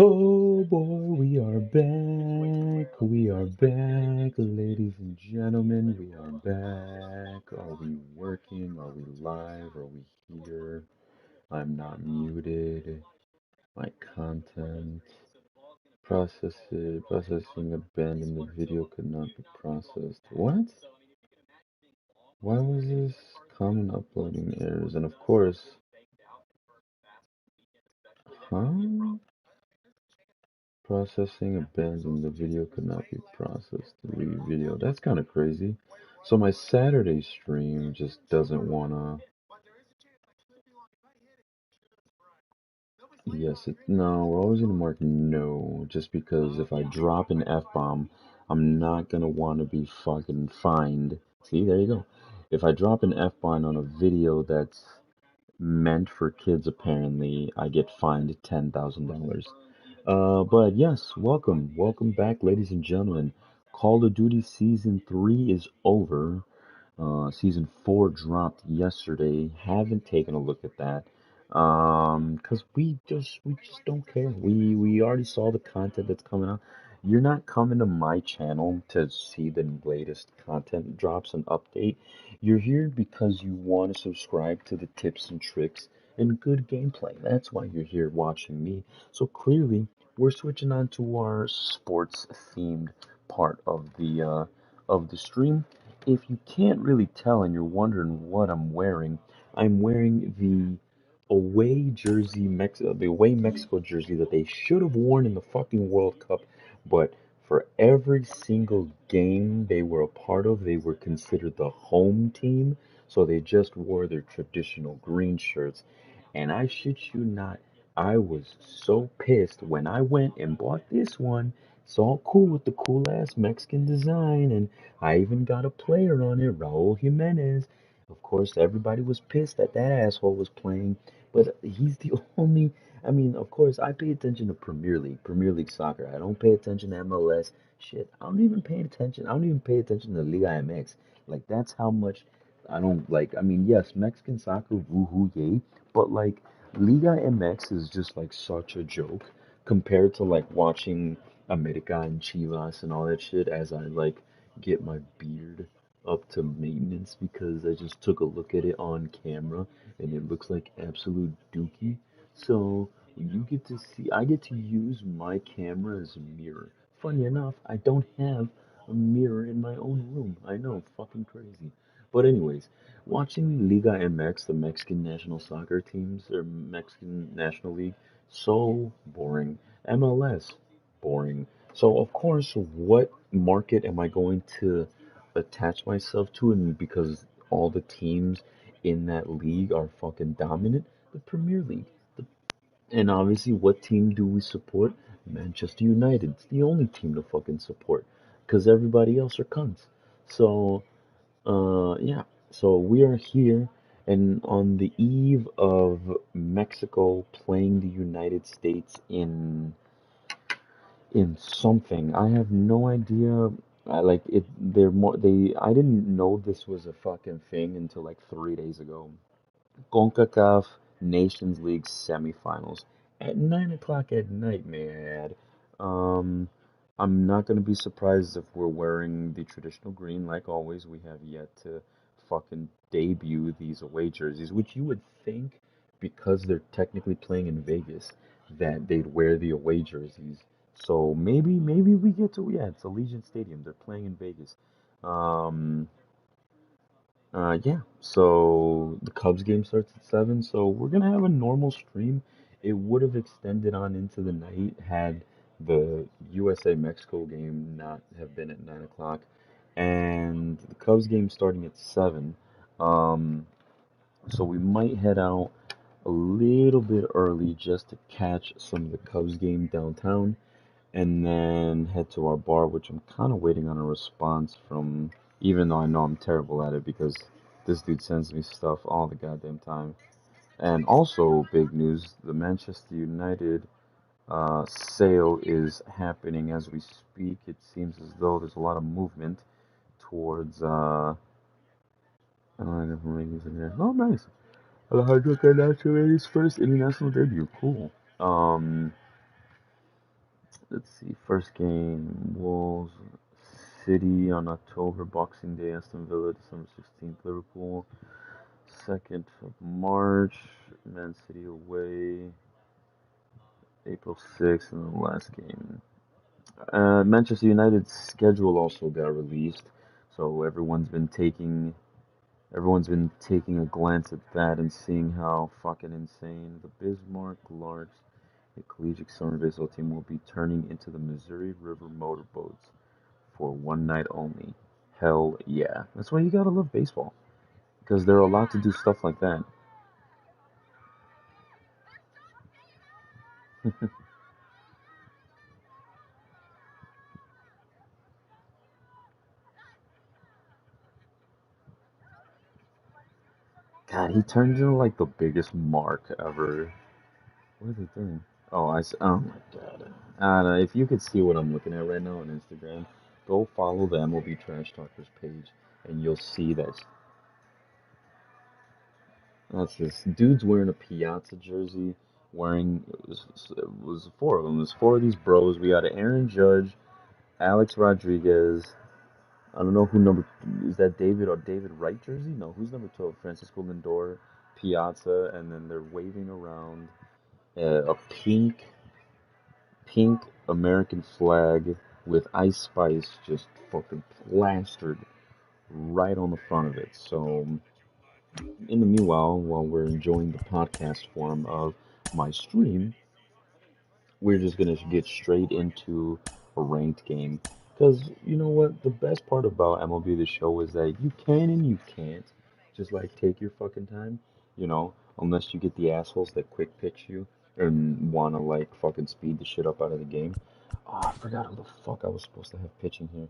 Oh boy, we are back, ladies and gentlemen, we are back. Are we working? Are we live? Are we here? I'm not muted. My content, processing abandoned, the video could not be processed. What? Why was this common uploading errors? And of course, huh? Processing abandoned. The video could not be processed. Delete video. That's kind of crazy. So my Saturday stream just doesn't wanna. Yes, no, we're always gonna mark no, just because if I drop an F-bomb, I'm not gonna wanna be fucking fined. See, there you go. If I drop an F-bomb on a video that's meant for kids, apparently, I get fined $10,000. But yes, welcome back, ladies and gentlemen. Call of Duty Season 3 is over. Season 4 dropped yesterday. Haven't taken a look at that. 'Cause we just don't care. We already saw the content that's coming out. You're not coming to my channel to see the latest content drops and update. You're here because you want to subscribe to the tips and tricks and good gameplay. That's why you're here watching me. So clearly, we're switching on to our sports themed part of the stream. If you can't really tell and you're wondering what I'm wearing the away Mexico jersey that they should have worn in the fucking World Cup, but for every single game they were a part of, they were considered the home team, so they just wore their traditional green shirts. And I shit you not, I was so pissed when I went and bought this one. It's all cool with the cool ass Mexican design, and I even got a player on it, Raul Jimenez. Of course, everybody was pissed that that asshole was playing, but he's the only. I mean, of course, I pay attention to Premier League soccer. I don't pay attention to MLS. Shit, I don't even pay attention. I don't even pay attention to Liga MX. Like, that's how much I don't like. I mean, yes, Mexican soccer, woohoo, yay, but like, Liga MX is just like such a joke compared to like watching America and Chivas and all that shit as I like get my beard up to maintenance because I just took a look at it on camera and it looks like absolute dookie. So you get to see, I get to use my camera as a mirror. Funny enough, I don't have a mirror in my own room. I know, fucking crazy. But anyways, watching Liga MX, the Mexican national soccer teams, or Mexican National League, so boring. MLS, boring. So of course, what market am I going to attach myself to? And because all the teams in that league are fucking dominant, the Premier League. The, and obviously, what team do we support? Manchester United. It's the only team to fucking support, because everybody else are cunts. So yeah. So we are here, and on the eve of Mexico playing the United States in something. I have no idea. I like it. They're more. They. I didn't know this was a fucking thing until like 3 days ago. CONCACAF Nations League semifinals at 9 o'clock at night, may I add. Um, I'm not gonna be surprised if we're wearing the traditional green, like always. We have yet to fucking debut these away jerseys, which you would think, because they're technically playing in Vegas, that they'd wear the away jerseys. So maybe we get to, yeah, it's Allegiant Stadium. They're playing in Vegas. Um, yeah, so the Cubs game starts at 7, so we're gonna have a normal stream. It would have extended on into the night had the USA Mexico game not have been at 9 o'clock, and the Cubs game starting at 7. Um, so we might head out a little bit early just to catch some of the Cubs game downtown, and then head to our bar, which I'm kind of waiting on a response from, even though I know I'm terrible at it because this dude sends me stuff all the goddamn time. And also, big news, the Manchester United sale is happening as we speak. It seems as though there's a lot of movement towards, I don't know if rankings in here. Oh, nice. Alejandro Garnacho made his first international debut. Cool. Um, Let's see. First game, Wolves City on October, Boxing Day, Aston Villa, December 16th, Liverpool. 2nd of March, Man City away, April 6th, and the last game. Manchester United's schedule also got released, so everyone's been taking a glance at that and seeing how fucking insane the Bismarck Larks, the collegiate summer baseball team, will be turning into the Missouri River motorboats for one night only. Hell yeah. That's why you gotta love baseball, because they're allowed to do stuff like that. God, he turned into like the biggest mark ever. What are they doing? Oh my God. If you could see what I'm looking at right now on Instagram, go follow the MLB Trash Talkers page, and you'll see that's this dude's wearing a Piazza jersey, wearing it was four of them. There's four of these bros. We got Aaron Judge, Alex Rodriguez. I don't know who number is that. David or David Wright jersey? No, who's number 12? Francisco Lindor, Piazza, and then they're waving around a pink American flag with Ice Spice just fucking plastered right on the front of it. So, in the meanwhile, while we're enjoying the podcast form of my stream, we're just gonna get straight into a ranked game. Because you know what? The best part about MLB The Show is that you can and you can't just like take your fucking time, unless you get the assholes that quick pitch you and wanna like fucking speed the shit up out of the game. Oh, I forgot who the fuck I was supposed to have pitching here.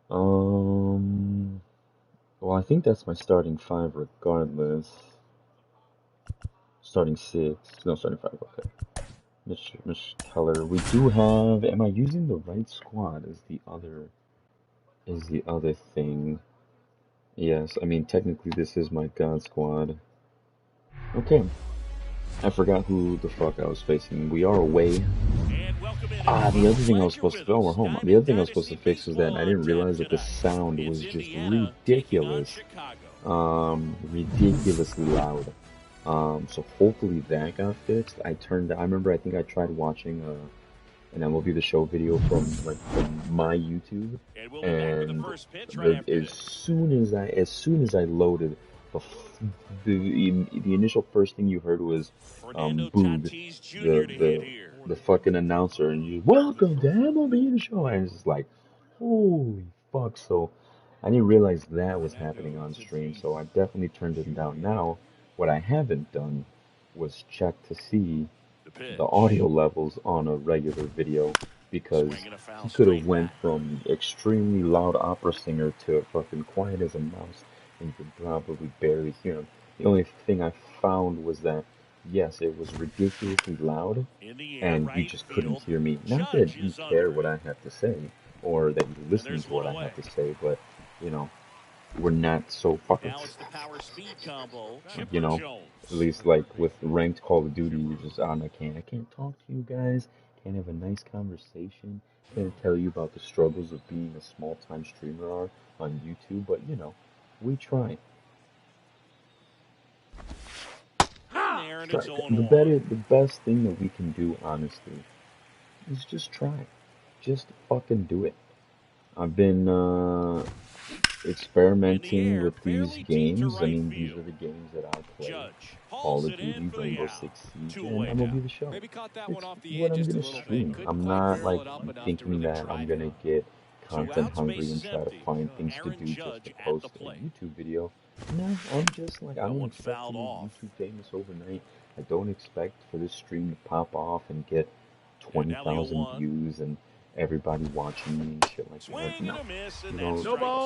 Um, well, I think that's my starting five regardless. Starting six, no, starting five. Okay. Mitch Keller. We do have. Am I using the right squad? Is the other thing? Yes. I mean, technically, this is my God squad. Okay. I forgot who the fuck I was facing. We are away. The other thing I was supposed to. Oh, we're home. The other thing I was supposed to fix was that I didn't realize that the sound was just ridiculous. Ridiculously loud. So hopefully that got fixed. I remember I think I tried watching an MLB The Show video from my YouTube, and as soon as I loaded, the the initial first thing you heard was Boog, the fucking announcer, and you welcome to MLB The Show, and it's just like, holy fuck. So I didn't realize that was happening on stream, so I definitely turned it down. Now, what I haven't done was check to see the audio levels on a regular video, because he could have went from extremely loud opera singer to fucking quiet as a mouse, and you could probably barely hear him. The only thing I found was that yes, it was ridiculously loud, and you just couldn't hear me. Not that you care what I have to say, or that you're listening to what I have to say, but you know, we're not so fucking, you know, at least like with ranked Call of Duty, you just, I can't talk to you guys, can't have a nice conversation, can't tell you about the struggles of being a small-time streamer on YouTube, but we try. The best thing that we can do, honestly, is just try. Just fucking do it. I've been experimenting with these games. I mean, these are the games that I play. Call of Duty, Rainbow Six Siege, and MLB The Show. It's what I'm gonna stream. I'm not like thinking that I'm gonna get content hungry and try to find things to do just to post a YouTube video. No, I'm just like, I don't expect to be YouTube famous overnight. I don't expect for this stream to pop off and get 20,000 views and everybody watching me and shit like that. No,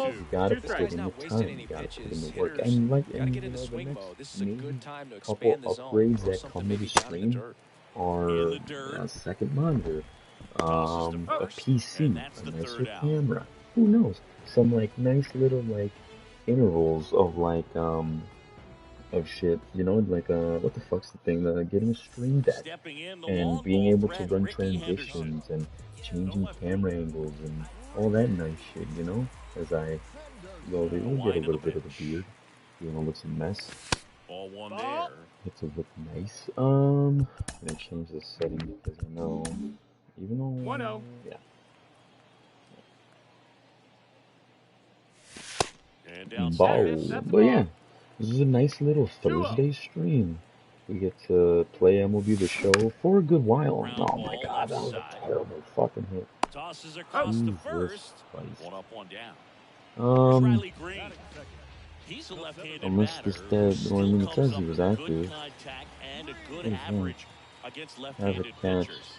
you gotta put in the time, you gotta put in the work, and the next maybe couple upgrades that come with the stream are a second monitor, a PC, a nicer camera. Who knows? Some like nice little like intervals of like of shit, you know, like what the fuck's the thing? Getting a stream deck Stepping in, the and long being ball able to threat, run Ricky Henderson. transitions and changing camera angles and all that nice shit, you know? As I slowly will get a Wind of the little bit of the pitch. beard, even though it looks a mess. Ball one there. It to look nice. I'm gonna change this setting because I know, even though, 1-0. yeah. And Ball. downstairs. That's But yeah, ball. this is a nice little 2-0. Thursday stream. We get to play MLB The Show for a good while. Ground Oh my ball god, left that was a side. terrible fucking hit. Tosses across to Jesus first. Christ. One up, one down. Here's Um, Riley Green. He's a left-handed unless batter this who dead, well, I still mean, it comes says up he was with good active. contact and a good What is that? average against Have a left-handed catch. pitchers.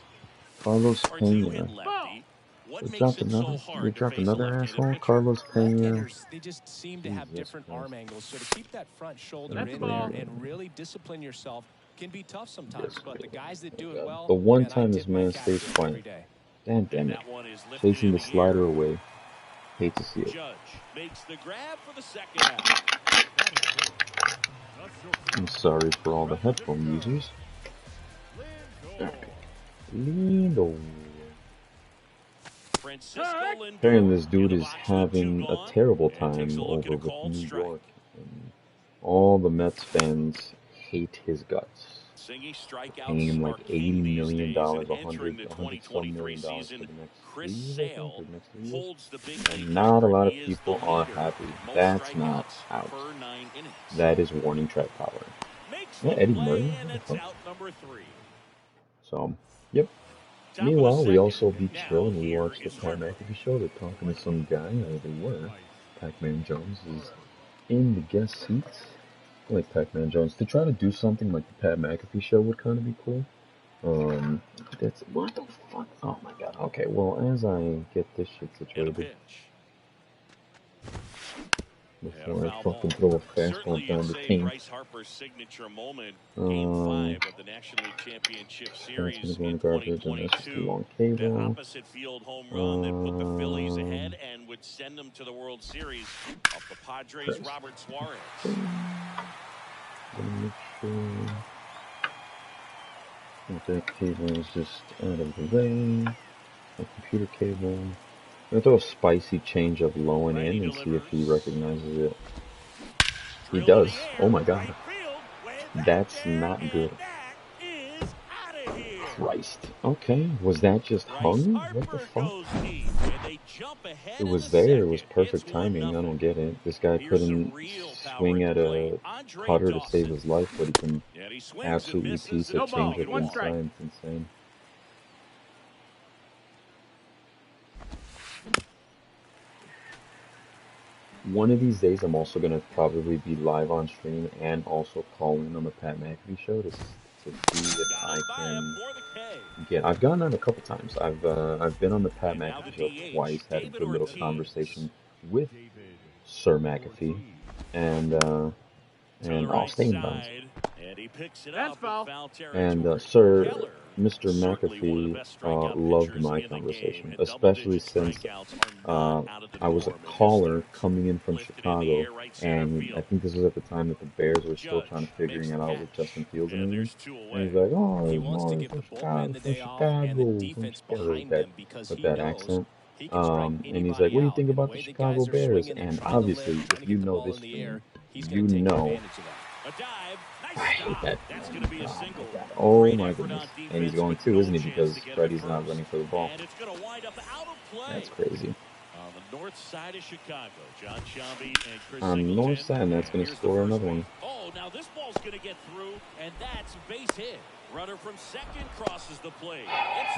Carlos Are you hit Pena. lefty? What They makes dropped it so another. They hard to dropped face a another left-handed asshole. pitcher? Carlos Pena. Left-handers, they just seem to have Jesus different Christ. arm angles, so to keep that front shoulder That's in ball. there and really discipline yourself can be tough sometimes. Yes, but the guys that do God. it well, The one man, I time this tip my man cap stays to them quiet. every day. God damn And it. that one is lifted Chasing in the the slider air. away. Hate to see it. Judge makes the grab for the second out. I'm sorry for all the headphone users. Lindo. Francisco Lindor. Apparently this dude in the is box with having 2 a gone, terrible and time takes a look over at a with called New strike. York. And all the Mets fans hate his guts. Singing strikeouts Paying him like are $80 king these million, days, and entering the 100 some 2023 million dollars for season, the next 3 Chris years, I think, Sale or the next 3 years. holds the big And league not a record. lot of He is people the are leader. happy. Most That's not strikeouts out. per 9 innings. That is warning track power. Makes Yeah, the Eddie play, Murray. and What the it's fuck? out number 3. So, yep. Top of the Meanwhile, we second. also be Now chilling. We here watched the is Pat Harper. McAfee show. They're talking to some guy. They were. Pac-Man Jones is in the guest seats. I like Pac-Man Jones. To try to do something like the Pat McAfee show would kind of be cool. That's what the fuck? Oh my god. Okay, well, as I get this shit And a situated pitch. before I fucking throw a fastball Certainly down you'd the say tank, Bryce Harper's signature moment, Game 5 of the National League Championship that's Series gonna go in in the garbage, and that's just a 2022. long The cable. opposite field home run that put the Phillies ahead and would send them to the World Series off the Padres' Christ. Robert Suarez. Gonna make sure that cable is just out of the way. My computer cable. I'm gonna throw a spicy changeup low and in and see if he recognizes it. He does. Oh my god. That's not good. Christ. Okay, was that just hung? What the fuck? It was there. It was perfect timing. I don't get it. This guy couldn't swing at a cutter to save his life, but he can absolutely piece a No ball. changeup 1 strike. inside. It's insane. One of these days, I'm also gonna probably be live on stream and also call in on the Pat McAfee show to see if I can get. I've gone on a couple times. I've been on the Pat McAfee show twice. Had a good little conversation with Sir McAfee, and I'll stay in bounds. That's foul. And Sir Mr. McAfee loved my conversation, especially since I was a caller coming in from Chicago, and I think this was at the time that the Bears were still trying to figuring it out with Justin Fields and everything. And he's like, "Oh, He he's wants to more give from the bullpen Chicago, the from day off and the Chicago, defense from Chicago," behind them because with he that knows accent. he can strike And he's anybody like, "What do you out. think And the about the way the Chicago guys are Bears?" swinging And trying to obviously, lift, trying if to you get the know ball this in the stream, air, he's you going to take know advantage of that. A dive. I Nice hate stop. that. That's going to be a Oh single. my god. Oh Great my effort goodness. on And he's defense going with too, no isn't he? chance Because to get it Freddie's at not first. running for the ball. And it's going to wind up out of play. That's crazy. On the north side of Chicago, John Shelby and Chris On the Singleton. north side, and that's going to Here's the score first another base. one. Oh, now this ball's going to get through, and that's base hit. Runner from second crosses the plate.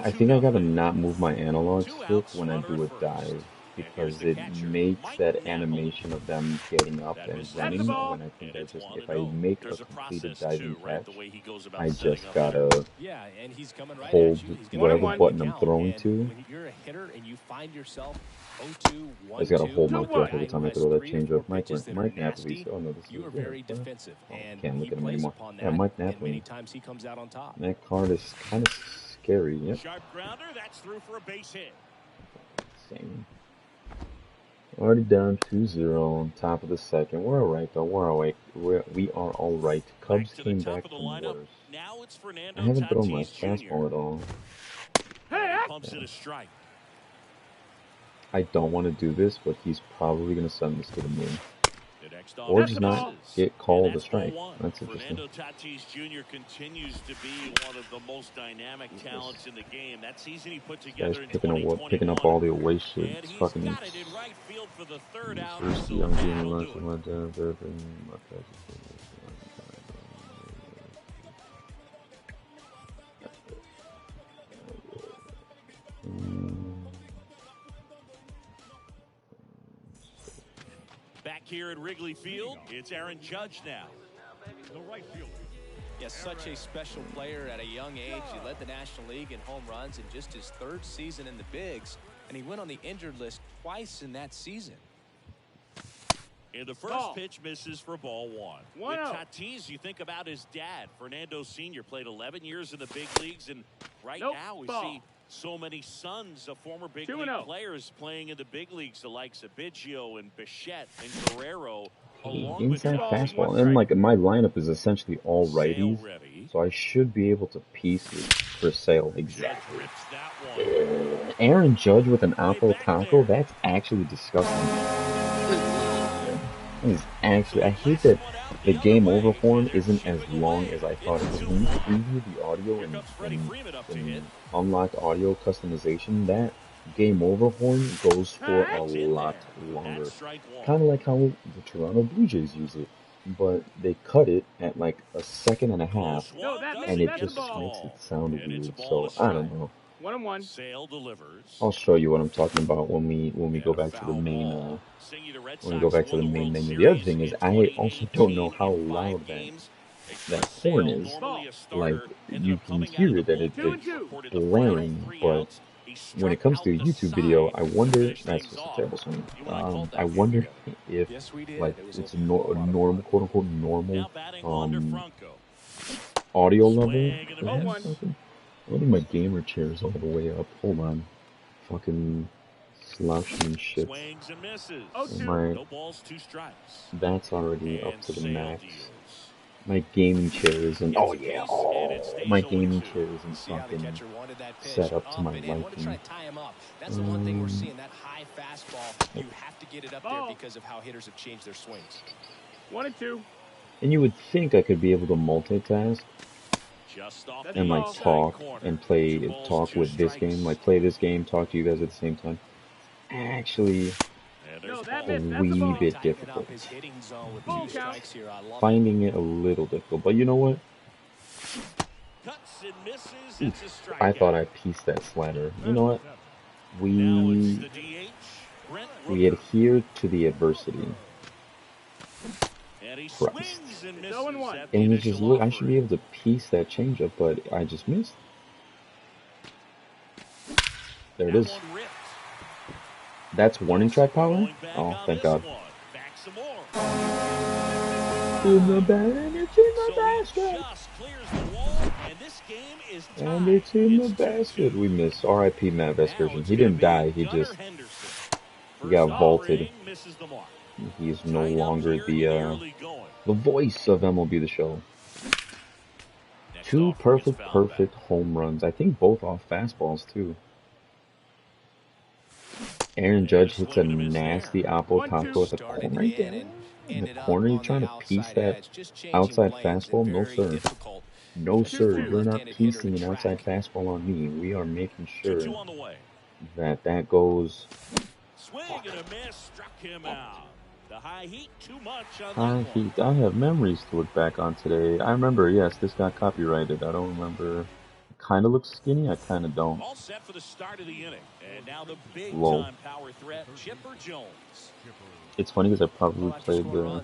I think I gotta not move my analog stick when I do a dive because it makes that animation of them getting up and running when I think if I make a completed diving catch, I just gotta Yeah, and he's coming right hold at you. He's gonna whatever make button the I'm count. throwing And to. when you're a hitter and you find yourself 0-2, I just gotta 1-2, hold my Two, breath one. every time I has throw that 3 or 4 changeup. pitches that are Mike nasty, Napoli. Oh no, this you is are very yeah, defensive, oh, and can't look he at him plays anymore. upon Yeah, that, Mike and Napoli. many times he comes out on top. That card is kind of scary. Yep. Sharp grounder, that's through for a base hit. Same. Already down 2-0 on top of the second. We're alright though. We're alright. We are alright. Cubs Back to the came top back of the from lineup. worse. Now it's I Fernando haven't thrown my Tatis Jr. fastball at all. And he pumps it a strike. I don't want to do this, but he's probably going to send this to the moon. The next Or offense just not misses. get And called a that's ball strike. one. That's interesting. Fernando Tatis Jr. continues to be one of the most dynamic talents in the game. That season he put This guy's together in picking up 2021. all the away shit. And It's he's fucking got it in right field for the third out, first so young game that'll runs do with it. my dad. Back here at Wrigley Field, it's Aaron Judge now. The right fielder. Yes, such a special player at a young age. He led the National League in home runs in just his third season in the bigs, and he went on the injured list twice in that season. And the first pitch misses for ball one. With Tatis, you think about his dad. Fernando Sr. played 11 years in the big leagues, and right now we see so many sons of former big league players playing in the big leagues, the likes of Biggio and Bichette and Guerrero. Inside fastball. And like my lineup is essentially all righties, so I should be able to piece it for Sale exactly. Aaron Judge with an apple taco? That's actually disgusting. Is actually, I hate that the game over form isn't as long as I thought it was. When you preview the audio and unlock audio customization, that game over horn goes for a lot longer. Kind of like how the Toronto Blue Jays use it, but they cut it at like a second and a half, and it just makes it sound weird. So I don't know. 1-1. Sale delivers. I'll show you what I'm talking about when we go back to the main menu. The other thing is I also don't know how loud that horn is. Like you can hear that it's blaring, but when it comes to a YouTube video, I wonder. That's just a terrible swing. I wonder if like it's a normal, quote unquote, normal audio level. What are my gamer chairs all the way up? Hold on. Fucking slouching shit. That's already up to the max. My gaming chair isn't. Oh yeah. My gaming chair isn't fucking set up to my liking. That's the one thing we're seeing. That high fastball. You have to get it up there because of how hitters have changed their swings. 1-2. And you would think I could be able to multitask and like talk and talk with this game, like play this game, talk to you guys at the same time. Actually, a wee bit difficult. Finding it a little difficult, but you know what? I thought I pieced that slider. You know what? We adhere to the adversity. Christ. And you just look, I should be able to piece that changeup, but I just missed. There it is. That's warning track power? Oh, thank God. In the bag, it's in the basket. And it's in the basket. We missed. R.I.P. Matt Vesperson. He didn't die. He got vaulted. He is no longer the voice of MLB The Show. Two perfect home runs. I think both off fastballs, too. Aaron Judge hits a nasty apple taco at the corner right there. In the corner, you're trying to piece that outside fastball? No, sir. No, sir. You're not piecing an outside fastball on me. We are making sure that goes. Swing and a miss, struck him out. The high heat, too much on high heat. I have memories to look back on today. I remember, yes, this got copyrighted. I don't remember. It kind of looks skinny. I kind of don't. All set for the start of the inning. And now the big time power threat, Chipper Jones. It's funny because I probably played the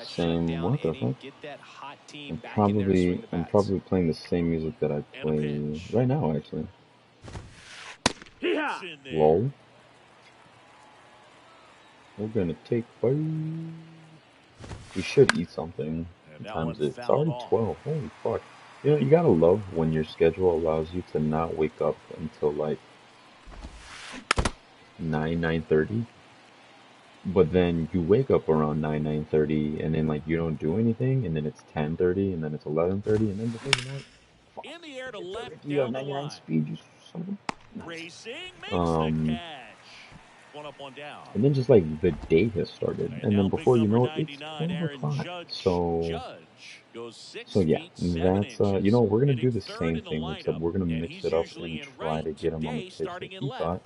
same. What the fuck? I'm probably playing the same music that I play right now, actually. Lol. We're gonna take 5. We should eat something. What time is it? It's already 12. Holy fuck. You know, you gotta love when your schedule allows you to not wake up until like 9:30. But then you wake up around 9:30, and then like you don't do anything, and then it's 10:30, and then it's 11:30, and then before you know it, fuck, In the air to you throw left it to you at down the 99 line. speed, you son of a nice. Racing makes the Um, catch. One up, one down. and then just like the day has started, And and then now pick before you number know it, it's 99, 12 Aaron o'clock. Judge. So, Judge goes so 6 yeah, feet 7 that's you inches, know, we're gonna do hitting the third same in the thing, except lineup, we're gonna and mix he's it up usually and in try right to get him on the today, pitch that starting in he left. thought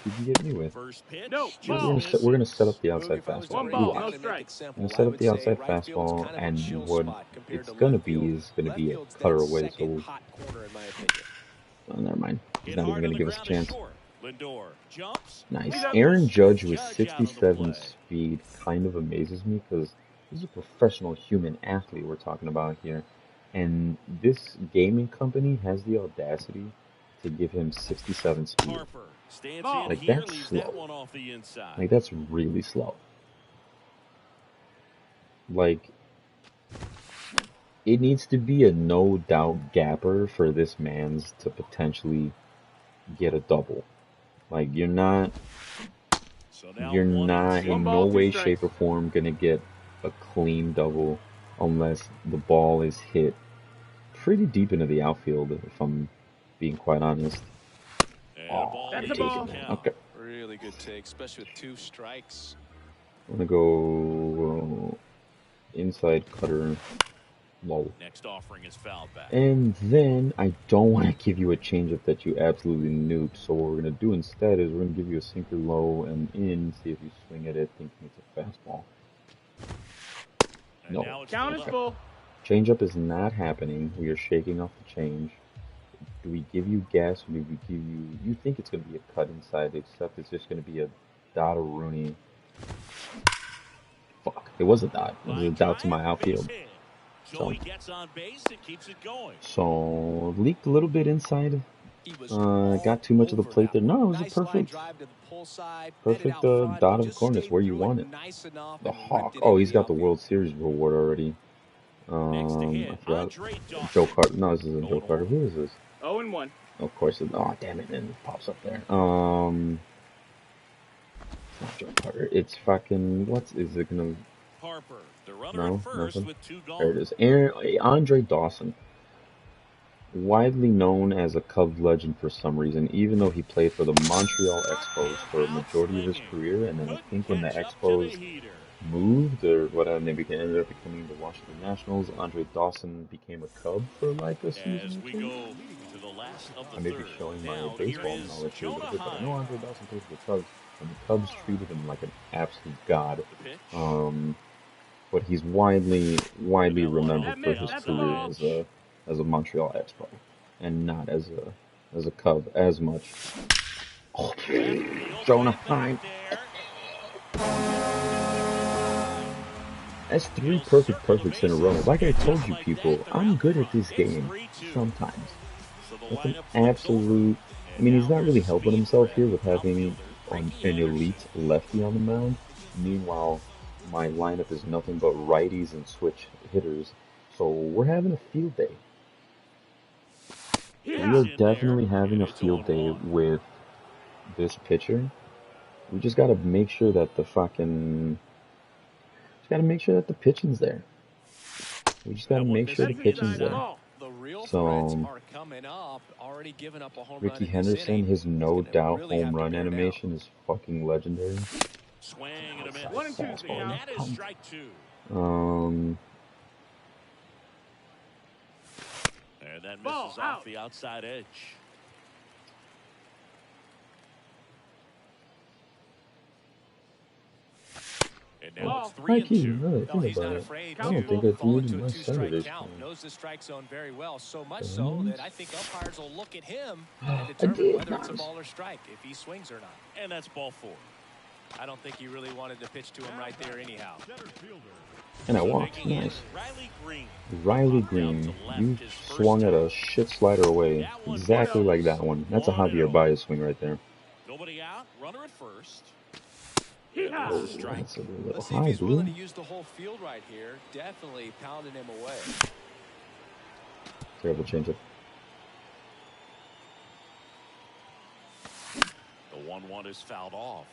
he could get me with. First pitch, No, just ball. We're gonna set up the Boog, outside if I was to fastball. One break ball, it down no and make strike. it simple, We're gonna I set up would the say outside right field's fastball, kind of a and chill what spot compared it's to gonna left be field. is gonna Left be a field's cutter that away. second So, hot corner, in my opinion. oh, never mind. He's hit not even hard gonna on the give us a ground to chance. short. Lindor jumps. Nice. Lead up. Aaron Judge with Judge out of the 67 play. speed kind of amazes me because he's a professional human athlete we're talking about here. And this gaming company has the audacity to give him 67 speed. Harper stands Ball. in Like, here, that's leaves slow. that one off the inside. Like, that's really slow. Like, it needs to be a no doubt gapper for this man's to potentially get a double. Like, you're not So now You're 1 and not 2. One in ball, no two way, strikes. shape, or form gonna get a clean double unless the ball is hit pretty deep into the outfield, if I'm being quite honest. And a Oh, ball That's you're a takes ball. the taking that. count. Okay. Really good take, especially with 2 strikes. I'm gonna go inside cutter, low. Next offering is fouled back. And then I don't want to give you a changeup that you absolutely nuked. So what we're gonna do instead is we're gonna give you a sinker low and in, see if you swing at it thinking it's a fastball. And No. now it's Count pulled is up. full. Changeup is not happening. We are shaking off the change. Do we give you gas or do we give you... You think it's going to be a cut inside, except it's just going to be a dot of Rooney. Fuck. It was a dot. It was a Line dot to drive, my outfield. base hit. So, Joey gets on base and keeps it going. so leaked a little bit inside. He was all Got too much of the over plate that there. No, it one. was a Nice line perfect, drive to the pull side, headed out front, dot but of the just corner. It's stayed where you through want it it. nice enough The and ripped Hawk. it Oh, into he's the got the outfield. World Series reward already. Next to I hit, forgot. Andre Dawson. Joe Carter. No, this isn't Joe Going Carter. home. Who is this? 0 and 1. Of course. Oh, damn it. And it pops up there. It's not Joe Carter. It's fucking... What is it gonna... Harper, the runner No, at first nothing. with 2 There it gone. is. Andre Dawson. Widely known as a Cubs legend for some reason, even though he played for the Montreal Expos for a majority of his career, and then I think when the Expos moved or whatever, they ended up becoming the Washington Nationals, Andre Dawson became a Cub for like a season As or we two. go to the last of I the may be third. showing my Now baseball here is knowledge here a Jonah little bit, but I know Heim. Andre Dawson played for the Cubs, and the Cubs treated him like an absolute god. The pitch. But he's widely And that one remembered off for the his That's a career outside. as a Montreal Expo, and not as a Cub as much. Oh, Left field, Jonah way back Heim. there. That's 3 He'll perfect circle the perfects in a bases. row. Like I And told just you like people, that, they're I'm out good front. at this It's game 3-2. sometimes. So the That's an lineup flips over. absolute... I And mean, he's now not here's really a helping speed himself threat. here with having Outfielder an Ricky elite Henderson. lefty on the mound. Meanwhile, my lineup is nothing but righties and switch hitters. So we're having a field day. We Yeah. are In there, definitely having and a it's field day 0-1. with this pitcher. We just gotta make sure that the fucking... Just gotta make sure that the pitching's there. We just gotta That one make sure the missing That's pitching's inside. there. Ball. The real threats So, are coming up. Already given up a home Ricky run in this Henderson, inning. his He's no gonna doubt really have home to run bear down. animation is fucking legendary. Swing and a miss. Outside 1 and 2 is the fastball. And count. that is strike 2. Um, And that Ball, misses out. off the outside edge. And now Ball. it's 3 I and can't 2. really No, think he's about not it. afraid I don't to think I fall threw it into in a my 2-strike Saturdays. count. Knows the strike zone very well, so much Damn. so that I think umpires will look at him and I determine did, whether it's a nice. ball or strike, if he swings or not. And that's ball 4. I don't think he really wanted to pitch to him right there anyhow. And I So walked. making in Nice. Riley Green. Riley Popped out Green, to left you his first swung at time. a shit slider away. That one Exactly like that one. That's a 1-0. Javier Baez swing right there. Nobody out. Runner at first. Yeah. Oh, That's a strike. that's a little Let's see if high, he's willing dude. to use the whole field right here. Definitely pounding him away. Terrible changeup. The 1-1 is fouled off.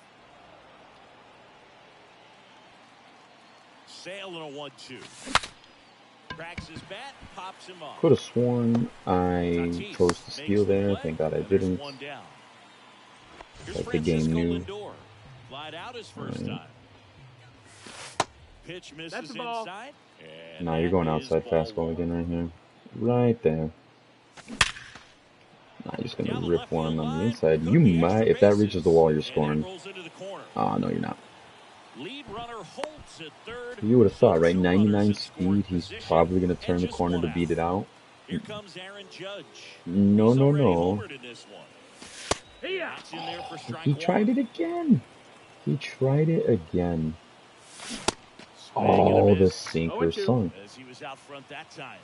Sale and a 1-2. Cracks his bat, pops him up. Could have sworn I Tatis chose to steal makes the there. play, Thank God I and there's didn't. one down. Here's Like the game Francisco knew. Lindor. Flied out his first Right. time. Pitch misses That's the ball. inside. And Nah, you're that going is outside ball fastball one. again right here. Right there. Nah, you're just Down gonna the rip left field one on the line, inside. could You be might, extra if that reaches the wall, you're bases. And scoring. that rolls into the corner. Oh, no, you're not. Lead runner Holtz at third. You would have So thought, right? two 99 runners in scoring speed. He's position, probably gonna turn and the just corner to one beat out. it out. Here comes Aaron Judge. No, He's no, already no. homered in this one. Here. That's in there for strike He one. tried it again. He tried it again. Swing and a Oh, the miss. sinker 0-2. sunk. As he was out front that time.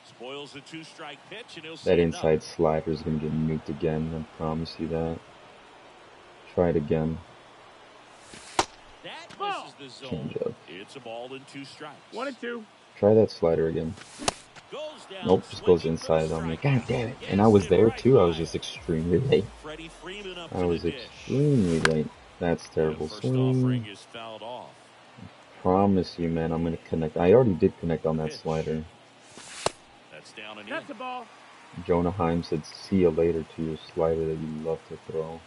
Spoils the two-strike pitch, and he'll see That another. inside slider is gonna get nuked again. I promise you that. Try it again. That Ball. misses the zone. Change up. It's a ball and 2 strikes. 1-2. Try that slider again. Goes down, Nope, just goes swinging for the inside. I'm like, strike. God damn it. And I was there too. I was just extremely late. Freddie Freeman up I to was the dish. extremely late. That's terrible. The first offering Swing. is fouled off. Promise you, man, I'm gonna connect. I already did connect on that Pitch. slider. That's down and That's in. the ball. Jonah Heim said, see you later to your slider that you love to throw.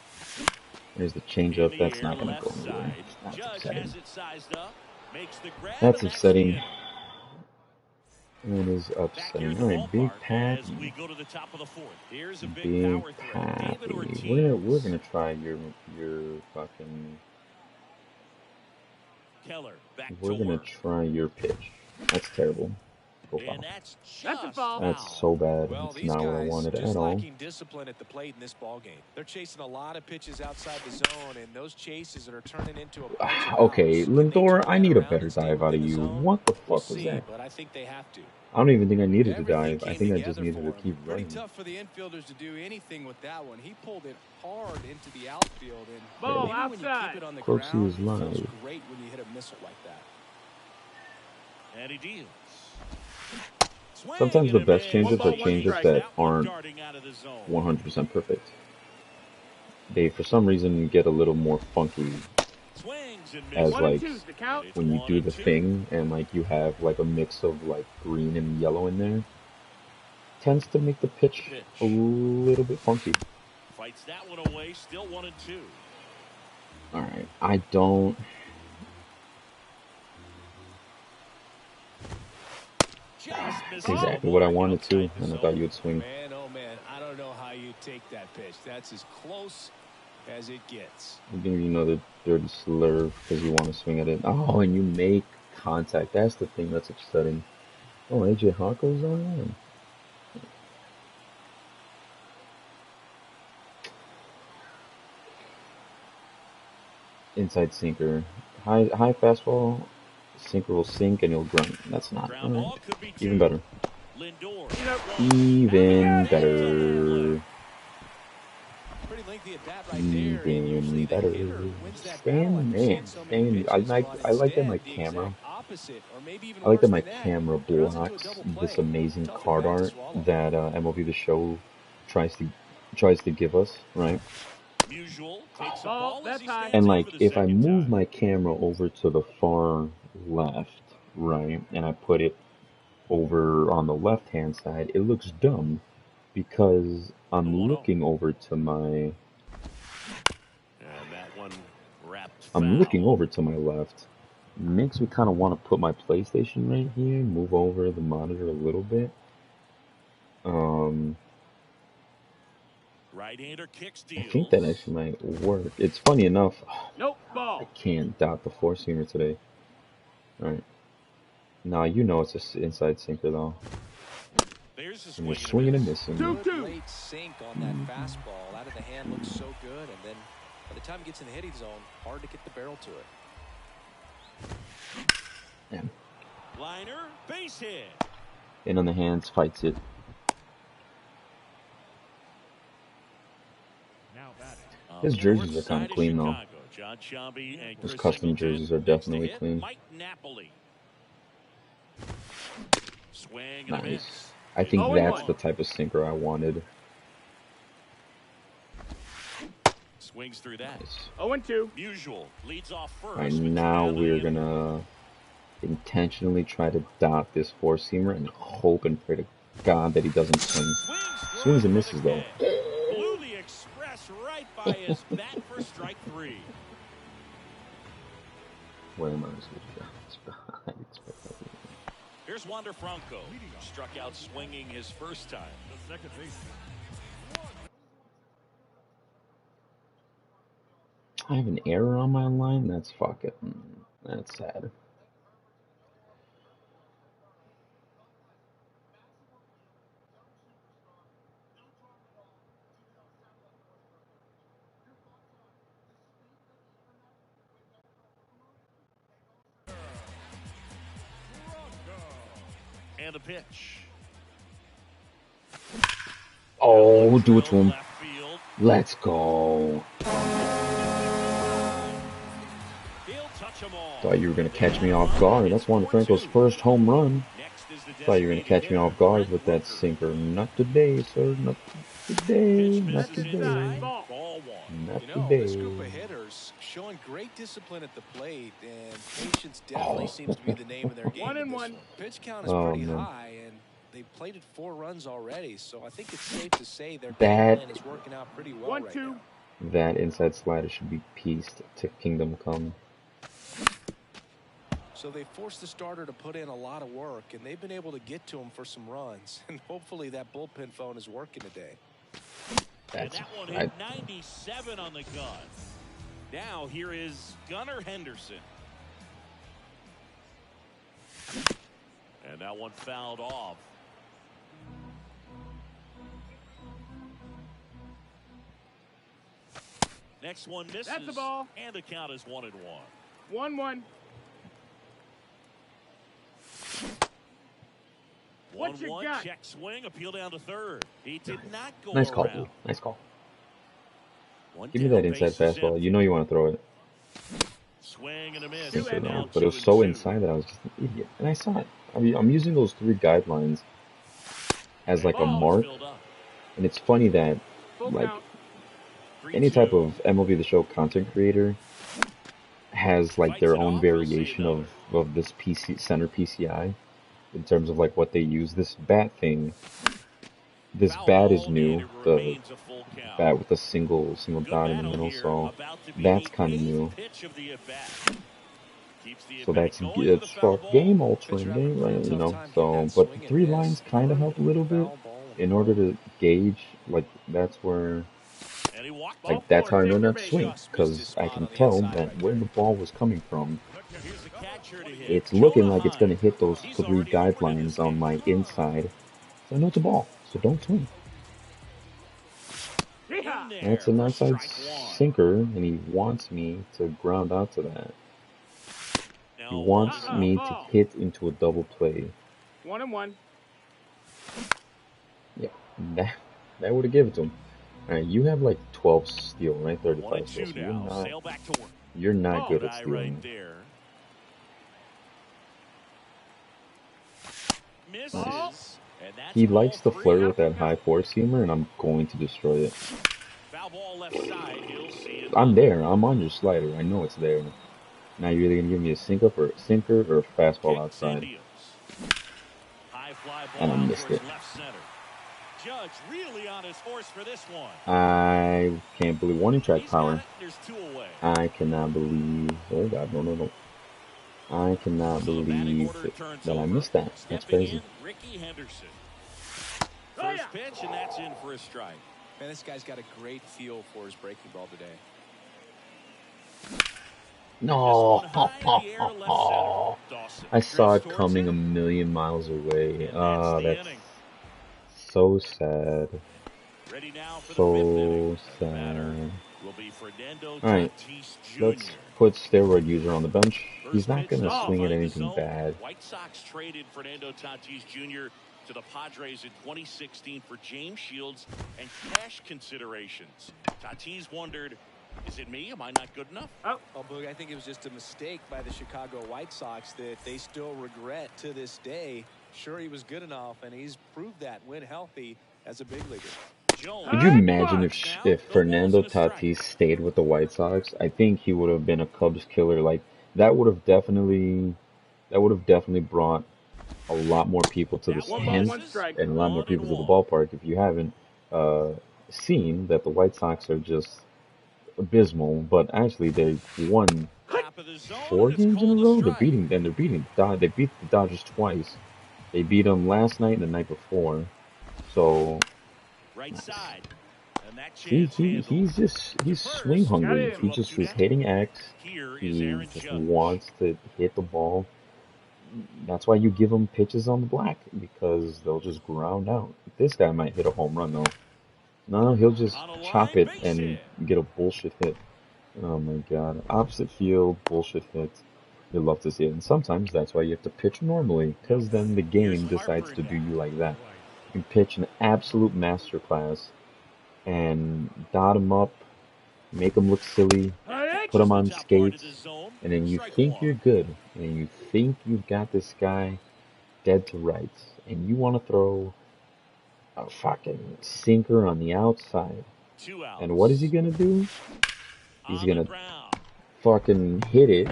There's the changeup. In the That's air, not gonna left go anywhere. side. That's Judge upsetting. has it sized up. Makes the grab, That's and upsetting. the end. It is Back here upsetting. at the Alright, Big ballpark as we Pappy. go to the top of the fourth. Here's a big Big power throw. David Pappy. Ortiz. We're gonna try your fucking. Keller back We're to gonna work. try your pitch. That's terrible. Go foul. And that's That's a just foul. That's so bad. Well, It's these not what I guys wanted just at all. lacking discipline at the plate in this ball game. They're chasing a lot of pitches outside the zone, and those chases are turning into a bunch of Okay, outs. Can they Lindor, turn I that need a around better and stay dive out within of the you. zone? What the fuck We'll was see, that? but I think they have to. I don't even think I needed to Everything dive. I came think I just together needed to for keep him. Pretty running. tough for the infielders to do anything with that one. He pulled it hard into the outfield, and Ball even when you outside. keep it on the Crooksy ground, is it feels live. great when you hit a missile like that. And he deals. Swing Sometimes and the a best miss. changes One are ball, one changes strike. that That one aren't darting out of the zone. 100% perfect. They, for some reason, get a little more funky Swings and as, misses. like, 1-2's the count. It's when you do the 1-2. thing and, like, you have, like, a mix of, like, green and yellow in there. Tends to make the pitch a little bit funky. Fights that one away. Still 1-2. Alright, I don't... Just That's misses exactly the what I mark wanted to, outside the and I zone. thought you would swing. Man, oh man, I don't know how you take that pitch. That's as close as it gets. You're giving you another dirty slurve because you want to swing at it. Oh, and you make contact. That's the thing that's upsetting. Oh, AJ Hawko's on there. Inside sinker. High fastball. Sinker will sink and you'll grunt. That's not. Ground ball Alright. could be two. Even better. Lindor. Even better. Pretty lengthy at bat right there, and usually Even the better. hitter wins that Stand battle after man. seeing so many Stand. I pitches, like but that instead, my the camera. exact opposite, or maybe even I like that worse my than that. camera Throws into a blocks double this play. amazing Tough card event to art swallow. that MLB The Show tries to give us, right? Musial takes a Ball, ball as that's he high. stands And in like for the if I second move time. my camera over to the far left, right, and I put it over on the left hand side, it looks dumb because I'm 1-0. looking over to my And that one wrapped I'm foul. looking over to my left. Makes me kind of want to put my PlayStation right here, move over the monitor a little bit. Right-hander kicks I deals. think that actually might work. It's funny enough, Nope. I Ball. can't dot the four seamer today. Alright. Nah, you know it's an inside sinker though. There's a And swing you're and a swinging and miss. missing. Two. Good late sink on that fastball. Out of the hand looks so good, and then by the time it gets in the hitting zone, hard to get the barrel to it. Yeah. Liner, base hit. In on the hands, fights it. Now batting. His jerseys are kind of clean though. John Shambi and His Chris custom Singleton. jerseys are Next to definitely hit, clean. Mike Napoli. Swing and a Nice. miss. I think 0-1. that's the type of sinker I wanted. Swings through that. Nice. 0-2. Musial leads off first. Right, now we're gonna intentionally try to dot this four-seamer and hope and pray to God that he doesn't swing. Swings and misses though. Blew the express right by his bat for strike 3. What am I supposed to do? Here's Wander Franco. Struck out swinging his first time. The second base. I have an error on my line? That's fucking... That's sad. And a pitch. Oh, do it to him. Let's go. Thought you were going to catch me off guard. That's Wander Franco's first home run. Thought you were going to catch me off guard with that sinker. Not today, sir. Not today. Not today. Not today. This group of hitters showing great discipline at the plate, and patience definitely seems to be the name of their game. 1-1. Pitch count is pretty high, and they've plated 4 runs already, so I think it's safe to say their game plan is working out pretty well right now. That inside slider should be pieced to Kingdom Come. So they forced the starter to put in a lot of work, and they've been able to get to him for some runs. And hopefully that bullpen phone is working today. And that one hit 97 on the gun. Now here is Gunnar Henderson. And that one fouled off. Next one misses. That's the ball. And the count is 1-1. 1-1. 1-1, check swing, appeal down to third. He did not go Nice call, around. dude. Nice call. One Give me down, that inside base is fastball. empty. You know you want to throw it. Swing and a miss. Sinker And though. now But it was 2-2. so inside that I was just an idiot. And I saw it. I mean, I'm using those 3 guidelines as like a Ball's mark. filled up. And it's funny that Full like count. any 3-2. type of MLB The Show content creator has like their own variation of this PC center PCI in terms of like what they use. This bat thing, this Foul bat is ball, new, and it the remains a full count. bat with a single Good dot in the battle middle, here, so about to be that's the kind of 8th new. pitch of the at-bat. Keeps the So at-bat that's going with it's the foul for ball. game altering, right? You know. So, but the 3 lines kind of help a little bit in order to gauge. Like that's where, And he walked like off that's how I for know it. not to swing, because I can tell that where the ball was coming from. Here's the catcher to hit. It's looking like it's Jonah going to hit those He's 3 already over to guidelines this on game. my inside. So I know it's a ball, so don't swing. Yeehaw. In That's there an for outside strike 1. sinker, and he wants me to ground out to that. Now He wants me to ball. hit into a double play. 1-1. Yeah, that would have given it to him. Alright, you have like 12 steal, right? 35 1-2 steal. So now. Sail back to work. you're not good at Guy stealing. right there. Misses. Nice. And that's He likes to ball 3. flirt with that high 4-seamer, and I'm going to destroy it. Foul ball left side. He'll see it. I'm there. I'm on your slider. I know it's there. Now you're either gonna give me a sinker or a fastball outside. High fly ball And I out missed towards it. left center. Judge really on his horse for this one. I can't believe warning track He's got power. it. There's 2 away. I cannot believe. Oh God, no. I cannot So the batting believe order turns that I over. missed that. That's Stepping crazy. in, Ricky Henderson. Oh, First yeah. pitch, and that's in for a strike. Man, this guy's got a great feel for his breaking ball today. No. This one high in the air to left center. Dawson I saw it drifts coming a towards million miles away. And Ah, that's the that's inning. so sad. Ready now for the 5th So inning. The batter sad. will be Fernando All right, Tatis let's Jr. put steroid user on the bench. He's First not pitch gonna is swing at behind the anything zone. bad. White Sox traded Fernando Tatis Jr. to the Padres in 2016 for James Shields and cash considerations. Tatis wondered, is it me? Am I not good enough? Oh, Well, Boog, I think it was just a mistake by the Chicago White Sox that they still regret to this day. Sure, he was good enough, and he's proved that when healthy as a big leaguer. Could you imagine if Fernando Tatis stayed with the White Sox? I think he would have been a Cubs killer. Like that would have definitely brought a lot more people to the stands and a lot more people to the ballpark. If you haven't uh, seen that the White Sox are just abysmal, but actually they won 4 games in a row. They beat the Dodgers twice. They beat them last night and the night before. So nice. He's swing hungry. He just is hitting X. He just wants to hit the ball. That's why you give him pitches on the black because they'll just ground out. This guy might hit a home run though. No, he'll just chop it and get a bullshit hit. Oh my god. Opposite field, bullshit hit. You love to see it. And sometimes that's why you have to pitch normally, because then the game decides to do you like that. You can pitch an absolute masterclass and dot him up, make him look silly, put him on skates, and then you think you're good, and you think you've got this guy dead to rights, and you want to throw a fucking sinker on the outside. And what is he gonna do? He's gonna fucking hit it.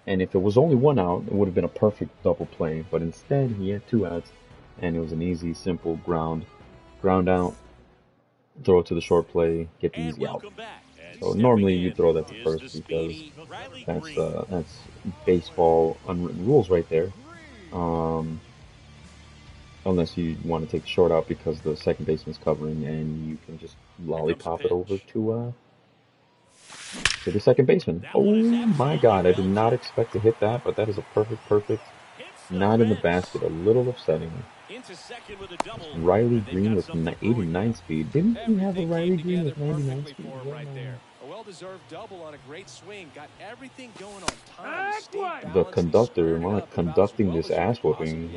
And if it was only 1 out, it would have been a perfect double play. But instead, he had 2 outs, and it was an easy, simple ground out, throw it to the short play, get the easy out. So normally you throw that to first because that's baseball unwritten rules right there. Unless you want to take the short out because the second baseman's covering, and you can just lollipop it over to the second baseman. Oh my god, I did not expect to hit that, but that is a perfect, not in the basket, a little upsetting. Riley Green with 89 speed. Didn't he have a Riley Green with 99 speed? Right there. A well-deserved double on a great swing. Got everything going on time. The conductor, conducting this ass whooping.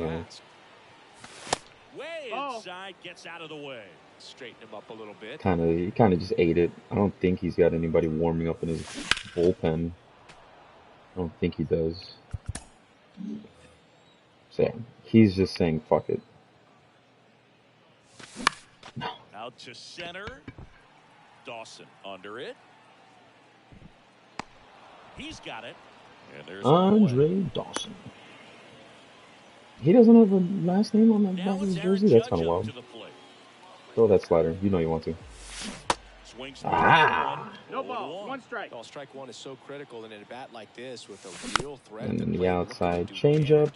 Way inside, gets out of the way. Straighten him up a little bit. He kind of just ate it. I don't think he's got anybody warming up in his bullpen. I don't think he does. So yeah, he's just saying fuck it. No. Out to center. Dawson under it. He's got it. And there's Andre Dawson. He doesn't have a last name on the back of his jersey? That's kind of wild. Throw that slider. You know you want to. Ah! No ball. 1 strike. Well, strike one is so critical in a bat like this with a real threat. And then the outside changeup.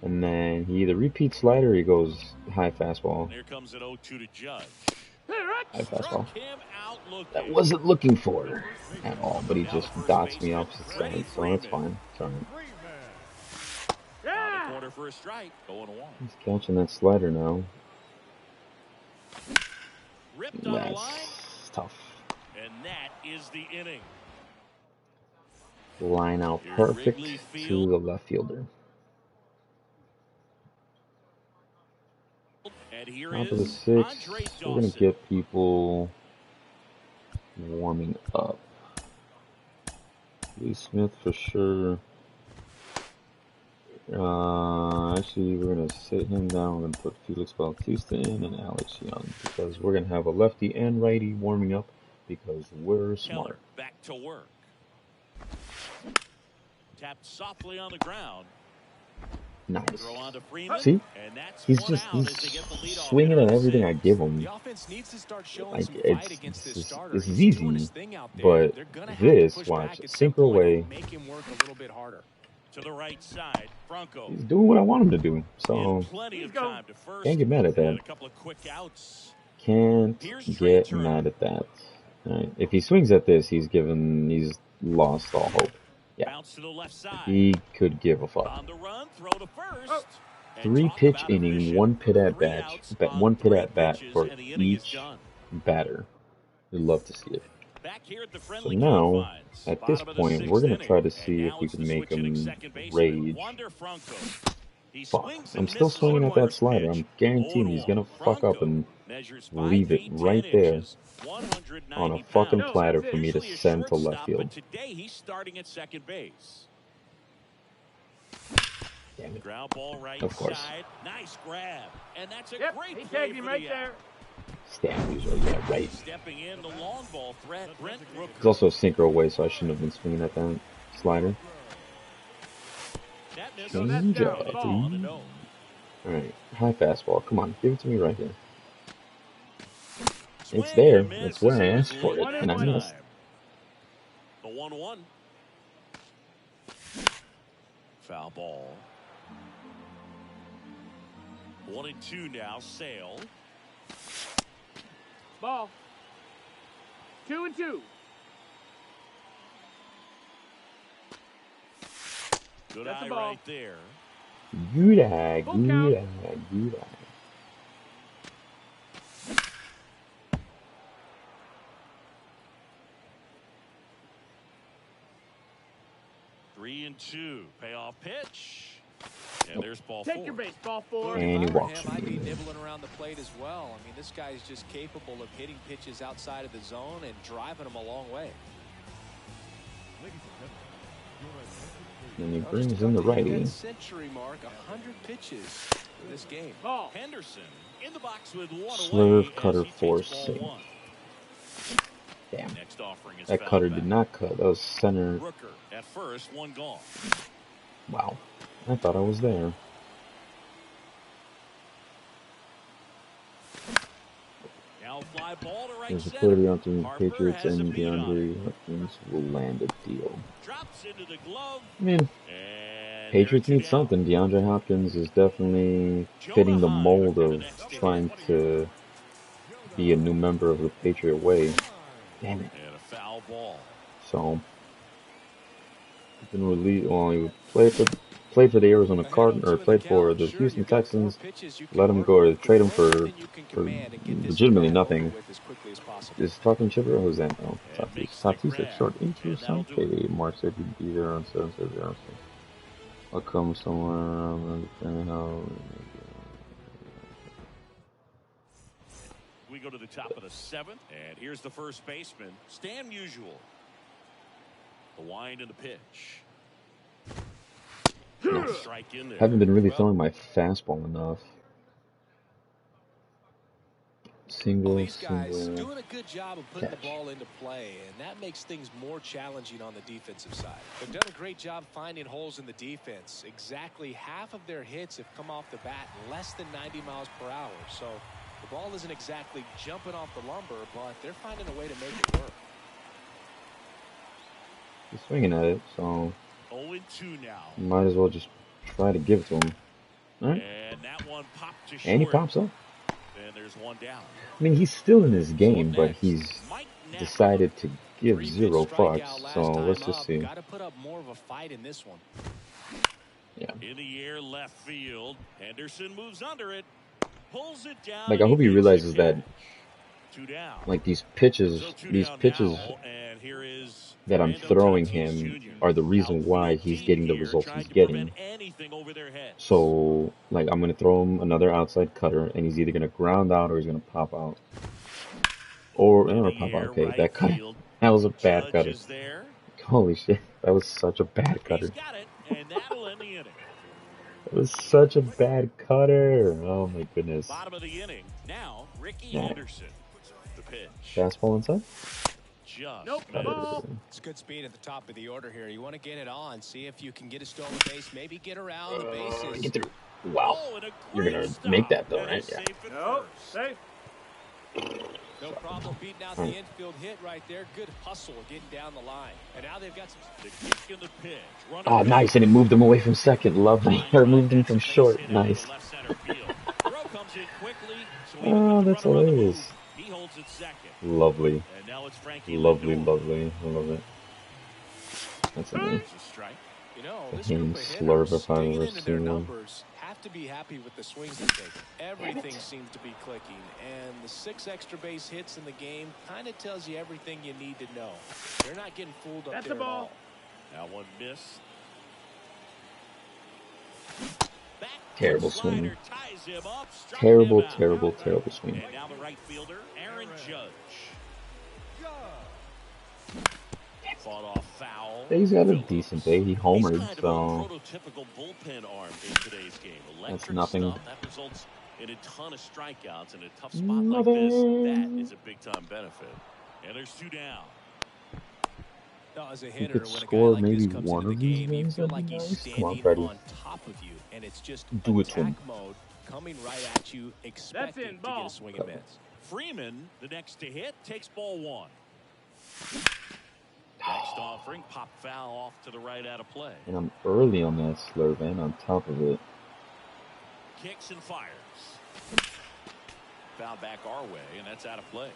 And then he either repeats slider or he goes high fastball. Here comes an 0-2 to Judge. High fastball. That wasn't looking for at all, but he just dots me opposite side, so that's fine. It's alright. Corner for a strike. 0-1. He's catching that slider now. Ripped on the line. That's tough. And that is the inning. Line out perfect to the left fielder. Top of the 6th, we're going to get people warming up. Lee Smith for sure. Actually, we're going to sit him down. We're going to put Felix Bautista in and Alex Young because we're going to have a lefty and righty warming up because we're smart. Back to work. Tapped softly on the ground. Nice. See? He's swinging at everything I give him. Like, it's easy, but this, watch, sinker away. To the right side, Franco. He's doing what I want him to do, so can't get mad at that. Can't get mad at that. Right. If he swings at this, he's lost all hope. Yeah, he could give a fuck. 3 pitch inning, 1 pit at bat for each batter. We'd love to see it. So now, at this point, we're going to try to see if we can make him rage. Fuck, I'm still swinging at that slider. I'm guaranteeing he's going to fuck up and leave it right there on a fucking platter for me to send to left field. Damn it. Of course. Nice grab. And that's a great he tagged him right there. Stand user, yeah, right. Stepping in the long ball threat, Brent Rooker. It's also a sinker away, so I shouldn't have been swinging at that slider. That misses. Change up. Alright, high fastball. Come on, give it to me right here. It's there. That's where I asked for it, and I missed. The 1-1. Foul ball. 1-2 now. Sale. Ball. 2-2. Good That's eye the ball. right there. Good eye, good eye, good eye. Three and two. Payoff pitch. And there's ball Take four. your base, ball four. And he walks. I'd be nibbling around the plate as well. I mean, this guy is just capable of hitting pitches outside of the zone and driving them a long way. And he brings in the righty. Century mark, 100 pitches in this game. Ball. Henderson in the box with one Slurve away cutter as he takes force. ball one. Damn. Next offering is That foul cutter back. did not cut. That was center. Rooker at first, one gone. Wow. I thought I was there. Now fly ball to right There's a center. clearly on the Harper Patriots has a and beat on DeAndre Hopkins will land a deal. Drops into the glove. I mean, And Patriots they're need two something. DeAndre Hopkins is definitely fitting the mold of trying to be a new member of the Patriot way. Damn it. And a foul ball. So, he's been released. Well, he played for the Arizona Cardinals, or played for the Houston Texans. Let him go or trade him for legitimately nothing. Is talking chipper or who's that? No, Tatis at short ×. Okay, Mark said he'd be there on 7-0. I'll come somewhere around how. We go to the top of the seventh, and here's the first baseman, Stan Musial. The wind and the pitch. Strike in there. Haven't been really throwing my fastball enough. Single, These guys single. doing a good job of putting Catch. the ball into play, and that makes things more challenging on the defensive side. They've done a great job finding holes in the defense. Exactly half of their hits have come off the bat less than 90 miles per hour. So the ball isn't exactly jumping off the lumber, but they're finding a way to make it work. He's swinging at it, so 0-2 now. might as well just try to give it to him. All right. And that one popped to short. And he pops up. And there's one down. I mean, he's still in this game, but he's decided to give zero fucks. So let's just see. Got to put up more of a fight in this one. Yeah. In the air, left field. Henderson moves under it. Pulls it down. Like, I hope he realizes that, Two down. like, these pitches that I'm throwing him are the reason why he's getting the results he's getting. So, like, I'm going to throw him another outside cutter, and he's either going to ground out or he's going to pop out. Or pop out. Okay, that cutter. That was a bad cutter. Holy shit. That was such a bad cutter. It was such a bad cutter. Oh my goodness. Bottom of the inning. Now, Ricky Henderson. The pitch. Fastball inside? Nope. It's good speed at the top of the order here. You want to get it on, see if you can get a stolen base, maybe get around the bases. Get through. Wow. You're going to make that though, right? Yeah. No, safe. No problem beating out the infield hit right there. Good hustle getting down the line. And now they've got some kick in the pitch. Oh, nice. And it moved him away from second. Lovely. Or moved him from short. Nice. Oh, that's hilarious. He holds it second. Lovely. And now it's Frankie. Lovely, lovely. I love it. That's amazing. You know, The this game group of slurve hitters, if I digging ever into their seen one. numbers, have to be happy with the swings they take. Everything seems to be clicking, and the 6 extra base hits in the game kind of tells you everything you need to know. They're not getting fooled up there at all. Now one miss. Terrible swing. Terrible, terrible, terrible swing. And now the right fielder, Aaron Judge. Fought off foul. He's got a decent day. He homered, He's kind of so a prototypical bullpen arm in today's game. that's nothing. That results in a ton of strikeouts in a tough spot like this. That is a big-time benefit. And there's 2 down. As a You hitter, could when a guy score like this maybe comes one into the of these game, you games, feel that'd like be he's nice. Come on, standing Freddie. on top of you, and it's just Do it to him. attack mode coming right at you, expecting to get a swing and miss. Freeman, the next to hit, takes ball 1. Next offering, pop foul off to the right out of play. And I'm early on that slurve and on top of it. Kicks and fires. Foul back our way, and that's out of play.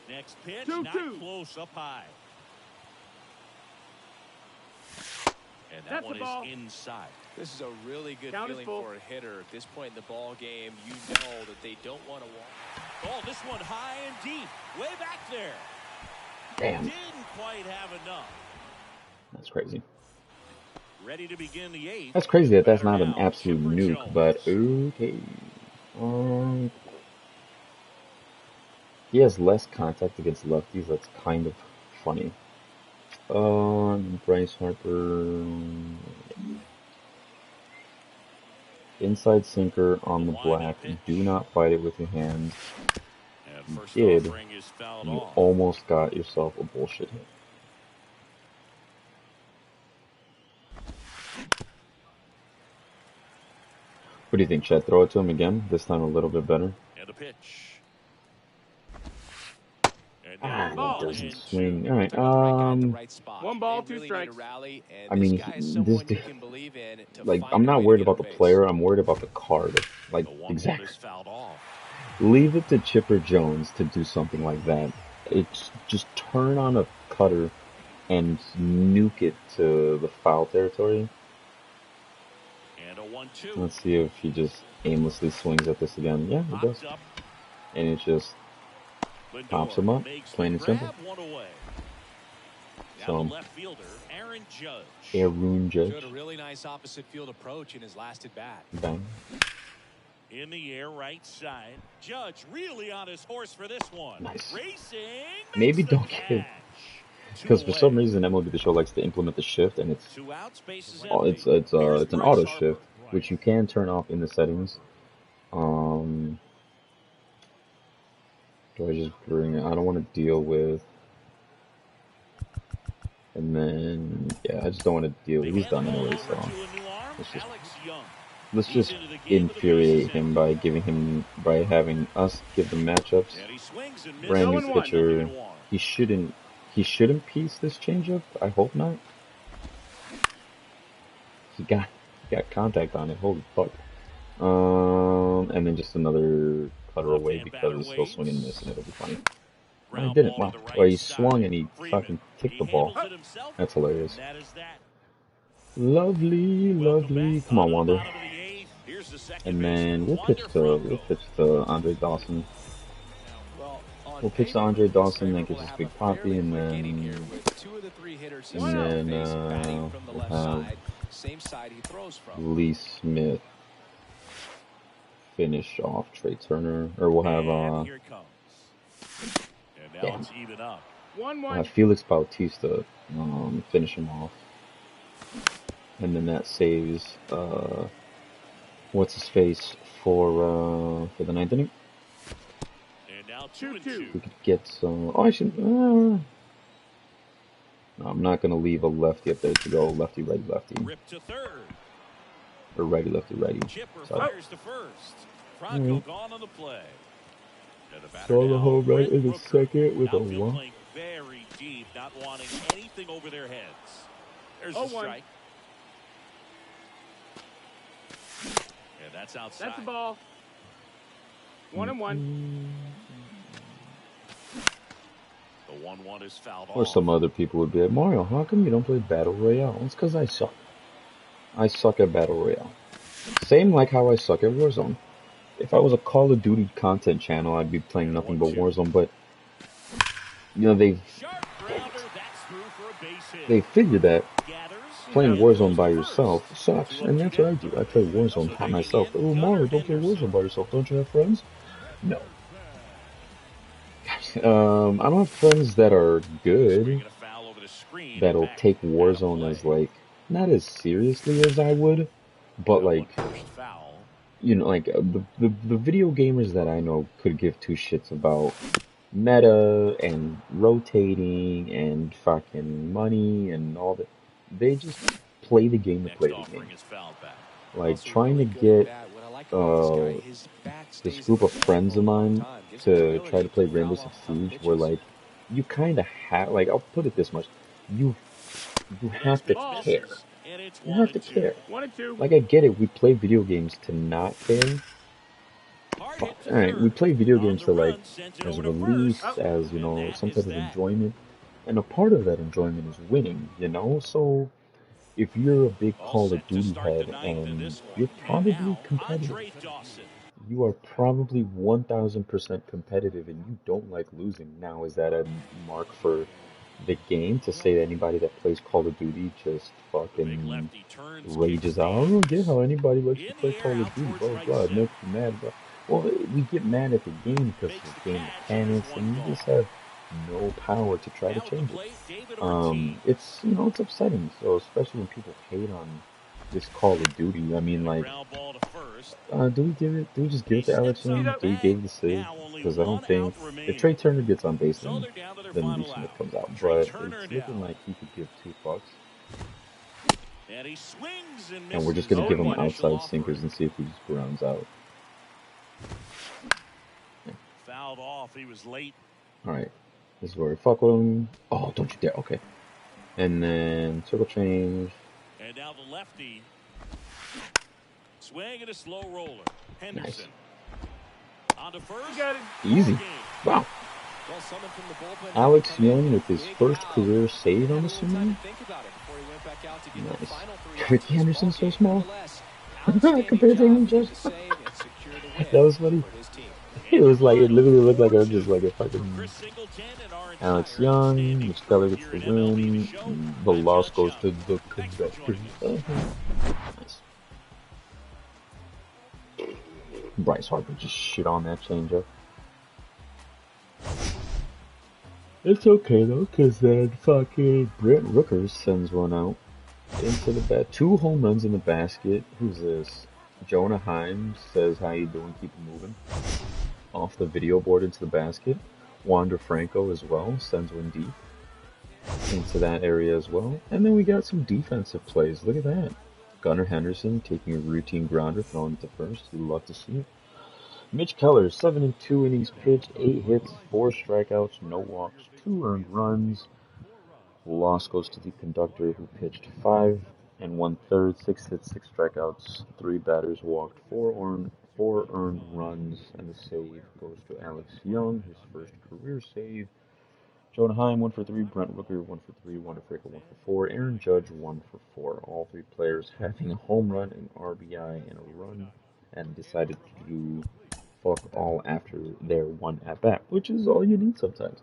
Next pitch, not close, up high. And that one is inside. This is a really good feeling for a hitter. At this point in the ball game, you know that they don't want to walk. Oh, this one high and deep, way back there. Damn. Didn't quite have enough. That's crazy. Ready to begin the 8th. That's crazy that that's not an absolute nuke, but okay. He has less contact against lefties. That's kind of funny. Bryce Harper. Inside sinker on the black. Do not fight it with your hands. You did. You almost got yourself a bullshit hit. What do you think? Should I throw it to him again? This time a little bit better. And a pitch. It doesn't swing. All right. 1 ball, 2 strikes. I mean, this dude, like, I'm not worried about the player. I'm worried about the card. Like, exactly. Leave it to Chipper Jones to do something like that. It's just turn on a cutter and nuke it to the foul territory. And a 1-2. Let's see if he just aimlessly swings at this again. Yeah, it does. And it just pops him up, plain and simple. So, Aaron Judge. Showed a really nice opposite field approach in his last at bat. Bang. In the air, right side. Judge really on his horse for this one. Nice. Racing. Maybe don't give. Because for some reason MLB The Show likes to implement the shift, and it's an auto shift, which you can turn off in the settings. Do I just bring it? I don't want to deal with. And then, yeah, I just don't want to deal with. He's done anyway, so let's just infuriate him by having us give the matchups. Brand new pitcher. He shouldn't piece this changeup. I hope not. He got contact on it. Holy fuck. And then just another cutter away because he's still swinging this, and it'll be funny. No, he didn't. Wow. Well, he swung and he fucking kicked the ball. That's hilarious. Lovely, lovely. Come on, Wander. And then we'll pitch to Andre Dawson. We'll pitch to Andre Dawson, then get this big poppy, and then we'll have Lee Smith finish off Trey Turner, or we'll have Felix Bautista finish him off, and then that saves what's his face for the ninth inning. Now 2-2. We could get some. Oh, I should. No, I'm not gonna leave a lefty up there to go lefty, righty, lefty. Rip to third. Or righty, lefty, righty. Chipper fires to first. Franco gone on the play. Throw the home right in the second with a one. Very deep, not wanting anything over their heads. There's a strike. And that's outside. That's the ball. 1-1. The 1-1 is fouled off. Or some other people would be like, Mario, how come you don't play Battle Royale? It's because I suck. I suck at Battle Royale. Same like how I suck at Warzone. If I was a Call of Duty content channel, I'd be playing nothing but Warzone, but you know, they figured that playing Warzone by yourself sucks, and that's what I do. I play Warzone by myself. Oh, Mario, don't play Warzone by yourself. Don't you have friends? No. I don't have friends that are good, that'll take Warzone as, like, not as seriously as I would, But like, you know, like the video gamers that I know could give two shits about meta and rotating and fucking money and all that. They just play the game to play the game. Like trying to get this group of friends of mine to try to play Rainbow Six Siege, where like you kind of have, like, I'll put it this much, you you have to care. You have to care. 1-2. Like I get it, we play video games to not care. Alright, we play video games to like as a release, as you know, some type of enjoyment. And a part of that enjoyment is winning, you know? So if you're a big Call of Duty head and you're probably competitive, you are probably 1000% competitive and you don't like losing. Now, is that a mark for the game to say that anybody that plays Call of Duty just fucking rages out? I don't get how anybody likes to play Call of Duty, blah, blah, blah. It makes you mad, blah. Well, we get mad at the game because of the game mechanics and you just have no power to try to change it. It's, you know, it's upsetting. So, especially when people hate on this Call of Duty. I mean, like, do we just give it to Alex Young? Do we give it to Sid? Because I don't think if Trey Turner gets on base, then Lee Smith comes out. But it's looking like he could give two fucks. And we're just gonna give him outside sinkers and see if he just grounds out. Fouled off. He was late. All right, this is where we fuck with him. Oh, don't you dare! Okay, and then circle change. And now the lefty. Swing and a slow roller. Henderson. Nice. On to first. Easy. Wow. Alex Young with his first career save, I'm assuming. Nice. Ricky Henderson's so small compared to him, just that was funny. It was like, it literally looked like a, just like a fucking Alex Young. Mitch Keller gets the win. The loss goes to the conductor. Nice. Bryce Harper just shit on that changeup. It's okay though, cause then fucking Brent Rooker sends one out into the bat. 2 home runs in the basket. Who's this? Jonah Himes says, "How you doing? Keep it moving." Off the video board into the basket. Wander Franco as well sends one deep into that area as well. And then we got some defensive plays. Look at that. Gunnar Henderson taking a routine grounder, throwing it to first. You'd love to see it. Mitch Keller, 7 2 innings pitched, 8 hits, 4 strikeouts, no walks, 2 earned runs. Loss goes to the conductor who pitched 5 1/3, 6 hits, 6 strikeouts, 3 batters walked, 4 earned runs, and the save goes to Alex Young, his first career save. Jonah Heim, 1 for 3. Brent Rooker, 1 for 3. Wander Franco, 1 for 4. Aaron Judge, 1 for 4. All 3 players having a home run, an RBI, and a run, and decided to do fuck all after their 1 at bat, which is all you need sometimes.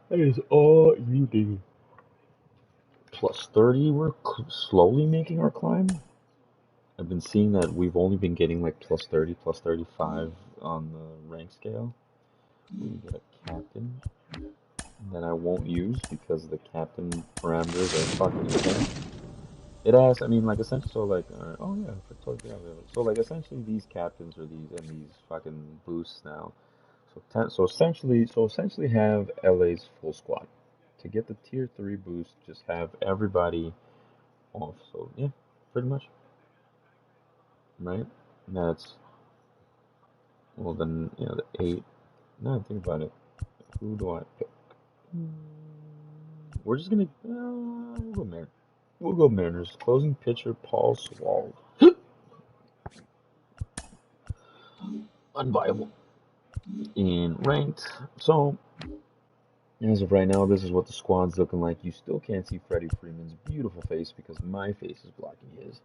That is all you need. Plus 30, we're slowly making our climb. I've been seeing that we've only been getting like plus 30, plus 35 on the rank scale. We get a captain that I won't use because the captain parameters are fucking insane. It asks, I mean, like, essentially, so, like, oh yeah, so, like, essentially, these captains are these fucking boosts now. So essentially, have LA's full squad. To get the tier 3 boost, just have everybody off. So yeah, pretty much, right? That's, well then, you know, the 8. Now think about it. Who do I pick? We're just gonna we'll go Mariners. We'll go Mariners. Closing pitcher Paul Swall. Unviable. In ranked. So as of right now, this is what the squad's looking like. You still can't see Freddie Freeman's beautiful face because my face is blocking his.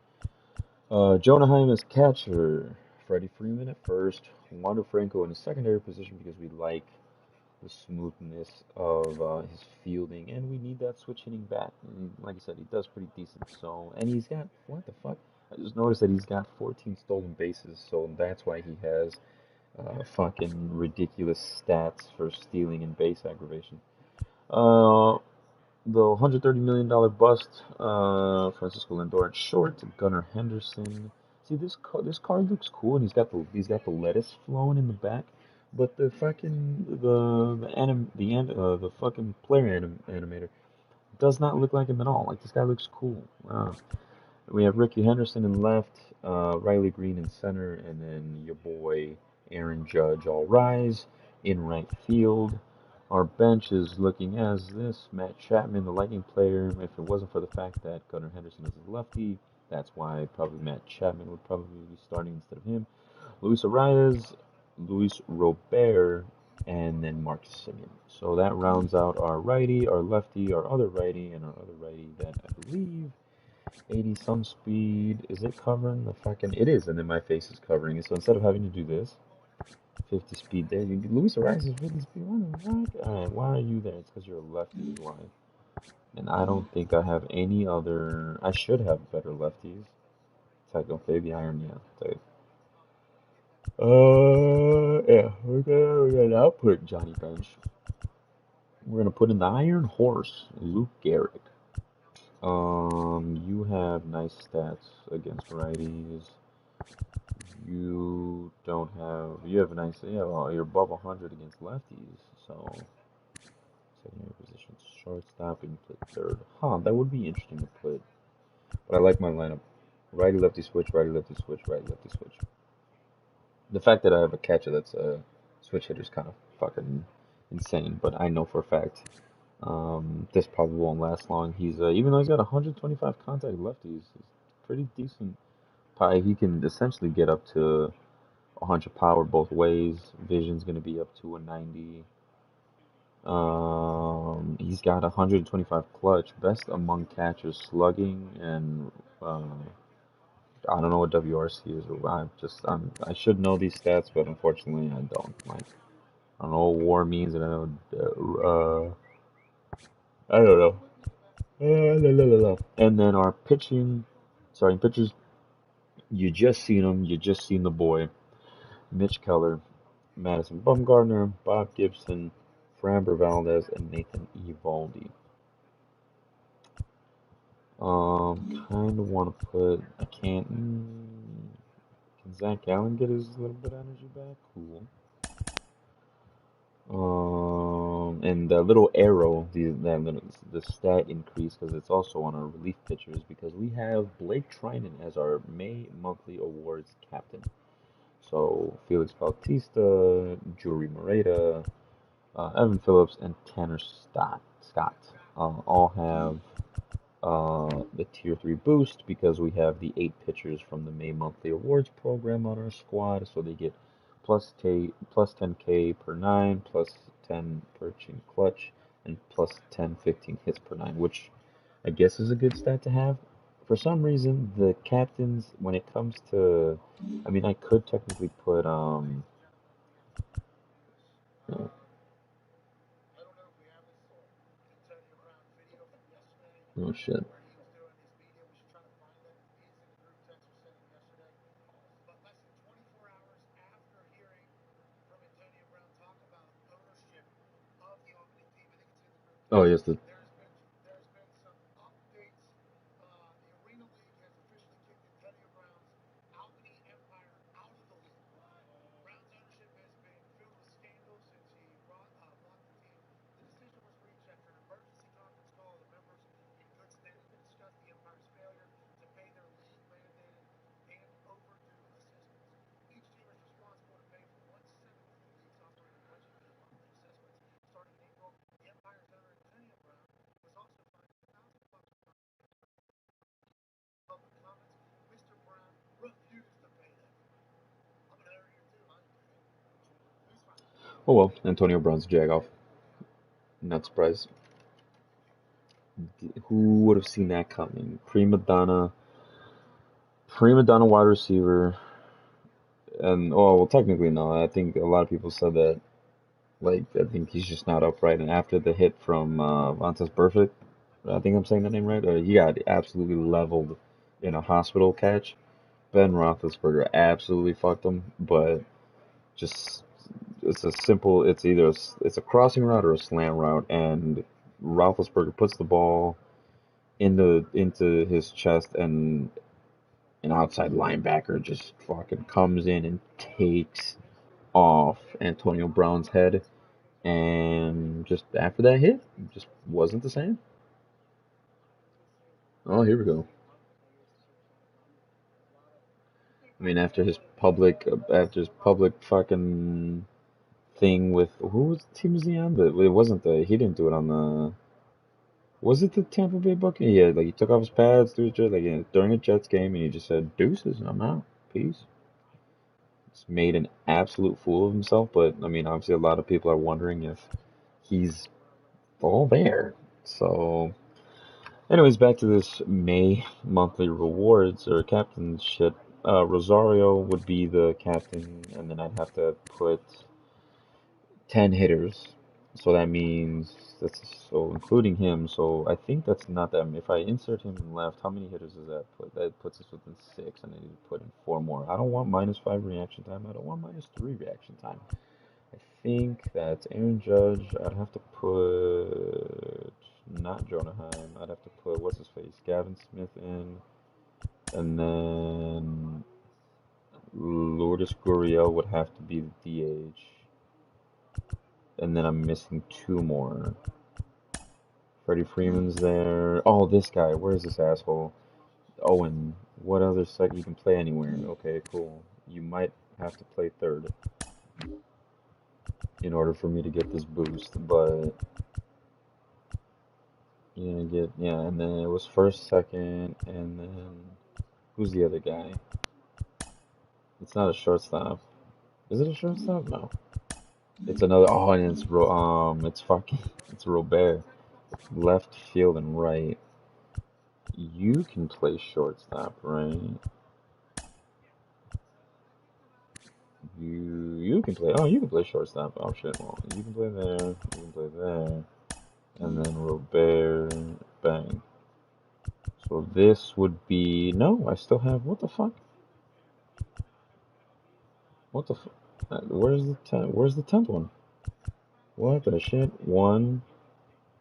Jonah Heim is catcher. Freddie Freeman at first. Wander Franco in a secondary position because we like the smoothness of his fielding, and we need that switch hitting bat. And like I said, he does pretty decent. So, and he's got, what the fuck? I just noticed that he's got 14 stolen bases, so that's why he has fucking ridiculous stats for stealing and base aggravation. The $130 million bust, Francisco Lindor at short, Gunnar Henderson, See, this card looks cool, and he's got the lettuce flowing in the back, but the fucking the fucking animator does not look like him at all. Like, this guy looks cool. We have Ricky Henderson in left, Riley Green in center, and then your boy Aaron Judge all rise in right field. Our bench is looking as this: Matt Chapman, the Lightning player. If it wasn't for the fact that Gunnar Henderson is a lefty, that's why probably Matt Chapman would probably be starting instead of him. Luis Arias, Luis Robert, and then Mark Simeon. So that rounds out our righty, our lefty, our other righty, and our other righty that I believe 80 some speed. Is it covering the fucking? It is, and then my face is covering it. So instead of having to do this, 50 speed there, Luis Arias is 50 speed. What the fuck? Alright, why are you there? It's because you're a lefty, is why. And I don't think I have any other. I should have better lefties. Tycho Fabian, yeah. Type. Yeah, we're gonna output Johnny Bench. We're gonna put in the Iron Horse, Luke Garrett. You have nice stats against righties. You don't have. You have nice. Yeah, well, you're above 100 against lefties. So, secondary positions, shortstop, and play third. Huh, that would be interesting to put. But I like my lineup: righty, lefty switch, righty, lefty switch, righty, lefty switch. The fact that I have a catcher that's a switch hitter is kind of fucking insane. But I know for a fact this probably won't last long. He's even though he's got 125 contact lefties, he's pretty decent. He can essentially get up to 100 power both ways. Vision's gonna be up to a 90. He's got 125 clutch, best among catchers, slugging, and I don't know what WRC is. I should know these stats, but unfortunately I don't. Like, I don't know what WAR means, and I know I don't know. And then our starting pitchers, you just seen them. You just seen the boy, Mitch Keller, Madison Bumgarner, Bob Gibson, Framber Valdez, and Nathan Eovaldi. Kind of want to put. I can't. Can Zach Allen get his little bit of energy back? Cool. And the little arrow, the stat increase, because it's also on our relief pitchers, because we have Blake Trinan as our May monthly awards captain. So Felix Bautista, Juri Moreta, Evan Phillips, and Tanner Scott all have the Tier 3 boost because we have the 8 pitchers from the May monthly awards program on our squad, so they get plus 10k per 9, plus 10 per chin clutch, and plus 10, 15 hits per 9, which I guess is a good stat to have. For some reason, the captains, when it comes to, I mean, I could technically put, oh shit. Oh, yes, oh well, Antonio Brown's jag-off. Not surprised. Who would have seen that coming? Prima donna wide receiver. And, oh, well, technically, no. I think a lot of people said that, like, I think he's just not upright. And after the hit from Vontaze Burfict, I think I'm saying that name right, he got absolutely leveled in a hospital catch. Ben Roethlisberger absolutely fucked him, but just it's a crossing route or a slant route, and Roethlisberger puts the ball into his chest, and an outside linebacker just fucking comes in and takes off Antonio Brown's head, and just after that hit, it just wasn't the same. Oh, here we go. I mean, after his public fucking thing with who was team was he on? But it wasn't he didn't do it on the. Was it the Tampa Bay Buccaneers? Yeah, like he took off his pads, during a Jets game, and he just said, "Deuces, I'm out, peace." He's made an absolute fool of himself, but I mean, obviously, a lot of people are wondering if he's all there. So, anyways, back to this May monthly rewards or captainship. Rosario would be the captain, and then I'd have to put 10 hitters. So that means that's so including him. So I think that's not that. If I insert him in left, how many hitters does that put? That puts us within 6, and I need to put in 4 more. I don't want -5 reaction time. I don't want -3 reaction time. I think that's Aaron Judge. I'd have to put not Jonah Heim. I'd have to put what's his face, Gavin Smith in, and then Lourdes Gurriel would have to be the DH. And then I'm missing 2 more. Freddie Freeman's there. Oh, this guy. Where's this asshole? Owen. What other site? You can play anywhere. Okay, cool. You might have to play third in order for me to get this boost, but yeah, and then it was first, second, and then who's the other guy? It's not a shortstop. Is it a shortstop? No. It's another. Oh, and it's Robert. Left field and right. You can play shortstop, right? You can play. Oh, you can play shortstop. Oh shit. Well, you can play there. You can play there, and then Robert. Bang. So this would be no. I still have what the fuck? What the fuck? Where's the Where's the 10th one? What the shit? 1,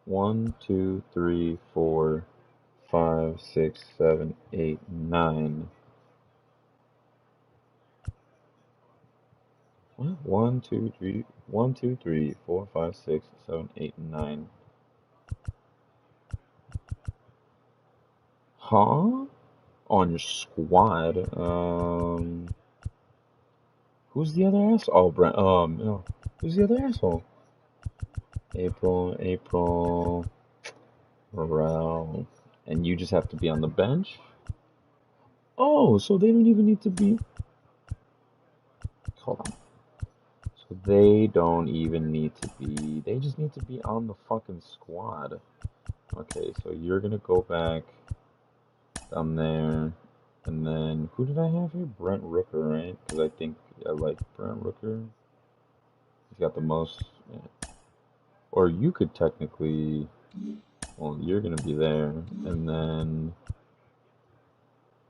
1, 2, 3, 4, 5, 6, 7, 8, 9. What? 1, 2, 3, 1, 2, 3, 4, 5, 6, 7, 8, 9. Huh? On your squad. Who's the other asshole? Oh, Brent. No. Who's the other asshole? April, Morale. And you just have to be on the bench? Oh, so they don't even need to be. Hold on. So they don't even need to be. They just need to be on the fucking squad. Okay, so you're gonna go back down there. And then, who did I have here? Brent Rooker, right? Because I think I like Brent Rooker. He's got the most. Yeah. Or you could technically. Well, you're going to be there. And then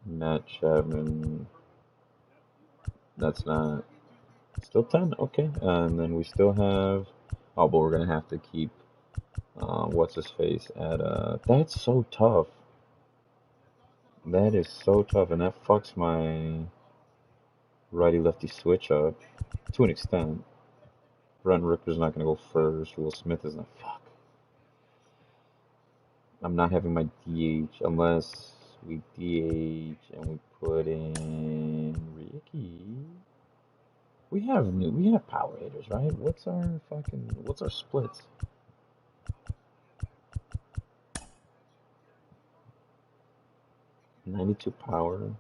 Matt Chapman. That's not. Still 10? Okay. And then we still have. Oh, but we're going to have to keep. What's his face at. That's so tough. That is so tough. And that fucks my righty-lefty switch up to an extent. Brent Rooker's not going to go first. Will Smith is not. Fuck. I'm not having my DH unless we DH and we put in Ricky. We have power hitters, right? What's our splits? .92 power.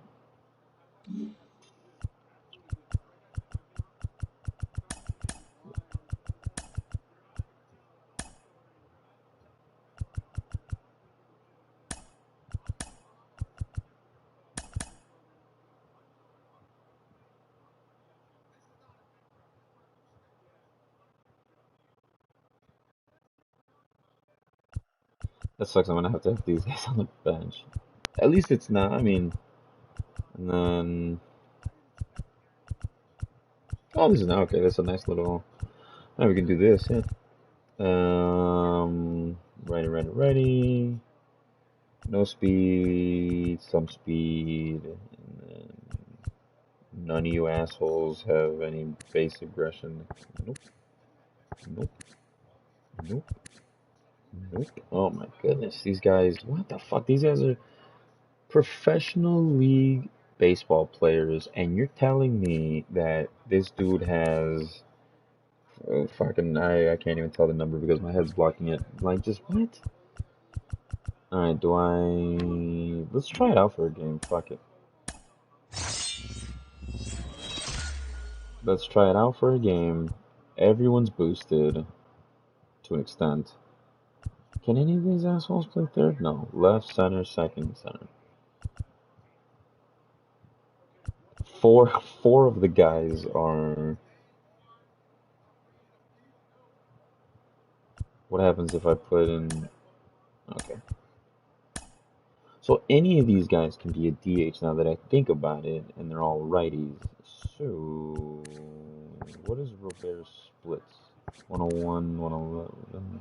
That sucks. I'm gonna have to have these guys on the bench. At least it's not. I mean, and then oh, this is now okay. That's a nice little. Now we can do this. Yeah. Ready. No speed, some speed, and None of you assholes have any base aggression. Nope. Nope. Nope. Nope. Oh my goodness. These guys, what the fuck? These guys are professional league baseball players, and you're telling me that this dude has fucking I can't even tell the number because my head's blocking it. Like, just what? Alright, let's try it out for a game. Fuck it. Let's try it out for a game. Everyone's boosted to an extent. Can any of these assholes play third? No. Left, center, second, center. Four of the guys are. What happens if I put in? Okay. So any of these guys can be a DH now that I think about it, and they're all righties. So what is Robert's splits? 101, 111.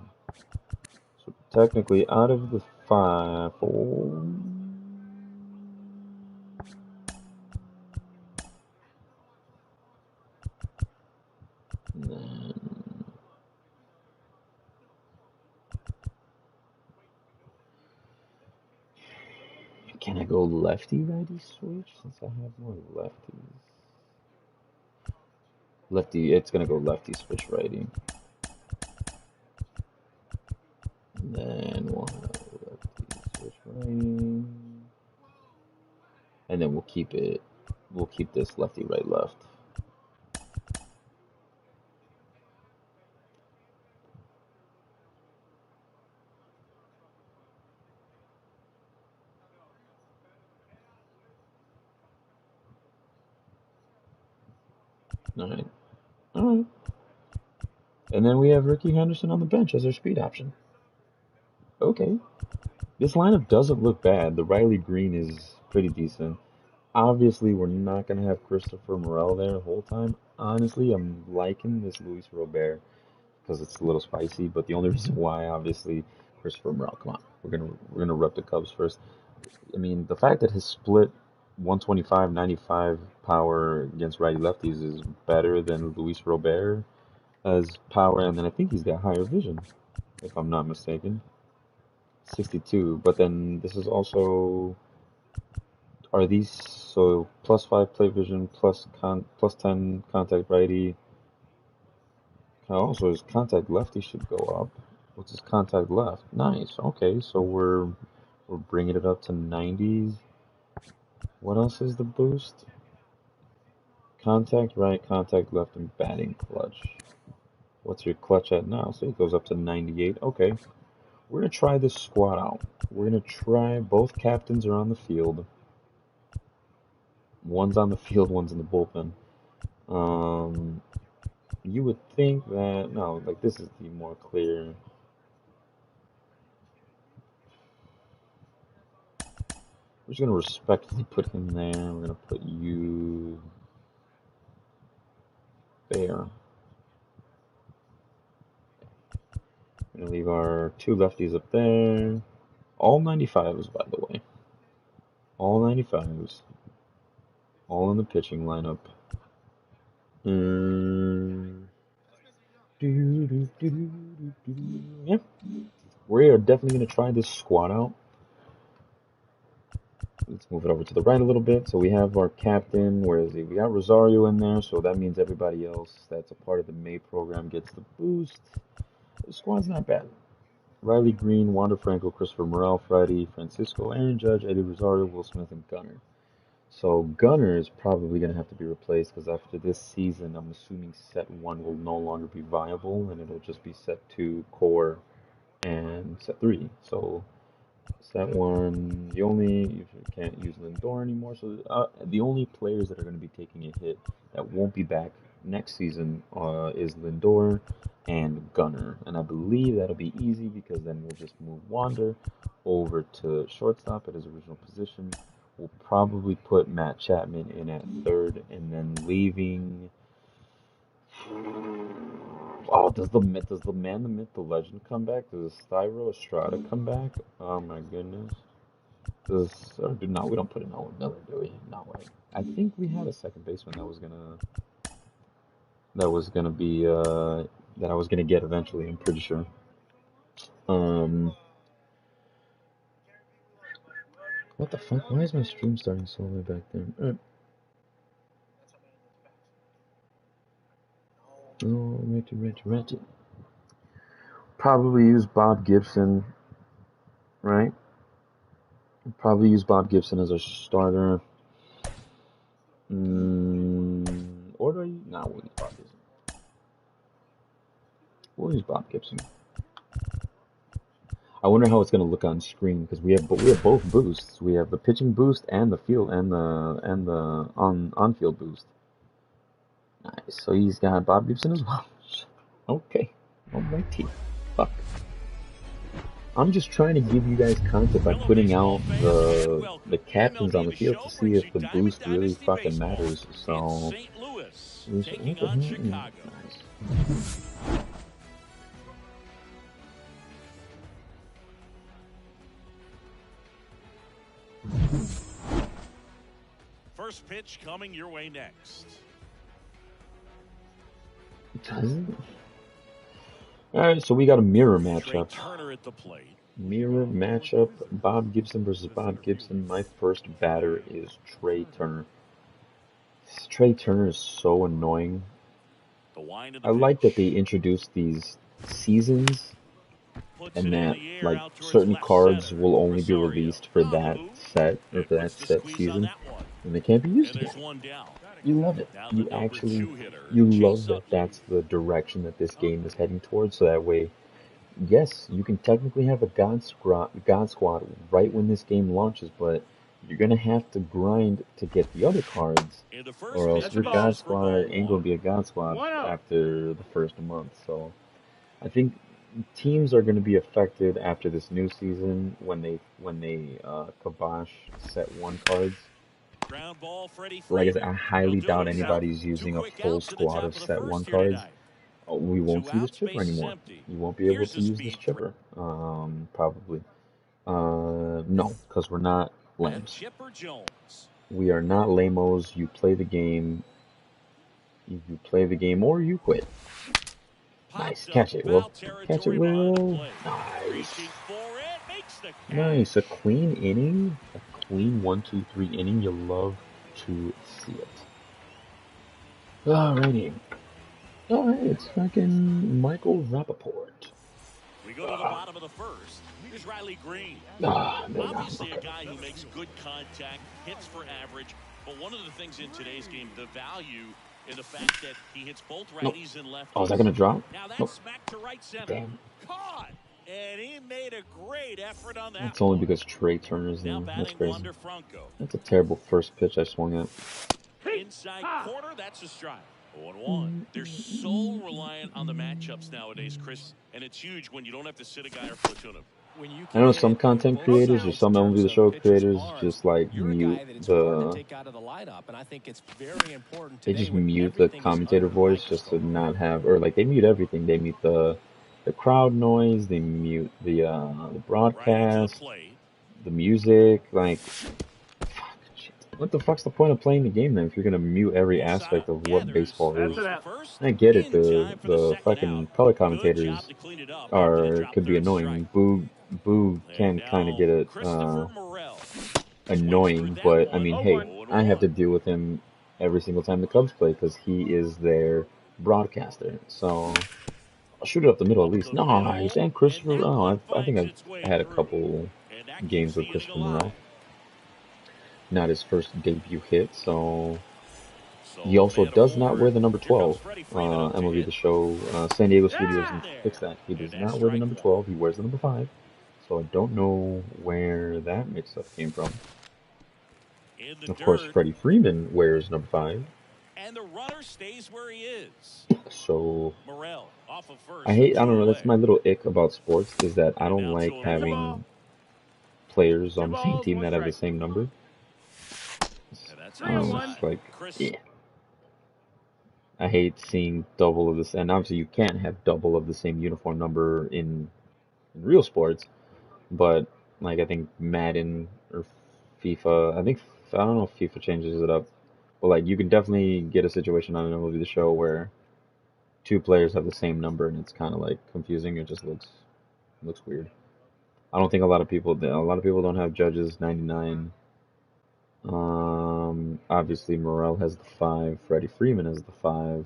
So technically, out of the four. Then can I go lefty righty switch since I have more lefties? Lefty, it's gonna go lefty switch righty. And then we'll have lefty switch righty. And then we'll keep this lefty right left. Alright. Alright. And then we have Ricky Henderson on the bench as our speed option. Okay. This lineup doesn't look bad. The Riley Green is pretty decent. Obviously, we're not going to have Christopher Morel there the whole time. Honestly, I'm liking this Luis Robert because it's a little spicy, but the only reason why, obviously, Christopher Morel. Come on, we're gonna rep the Cubs first. I mean, the fact that his split 125, 95 power against righty lefties is better than Luis Robert as power, and then I think he's got higher vision, if I'm not mistaken. 62, but then this is also, are these, so +5 play vision, plus 10 contact righty. Also, his contact lefty should go up. What's his contact left? Nice. Okay, so we're bringing it up to 90s. What else is the boost? Contact right, contact left, and batting clutch. What's your clutch at now? So it goes up to 98. Okay. We're going to try this squad out. We're going to try, both captains are on the field. One's on the field, one's in the bullpen. You would think that, no, like this is the more clear. We're just going to respectfully put him there. We're going to put you there. We're going to leave our two lefties up there. All 95s, by the way. All 95s. All in the pitching lineup. Yeah. We are definitely going to try this squad out. Let's move it over to the right a little bit. So we have our captain. Where is he? We got Rosario in there, so that means everybody else that's a part of the May program gets the boost. The squad's not bad. Riley Green, Wander Franco, Christopher Morel, Freddie, Francisco, Aaron Judge, Eddie Rosario, Will Smith, and Gunnar. So Gunnar is probably going to have to be replaced because after this season, I'm assuming set 1 will no longer be viable, and it'll just be set 2, core, and set 3. So set 1, you can't use Lindor anymore. So the only players that are going to be taking a hit that won't be back next season is Lindor and Gunnar. And I believe that'll be easy because then we'll just move Wander over to shortstop at his original position. We'll probably put Matt Chapman in at third and then leaving. Oh, does the man, the myth, the legend come back? Does Styro Estrada come back? Oh my goodness. No, we don't put in Owen Miller, do we? No way. I think we had a second baseman that was gonna be that I was gonna get eventually. I'm pretty sure. Um, what the fuck? Why is my stream starting so way back there? Oh, Ratchet. Probably use Bob Gibson, right? Probably use Bob Gibson as a starter. Or do I? Nah, we'll use Bob Gibson. We'll use Bob Gibson. I wonder how it's gonna look on screen because we have both boosts. We have the pitching boost and the field and the on field boost. Nice. So he's got Bob Gibson as well. Okay. Alrighty. Fuck. I'm just trying to give you guys content by putting out the captains on the field to see if the boost really fucking matters. So, nice. First pitch coming your way next. Alright, so we got a mirror matchup. Turner at the plate. Mirror matchup, Bob Gibson versus Bob Gibson. My first batter is Trey Turner. Trey Turner is so annoying. I like that they introduced these seasons and that like certain cards will only be released for that set or for that set season and they can't be used again. You love it. You love that that's the direction that this game is heading towards, so that way, yes, you can technically have a God Squad right when this game launches, but you're gonna have to grind to get the other cards, or else your God Squad ain't gonna be a God Squad after the first month. So I think teams are gonna be affected after this new season when they kibosh set 1 cards. Like I said, I highly doubt anybody's using a full squad of set 1 cards. We won't see this chipper anymore. You won't be able to use this chipper, probably. No, because we're not lambs. We are not lamos. You play the game. You play the game or you quit. Nice. Catch it, Will. Catch it, Will. Nice. Nice. A clean inning. A clean 1-2-3 inning. You love to see it. Alrighty. Alright, it's fucking Michael Rappaport. We go to the bottom of the first. Here's Riley Green. Obviously a guy who makes good contact, hits for average, but one of the things in today's game, the value in the fact that he hits both righties and lefties. Oh, is that gonna drop? Now that's smacked to right center. Damn. Caught! And he made a great effort on that. It's only because Trey Turner's in. That's crazy. That's a terrible first pitch I swung at. Inside corner, that's a strike. 0-1. They're so reliant on the matchups nowadays, Chris, and it's huge when you don't have to sit a guy or platoon him. I know some content creators or some MLB The Show creators just like mute they just mute the commentator voice just to not have, or like they mute everything. They mute the crowd noise, they mute the broadcast, the music, like what the fuck's the point of playing the game then if you're gonna mute every aspect of what baseball is? I get it, the fucking color commentators could be annoying. Boo can kind of get it annoying, but I mean, hey, I have to deal with him every single time the Cubs play because he is their broadcaster. So I'll shoot it up the middle at least. Nice, and Christopher. Oh, I think I had a couple games with Christopher Morel. Not his first debut hit, so he also does not wear the number 12. MLB The Show, San Diego Studios and fix that. He does not wear the number 12. He wears the number 5. So I don't know where that mix-up came from. Of course, Freddie Freeman wears number 5. And the runner stays where he is. So I don't know. That's my little ick about sports is that I don't like having players on the same team that have the same number. It's like, yeah. I hate seeing double of this, and obviously you can't have double of the same uniform number in real sports, but Like I think Madden or FIFA. I don't know if FIFA changes it up, but like you can definitely get a situation on MLB The Show where two players have the same number and it's kind of like confusing. It just looks weird. I don't think a lot of people don't have Judge's 99. Obviously Morel has the 5. Freddie Freeman has the 5.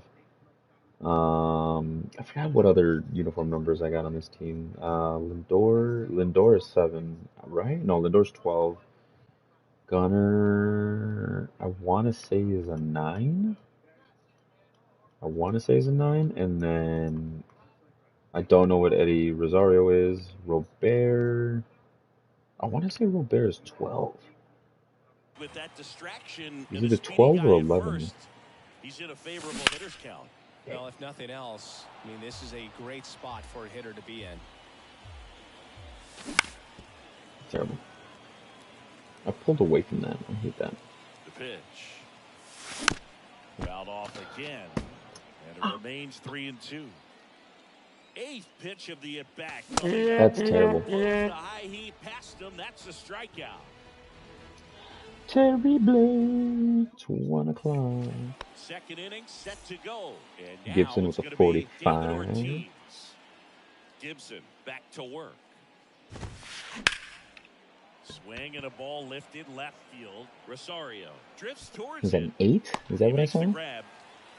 I forgot what other uniform numbers I got on this team. Lindor is 7, right? No, Lindor's 12. Gunner, I want to say is a 9. And then I don't know what Eddie Rosario is. Robert, I want to say Robert is 12. With that distraction, Is it a 12 or 11? He's in a favorable hitter's count. Well, if nothing else, I mean, this is a great spot for a hitter to be in. Terrible. I pulled away from that. I hate that. The pitch. Fouled off again. And it remains 3-2. 8th pitch of the at-bat. That's terrible. The high heat past him. That's a strikeout. Terry Blake, 1 o'clock. Second inning set to go. And now Gibson with a 45. Gibson back to work. Swing and a ball lifted left field. Rosario drifts towards Is that an 8? Is that what I saw?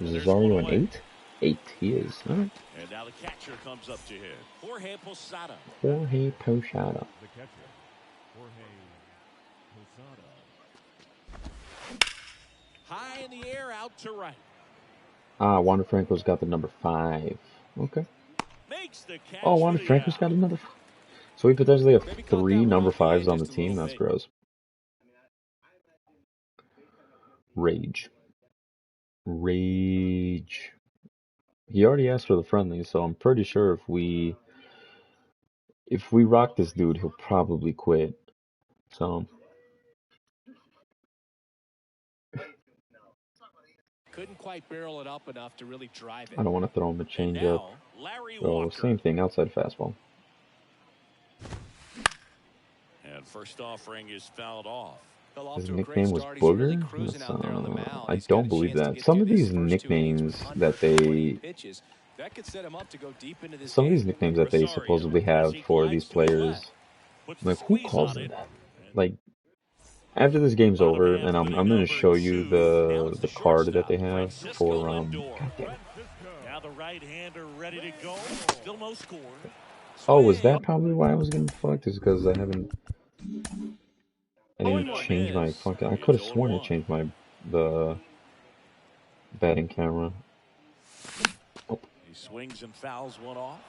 Is Rosario an 8? 8, he is. All right. And now the catcher comes up to hit. Jorge Posada. Jorge Posada. The catcher, Jorge Posada. High in the air, out to right. Wander Franco's got the number 5. Okay. Makes the catch. Oh, Wander Franco's got another 5. So we potentially have 3 number 5s on the team. That's gross. Rage. He already asked for the friendly, so I'm pretty sure if we rock this dude, he'll probably quit. So Couldn't quite barrel it up enough to really drive it. I don't want to throw him a changeup. So same thing, outside fastball. And first offering is fouled off. His nickname was Booger? I don't believe that. Some of these nicknames that they supposedly have for these players, like who calls them that? Like after this game's over, and I'm gonna show you the card that they have for Now the right-hander ready to go. Still no score. Oh, was that probably why I was getting fucked? Is because I didn't change my fucking. I could have sworn I changed the batting camera. Oh. He swings and fouls one off.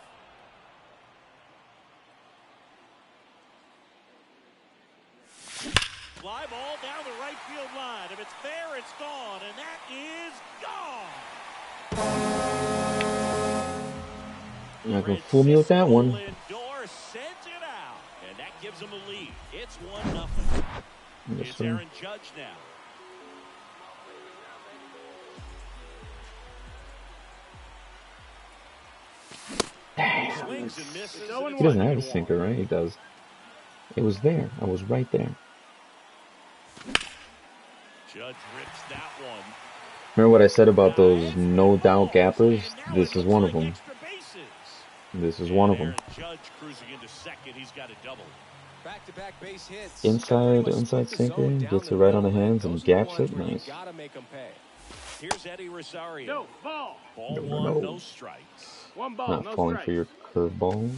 Fly ball down the right field line. If it's fair, it's gone, and that is gone. You're not gonna fool me with that one. Lindor sends it out, and that gives him a lead. It's 1-0. Yes, It's sir. Aaron Judge now. Swings and misses. He doesn't have a sinker, right? He does. It was there. I was right there. Judge rips that one. Remember what I said about those no doubt gappers? This is one of them. This is one of them. Judge cruising into second. He's got a double. Back-to-back base hits. Inside sinker, gets it right on the hands and gaps it. Nice. Here's Eddie Rosario. No, ball. Ball No, one, no. no strikes. One ball, Not no falling strike. for your curveball.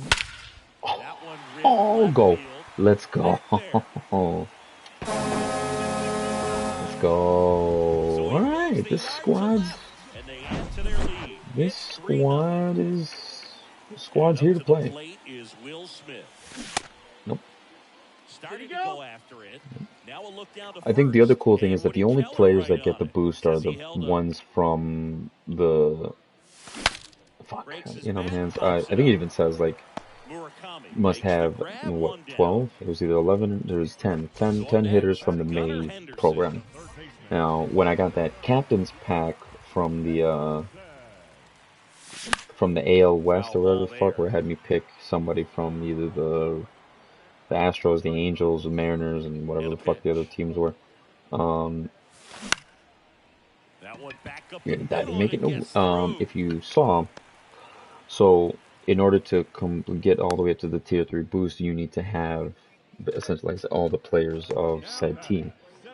That one ripped Oh, left go. field. Let's go. Let's go. Alright, this squad's And they add to their lead. this It's 3-0. squad's here to Up the play. plate is Will Smith. Nope. Starting to go after it. Now a look down to I think the other cool thing first. is that the And only Woody players Keller that get right the on it. boost are Says the he held up. ones from the fuck in on hands. I think it even says like Murakami must makes the have grab, one what down. 12? It was either 11. There's 10 hitters from the May program. Now, when I got that captain's pack from the AL West or whatever the fuck, where it had me pick somebody from either the the Astros, the Angels, the Mariners, and whatever the fuck the other teams were. That one back up Yeah, the that didn't middle, and make it. it No. gets through. If you saw, so in order to get all the way up to the tier 3 boost, you need to have essentially like all the players of said team.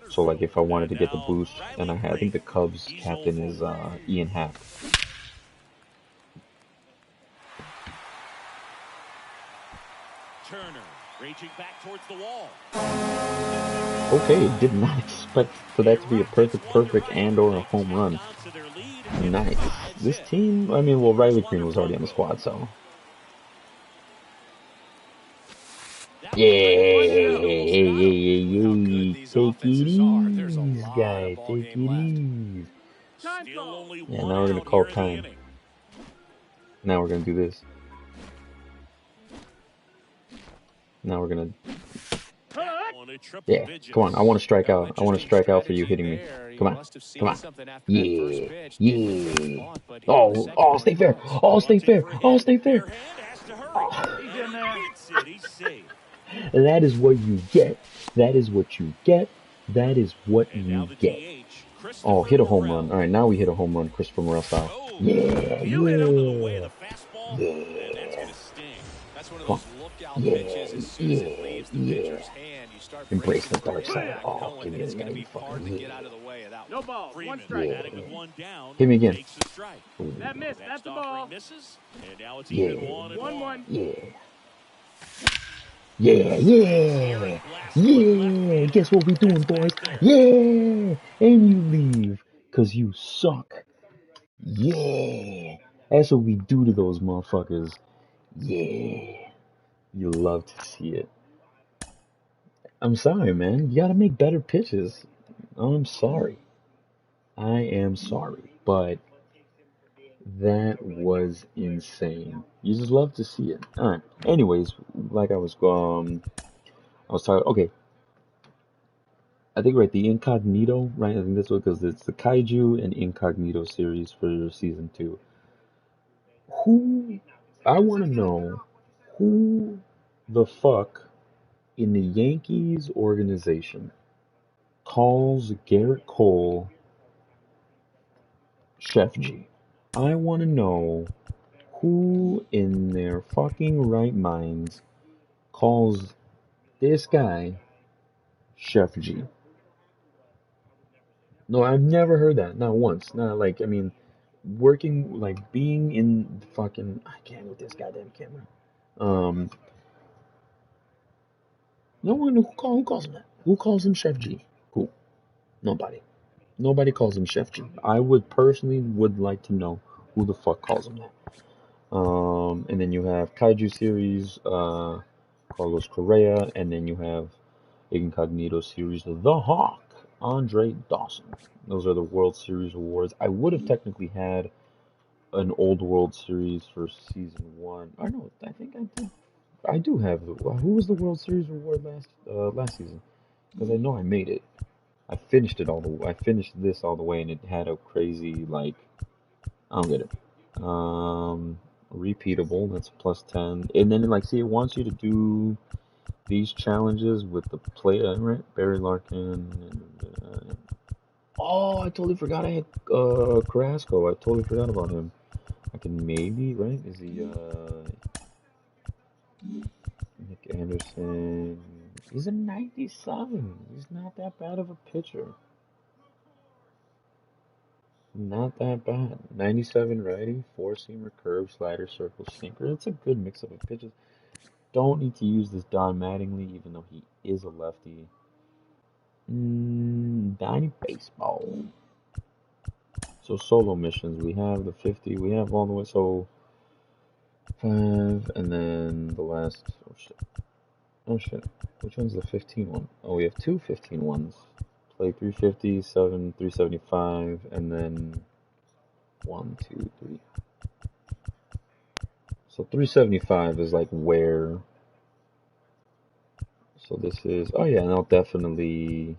So like if I wanted to And get the now boost, and Riley I think Greene. the Cubs He's 0 captain for is 1. Ian Happ. Turner reaching back towards the wall. Okay, did not expect for that to be a perfect, and or a home run. Nice. This team, I mean, well, Riley Greene was already on the squad, so. Yeah, take it easy, guy, take it easy. Yeah, now we're gonna call time. Now we're gonna do this. Now we're gonna. Yeah, come on. I want to strike out. I want to strike out for you hitting me. Come on, come on. Yeah, yeah. Oh, stay fair. Oh, stay fair. Oh, stay fair. Oh. That is what you get. That is what you get. That is what you get. Oh, hit a home run. All right, now we hit a home run, Christopher Morel style. Yeah, yeah, yeah. Come on. Yeah, yeah, yeah. Embrace the dark side. Oh, give me the fucking yeah. No ball. One strike. Yeah. Hit me again. Ooh. That missed. That's the ball. Yeah. 1-1. Yeah. Yeah, yeah, yeah. Guess what we doing, boys? Yeah. And you leave, 'cause you suck. Yeah. That's what we do to those motherfuckers. Yeah. You love to see it. I'm sorry, man. You gotta make better pitches. I'm sorry. I am sorry. But that was insane. You just love to see it. Alright. Anyways, like I was talking, okay, I think right, the Incognito, right? I think that's what, because it's the Kaiju and Incognito series for season 2. Who, I want to know who the fuck in the Yankees organization calls Garrett Cole Chef G. I want to know who in their fucking right minds calls this guy Chef G. No, I've never heard that. Not once. Not like, I mean, working, like, being in the fucking, I can't with this goddamn camera. Um, no one who calls him that. Who calls him Chef G? Who? Nobody. Nobody calls him Chef G. I would personally would like to know who the fuck calls him that. And then you have Kaiju series, Carlos Correa, and then you have Incognito series, The Hawk, Andre Dawson. Those are the World Series awards. I would have technically had an old World Series for season 1. I know, I think I did. I do have. Who was the World Series award last season? Because I know I made it. I finished it all the. I finished this all the way, and it had a crazy like. I don't get it. Repeatable. That's +10, and then like see, it wants you to do these challenges with the player, right? Barry Larkin. Oh, I totally forgot I had Carrasco. I totally forgot about him. I can maybe, right? Is he Nick Anderson? He's a 97. He's not that bad of a pitcher. Not that bad. 97 righty, four-seamer, curve, slider, circle, sinker. It's a good mix-up of pitches. Don't need to use this Don Mattingly, even though he is a lefty. Donnie Baseball. So solo missions, we have the 50, we have all the way, so 5, and then the last, oh shit, oh shit, which one's the 15 one? Oh, we have two 15 ones. Play 350, 7, 375, and then 1, 2, 3. So 375 is like where, so this is, oh yeah, and I'll definitely,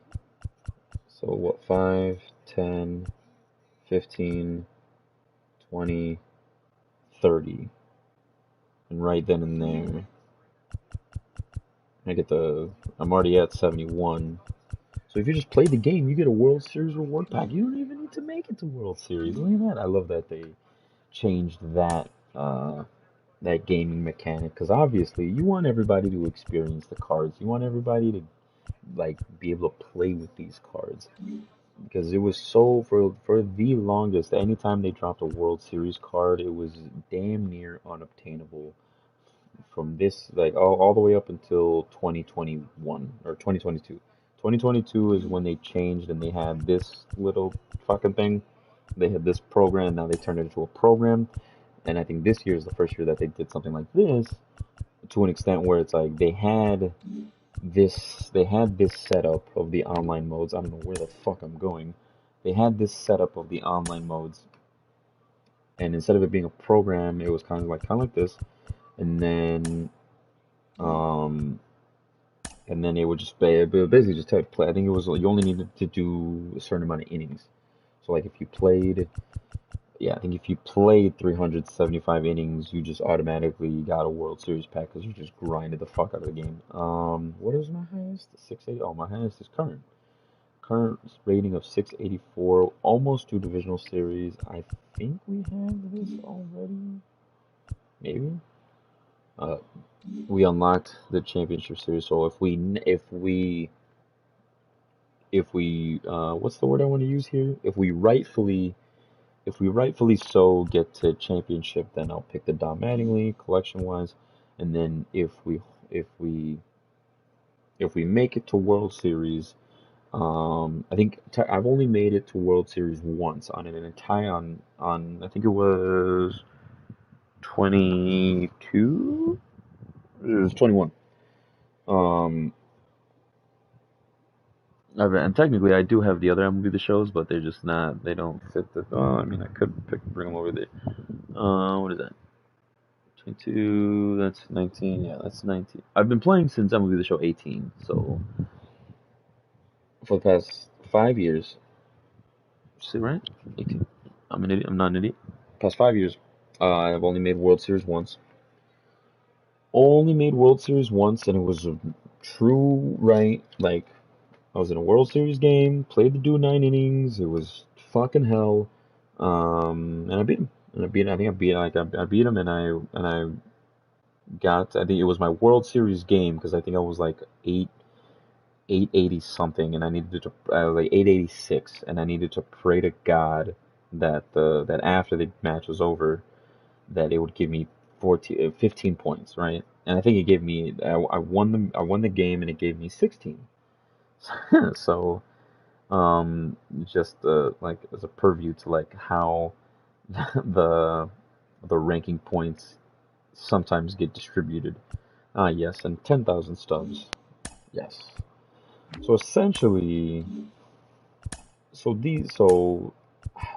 so what, 5, 10, 15, 20, 30, and right then and there. I'm already at 71. So if you just play the game, you get a World Series reward pack. You don't even need to make it to World Series. Look at that. I love that they changed that gaming mechanic because obviously you want everybody to experience the cards. You want everybody to like be able to play with these cards because it was so for the longest. Anytime they dropped a World Series card, it was damn near unobtainable from this like all the way up until 2021 or 2022. 2022 is when they changed and they had this little fucking thing. They had this program, now they turned it into a program. And I think this year is the first year that they did something like this to an extent where it's like they had this setup of the online modes. I don't know where the fuck I'm going. They had this setup of the online modes, and instead of it being a program, it was kind of like this, and then um it would just basically just tell you to play. I think it was you only needed to do a certain amount of innings. So like if you played Yeah, I think if you played 375 innings, you just automatically got a World Series pack because you just grinded the fuck out of the game. What is my highest? 680. Oh, my highest is current. Current rating of 684, almost to divisional series. I think we have this already. Maybe. Uh, we unlocked the championship series. So what's the word I want to use here? If we rightfully so get to championship, then I'll pick the Dom Mattingly collection wise, and then if we make it to World Series, I think I've only made it to World Series once on an entire on I think it was 22. It was 21. Um, and technically I do have the other MLB the shows, but they're just not. They don't fit the. I mean, I could bring them over there. What is that? 22, that's 19, yeah, that's 19. I've been playing since MLB The Show 18, so for the past 5 years, see, right? 18. I'm an idiot, I'm not an idiot. Past 5 years, I've only made World Series once. Only made World Series once, and it was a true right. Like, I was in a World Series game, played the dude 9 innings, it was fucking hell. And I beat him. I think I beat him, and I I think it was my World Series game because I think I was like 880 something, and I was like 886, and I needed to pray to God that after the match was over, that it would give me 15 points, right? And I think it gave me, I won the game, and it gave me 16. So, just like as a purview to like how the ranking points sometimes get distributed. Ah, yes, and 10,000 stubs. Yes. So essentially, so these, so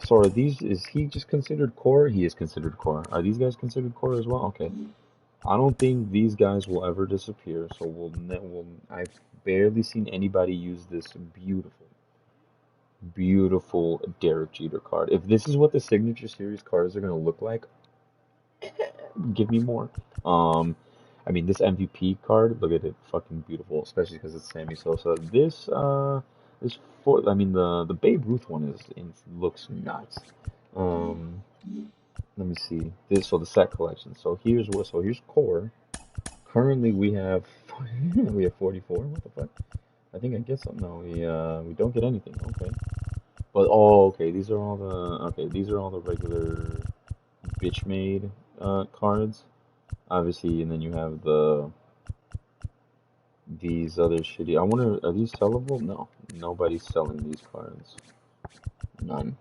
are these, is he just considered core? He is considered core. Are these guys considered core as well? Okay. I don't think these guys will ever disappear, so I've barely seen anybody use this beautiful, beautiful Derek Jeter card. If this is what the Signature Series cards are going to look like, give me more. Um, I mean, this MVP card, look at it, fucking beautiful, especially because it's Sammy Sosa. I mean, the Babe Ruth one looks nuts. Um, Let me see so the set collection. So here's core. Currently, we have we have 44. What the fuck? I think I get something. No, we don't get anything. Okay, but okay, these are all the regular bitch made cards. Obviously, and then you have these other shitty. I wonder, are these sellable? No, nobody's selling these cards. None.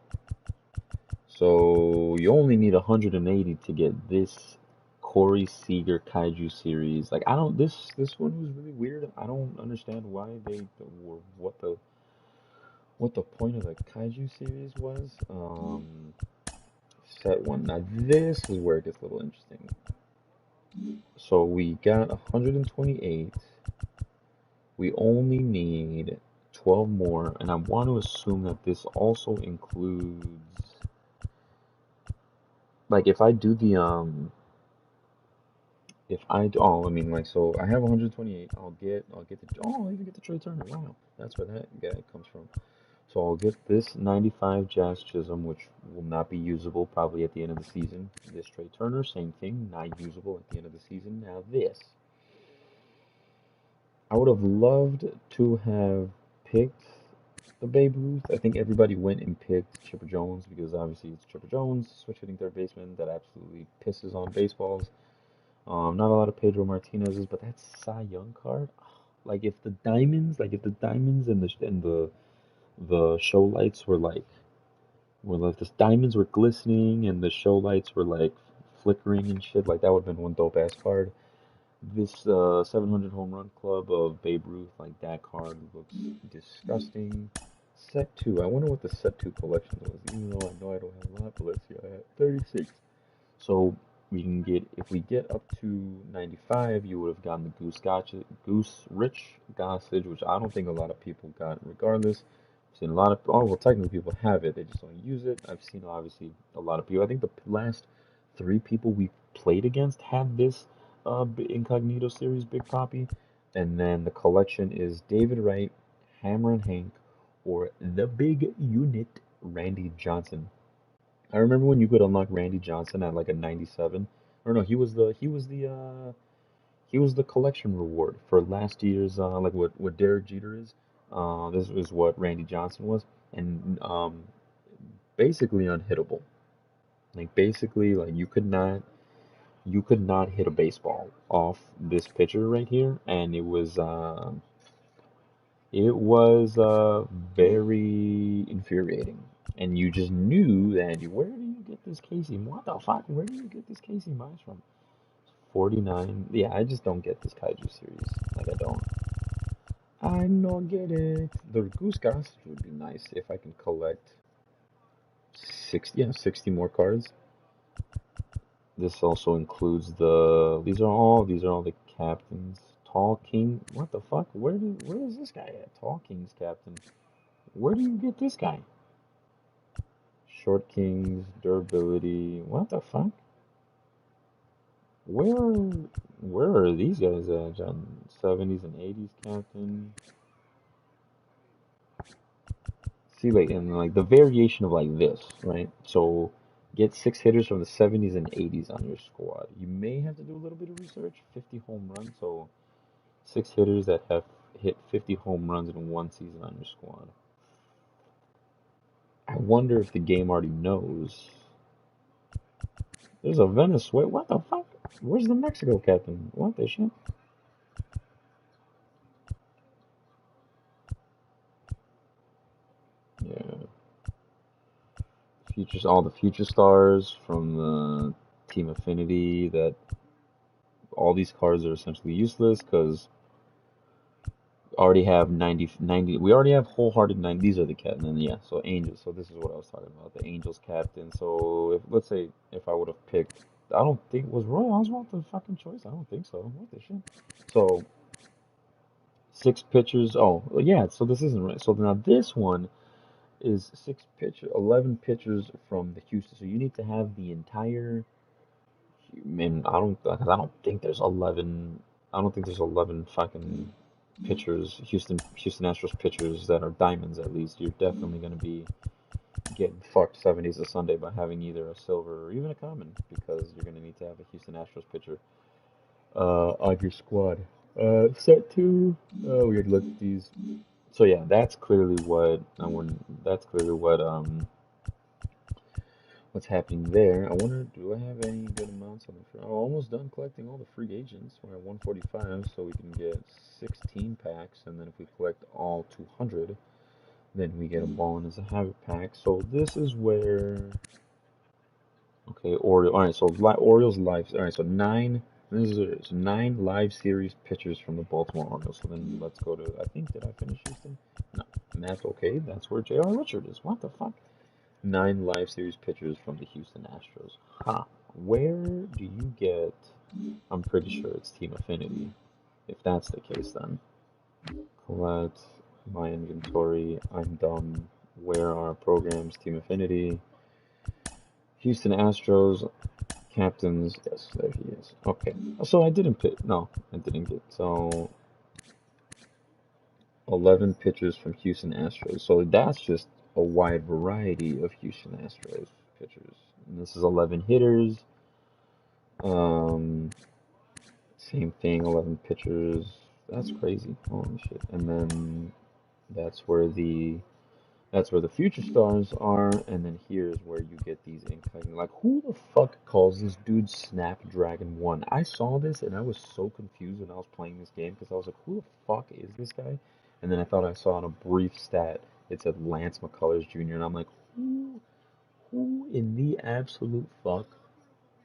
So you only need 180 to get this Corey Seager Kaiju series. Like I don't this one was really weird. I don't understand why they were what the point of the Kaiju series was. Set one. Now this is where it gets a little interesting. So we got 128. We only need 12 more, and I want to assume that this also includes, like, if I do the if I do, oh, I mean, like, so I have 128. I'll even get the Trey Turner. Wow, that's where that guy comes from. So I'll get this 95 Jazz Chisholm, which will not be usable probably at the end of the season. This Trey Turner, same thing, not usable at the end of the season. Now this, I would have loved to have picked the Babe Ruth. I think everybody went and picked Chipper Jones because obviously it's Chipper Jones, switch hitting third baseman that absolutely pisses on baseballs. Not a lot of Pedro Martinez's, but that Cy Young card, if the diamonds and the show lights were like the diamonds were glistening and the show lights were like flickering and shit, like that would have been one dope ass card. This 700 home run club of Babe Ruth, like that card looks disgusting. Set 2, I wonder what the set 2 collection was, even though I know I don't have a lot, but let's see, I have 36. So we can get, if we get up to 95, you would have gotten the Goose Rich Gossage, which I don't think a lot of people got regardless. I've seen a lot of, oh, well, technically people have it, they just don't use it. I've seen obviously a lot of people. I think the last 3 people we played against had this Incognito series, Big Poppy. And then the collection is David Wright, Hammer and Hank, or the Big Unit, Randy Johnson. I remember when you could unlock Randy Johnson at like a 97. Or no, he was the collection reward for last year's like what Derek Jeter is. This is what Randy Johnson was, and basically unhittable. Like basically, like you could not hit a baseball off this pitcher right here, and it was very infuriating. And you just knew that where do you get this Casey? What the fuck? Where do you get this Casey Mize from? 49. Yeah, I just don't get this Kaiju series. Like I don't. I don't get it. The Goose Gossage would be nice if I can collect 60, yeah, 60 more cards. This also includes these are all the captains. Tall King, what the fuck? Where is this guy at? Tall King's captain. Where do you get this guy? Short Kings, durability. What the fuck? Where where are these guys at, John? 70s and 80s captain. See, like, and like the variation of like this, right? So get 6 hitters from the 70s and 80s on your squad. You may have to do a little bit of research. 50 home runs, so 6 hitters that have hit 50 home runs in one season on your squad. I wonder if the game already knows. There's a Venezuela. What the fuck? Where's the Mexico captain? What the shit? Yeah. Futures, all the future stars from the Team Affinity. That all these cards are essentially useless because already have 90. We already have wholehearted 90. These are the captain. And yeah, so Angels. So this is what I was talking about. The Angels captain. So if let's say if I would have picked, I don't think was Roy Oswalt the fucking choice. I don't think so. What the shit? So 6 pitchers. Oh yeah. So this isn't right. So now this one is 11 pitchers from the Houston. So you need to have the entire. Man, I don't think there's 11. I don't think there's 11 fucking pitchers, Houston Astros pitchers that are diamonds at least. You're definitely going to be getting fucked 70s a Sunday by having either a silver or even a common because you're going to need to have a Houston Astros pitcher on your squad. Set 2. We had looked at these. So yeah, that's clearly what I want. That's clearly what's happening there. I wonder, do I have any good amounts on the free? I'm almost done collecting all the free agents. We're at 145, so we can get 16 packs, and then if we collect all 200, then we get a bonus a habit pack. So this is where, okay, Oriole. All right, so Orioles live. All right, so nine. This is 9 live series pitchers from the Baltimore Orioles. So then let's go to. I think did I finish Houston? No, and that's okay. That's where J.R. Richard is. What the fuck? 9 live series pitchers from the Houston Astros. Huh. Where do you get? I'm pretty sure it's Team Affinity. If that's the case, then collect my inventory. I'm dumb. Where are programs? Team Affinity. Houston Astros. Captains, yes, there he is. Okay, so I didn't pick. No, I didn't get. So 11 pitchers from Houston Astros. So that's just a wide variety of Houston Astros pitchers. And this is 11 hitters. Um, Same thing, 11 pitchers. That's crazy. Holy shit. And then that's where the future stars are, and then here's where you get these incognito. Like, who the fuck calls this dude Snapdragon 1? I saw this and I was so confused when I was playing this game because I was like, who the fuck is this guy? And then I thought I saw on a brief stat it said Lance McCullers Jr. and I'm like, who in the absolute fuck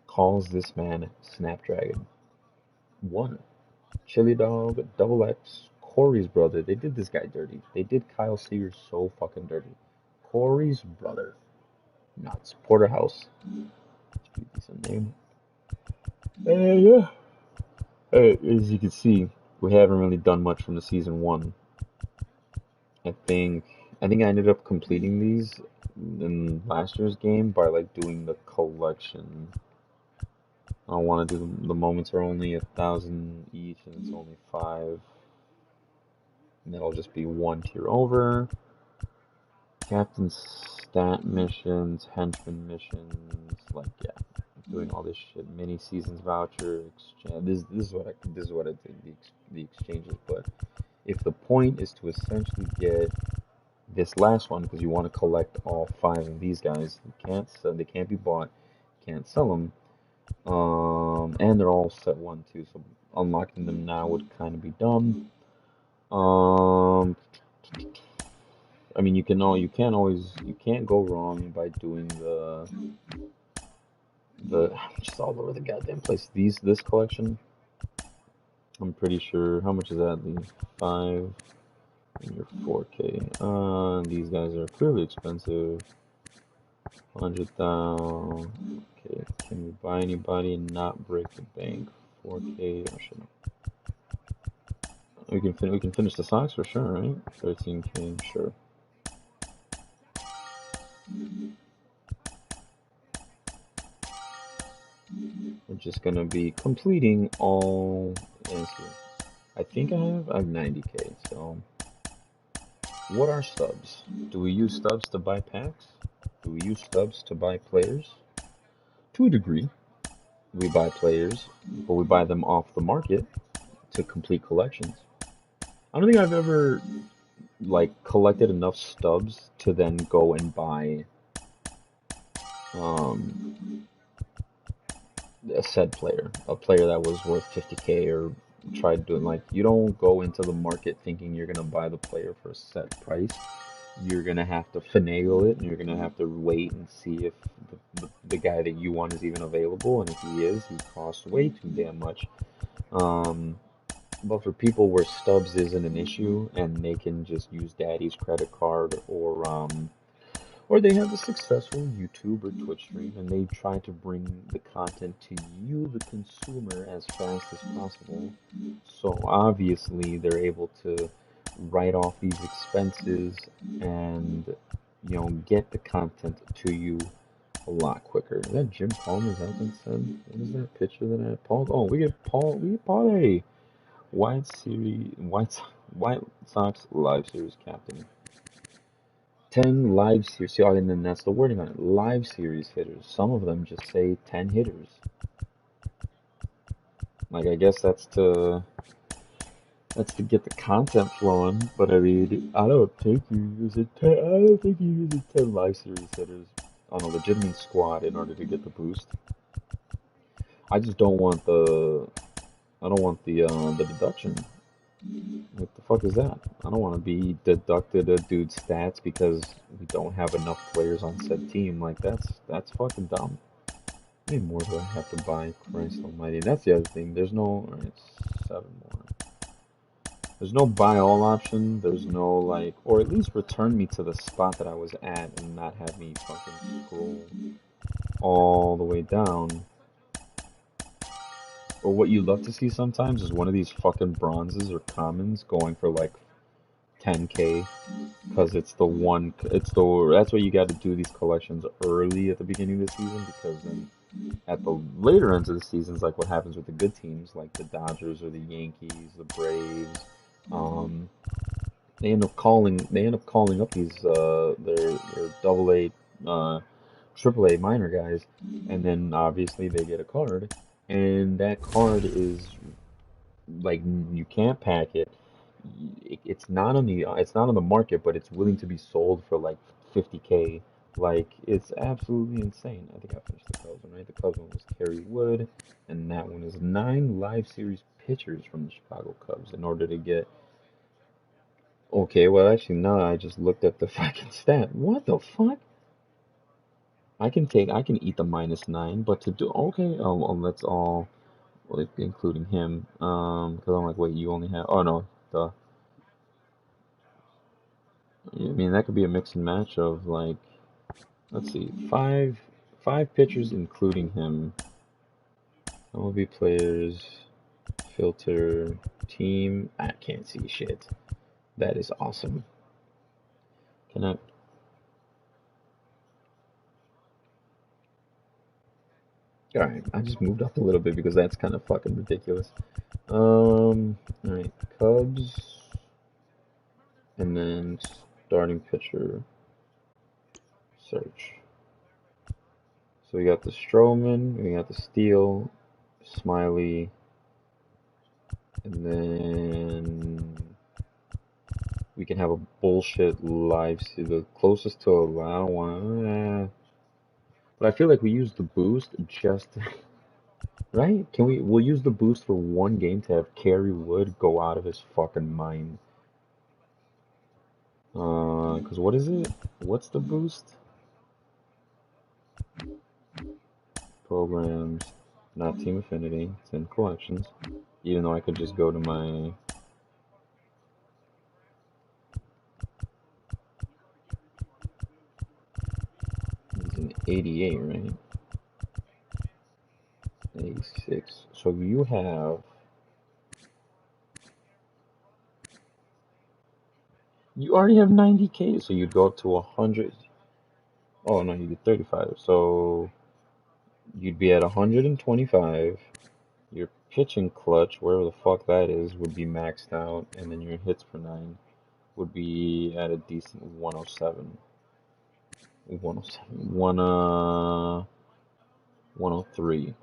calls this man Snapdragon 1? Chili Dog, Double X, Corey's brother. They did this guy dirty. They did Kyle Seager so fucking dirty. Corey's brother. Nuts. Porterhouse. Pretty decent name. Yeah. As you can see, we haven't really done much from the season one. I think I ended up completing these in last year's game by like doing the collection. I don't want to do the moments are only 1,000 each, and it's only 5. And that'll just be 1 tier over. Captain stat missions, henchman missions, like yeah, doing all this shit. Mini seasons voucher exchange. This is what I did the exchanges. But if the point is to essentially get this last one because you want to collect all 5 of these guys, they can't be bought, can't sell them. And they're all set 1 too, so unlocking them now would kind of be dumb. I mean, you can't go wrong by doing the just all over the goddamn place. This collection, I'm pretty sure. How much is that? The 5 and your 4K. These guys are clearly expensive. 100,000. Okay, can we buy anybody and not break the bank? 4K. Oh shit. We can finish the socks for sure, right? 13K, sure. We're just gonna be completing all. I think I have 90K. So, what are stubs? Do we use stubs to buy packs? Do we use stubs to buy players? To a degree, we buy players, but we buy them off the market to complete collections. I don't think I've ever like collected enough stubs to then go and buy a said player, a player that was worth 50K, or tried doing like, you don't go into the market thinking you're gonna buy the player for a set price. You're gonna have to finagle it, and you're gonna have to wait and see if the guy that you want is even available, and if he is, he costs way too damn much. But for people where stubs isn't an issue and they can just use daddy's credit card, or they have a successful YouTube or Twitch stream and they try to bring the content to you, the consumer, as fast as possible. So obviously they're able to write off these expenses and, get the content to you a lot quicker. Is that Jim Palmer? Is that what that said? What is that picture that I had? Paul? Oh, we get Paul a White Sox Live Series captain. 10 live series, and then that's the wording on it. Live series hitters. Some of them just say 10 hitters. Like, I guess that's to get the content flowing. But I mean, I don't think you use 10 live series hitters on a legitimate squad in order to get the boost. I just don't want the deduction. What the fuck is that? I don't want to be deducted a dude's stats because we don't have enough players on said team. Like, that's fucking dumb. How many more do I have to buy? Christ almighty. That's the other thing. There's no... Alright, 7 more. There's no buy all option. There's no, like... Or at least return me to the spot that I was at and not have me fucking scroll all the way down. Or what you love to see sometimes is one of these fucking bronzes or commons going for like 10K, because that's why you got to do these collections early at the beginning of the season, because then at the later ends of the seasons, like what happens with the good teams, like the Dodgers or the Yankees, the Braves, um, they end up calling up these their double A, triple A minor guys, and then obviously they get a card, and that card is like you can't pack it. It's not on the market, but it's willing to be sold for like 50K. Like it's absolutely insane. I think I finished the Cubs one, right? The Cubs one was Kerry Wood, and that one is 9 live series pitchers from the Chicago Cubs in order to get. Okay, well actually no, I just looked at the fucking stat. What the fuck? I can eat the -9, but to do okay, let's all, well, including him, because I'm like, wait, you only have, oh no, the. I mean, that could be a mix and match of like, let's see, five pitchers, including him. MLB players, filter, team. I can't see shit. That is awesome. Can I? All right, I just moved up a little bit because that's kind of fucking ridiculous. All right, Cubs, and then starting pitcher search. So we got the Stroman, we got the Steele, Smiley, and then we can have a bullshit live see the closest to a wow one. But I feel like we use the boost just right? We'll use the boost for one game to have Kerry Wood go out of his fucking mind. 'Cause what is it? What's the boost? Programs, not Team Affinity. It's in collections. Even though I could just go to my. It's an 88, right? 86. So you have. You already have 90K, so you'd go up to 100. Oh no, you did 35. So you'd be at 125. Your pitching clutch, wherever the fuck that is, would be maxed out, and then your hits per nine would be at a decent 107. 107. 103.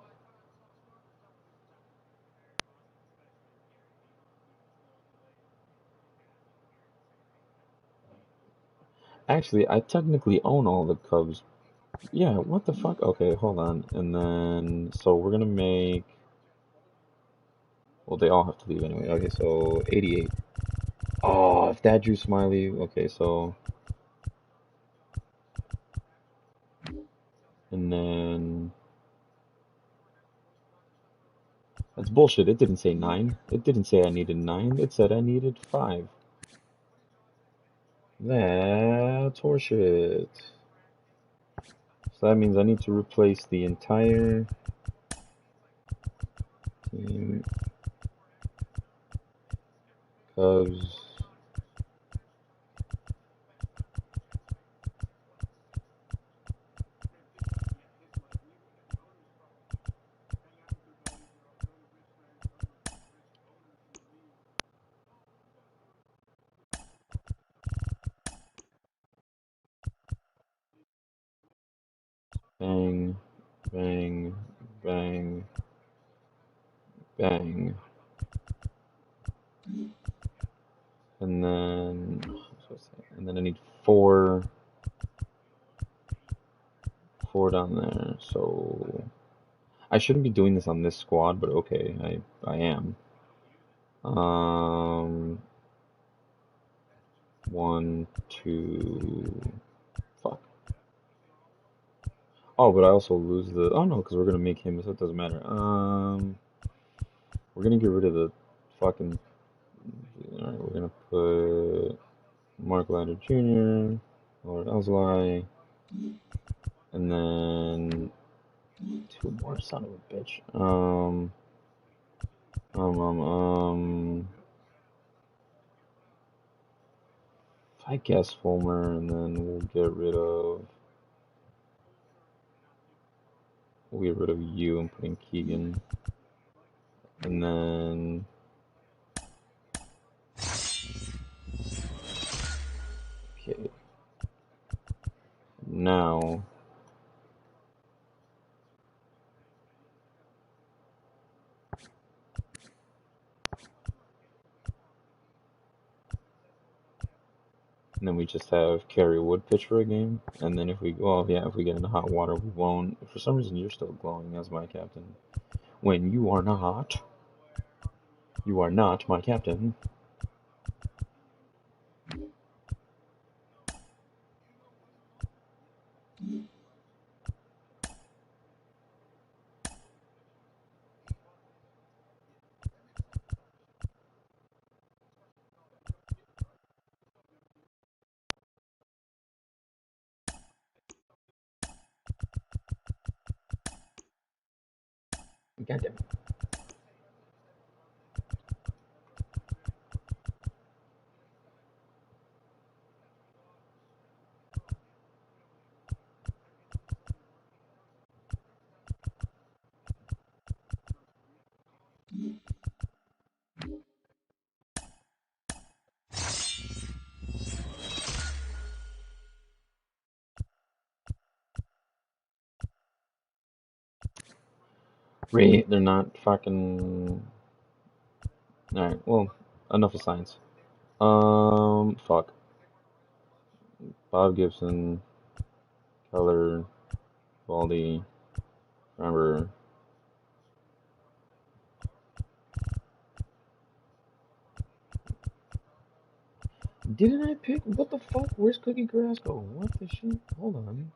Actually, I technically own all the Cubs. Yeah, what the fuck? Okay, hold on. And then, so we're gonna make. Well, they all have to leave anyway. Okay, so 88. Oh, if that drew Smiley. Okay, so. And then. That's bullshit. It didn't say 9. It didn't say I needed 9. It said I needed 5. That's horseshit. So that means I need to replace the entire team. Cubs. Bang, bang, bang, bang. And then, I need four down there. So I shouldn't be doing this on this squad, but okay, I am. Um, one, two, fuck. Oh, but I also lose the. Oh no, because we're gonna make him, so it doesn't matter. We're gonna get rid of the fucking. All right, we're gonna put Mark Leiter Jr., Lord Elzlai, and then two more, son of a bitch. I guess Fulmer, and then we'll get rid of. We'll get rid of you and putting Keegan. And then okay. Now and then we just have Kerry Wood pitch for a game. And then if we if we get into hot water we won't. If for some reason you're still glowing as my captain. When you are not. You are not my captain. Goddamn. They're not fucking. Alright, well, enough of science. Fuck. Bob Gibson, Keller, Baldy, remember. Didn't I pick? What the fuck? Where's Cookie Carrasco? What the shit? Hold on.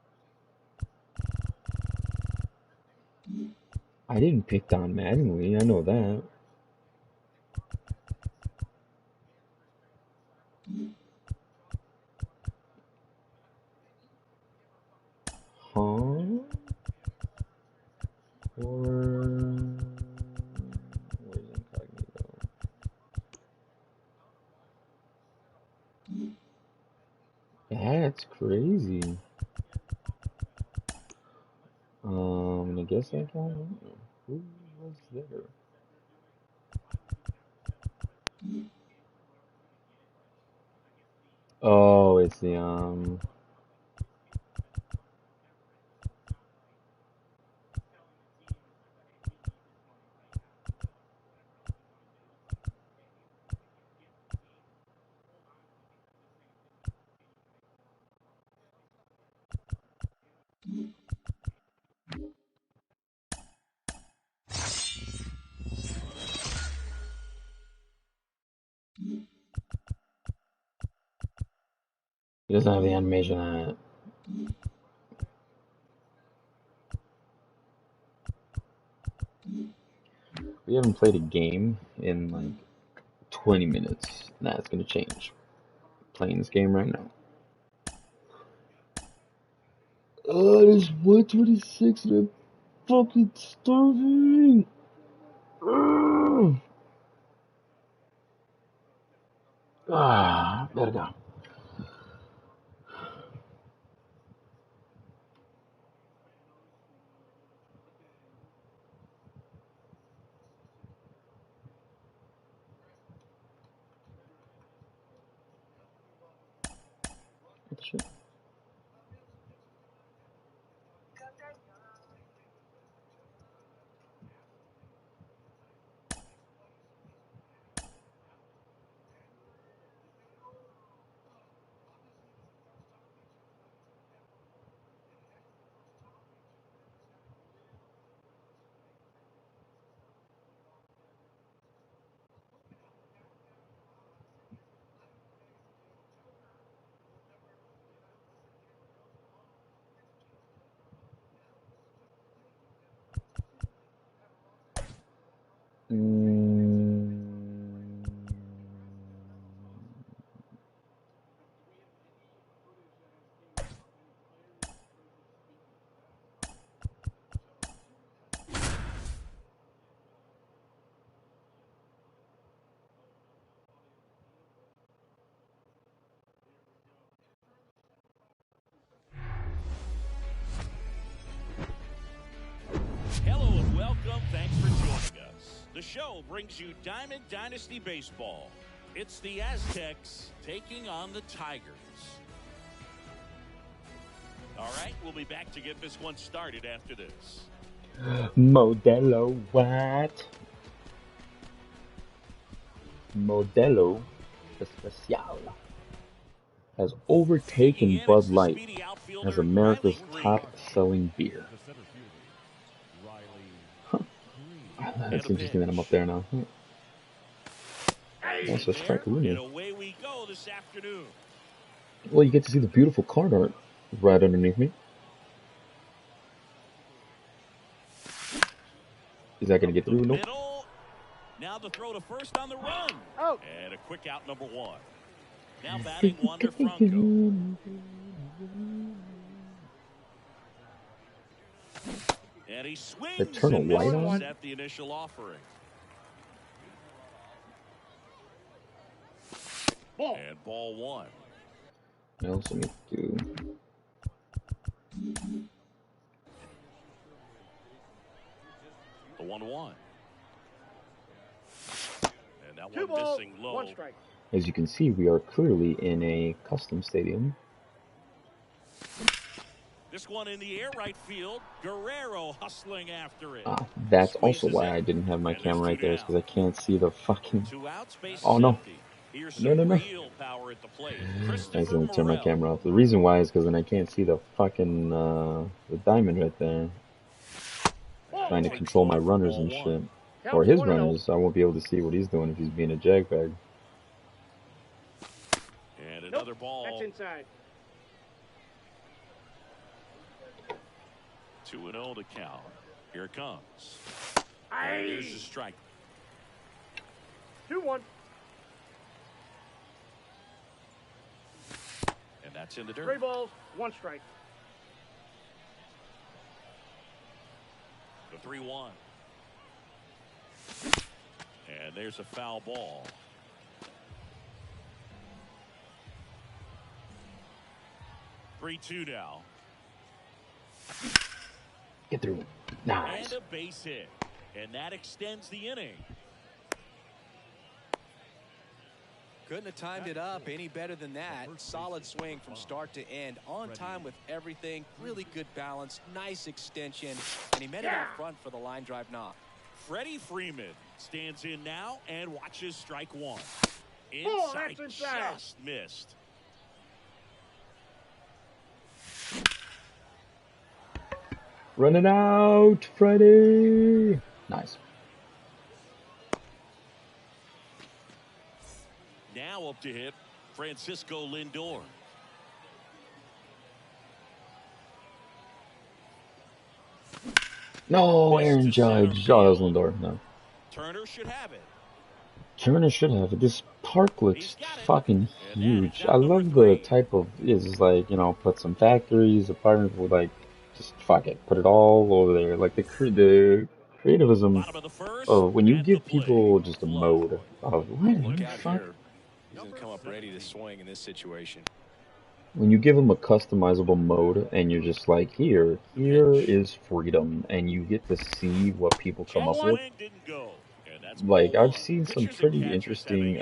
I didn't pick Don Mattingly, I know that. Huh? Or where's Incognito? That's crazy. I guess I can. Who was there? Oh, it's the. He doesn't have the animation on it. We haven't played a game in like 20 minutes. That's gonna change. Playing this game right now. Oh, it is 1:26 and I'm fucking starving. Gotta go. What the shit? The show brings you Diamond Dynasty Baseball. It's the Aztecs taking on the Tigers. All right, we'll be back to get this one started after this. Modelo what? Modelo Especial has overtaken Bud Light as America's top-selling beer. Huh. That's interesting that I'm up there now. That's a strike room. Away we go this afternoon. Well, you get to see the beautiful card art right underneath me. Is that going to get through? Nope. Now the throw to first on the run. Oh. And a quick out, number one. Now batting Wander Franco. And he swings Eternal and light on? at the initial offering. Ball. And ball one. What else let me do? The 1-1. And that one missing low. One strike. As you can see, we are clearly in a custom stadium. This one in the air, right field. Guerrero hustling after it. That's also why I didn't have my camera right there, is because I can't see the fucking... Oh, no. No. I was going to turn my camera off. The reason why is because then I can't see the fucking the diamond right there. Trying to control my runners and shit. Or his runners. I won't be able to see what he's doing if he's being a jagbag. And another ball. That's inside. 2-0 to count. Here it comes. Here's the strike. 2-1. And that's in the dirt. 3 balls, 1 strike. The 3-1. And there's a foul ball. Three-2 now. Get through. Nice. And a base hit. And that extends the inning. Couldn't have timed it up any better than that. Solid swing from start to end. On time with everything. Really good balance. Nice extension. And he met it out front for the line drive knock. Freddie Freeman stands in now and watches strike one. Inside, just missed. Running out, Freddie. Nice. Now up to hit, Francisco Lindor. No, Aaron Judge. Oh, that was Lindor. No. Turner should have it. Turner should have it. This park looks fucking huge. I love the type of, it's like, you know, put some factories, apartments with like, just fuck it, put it all over there. Like the creativism of when you give people just a mode of what the fuck. He's gonna come up ready to swing in this situation. When you give them a customizable mode and you're just like, here is freedom, and you get to see what people come up with. Like, I've seen some pretty interesting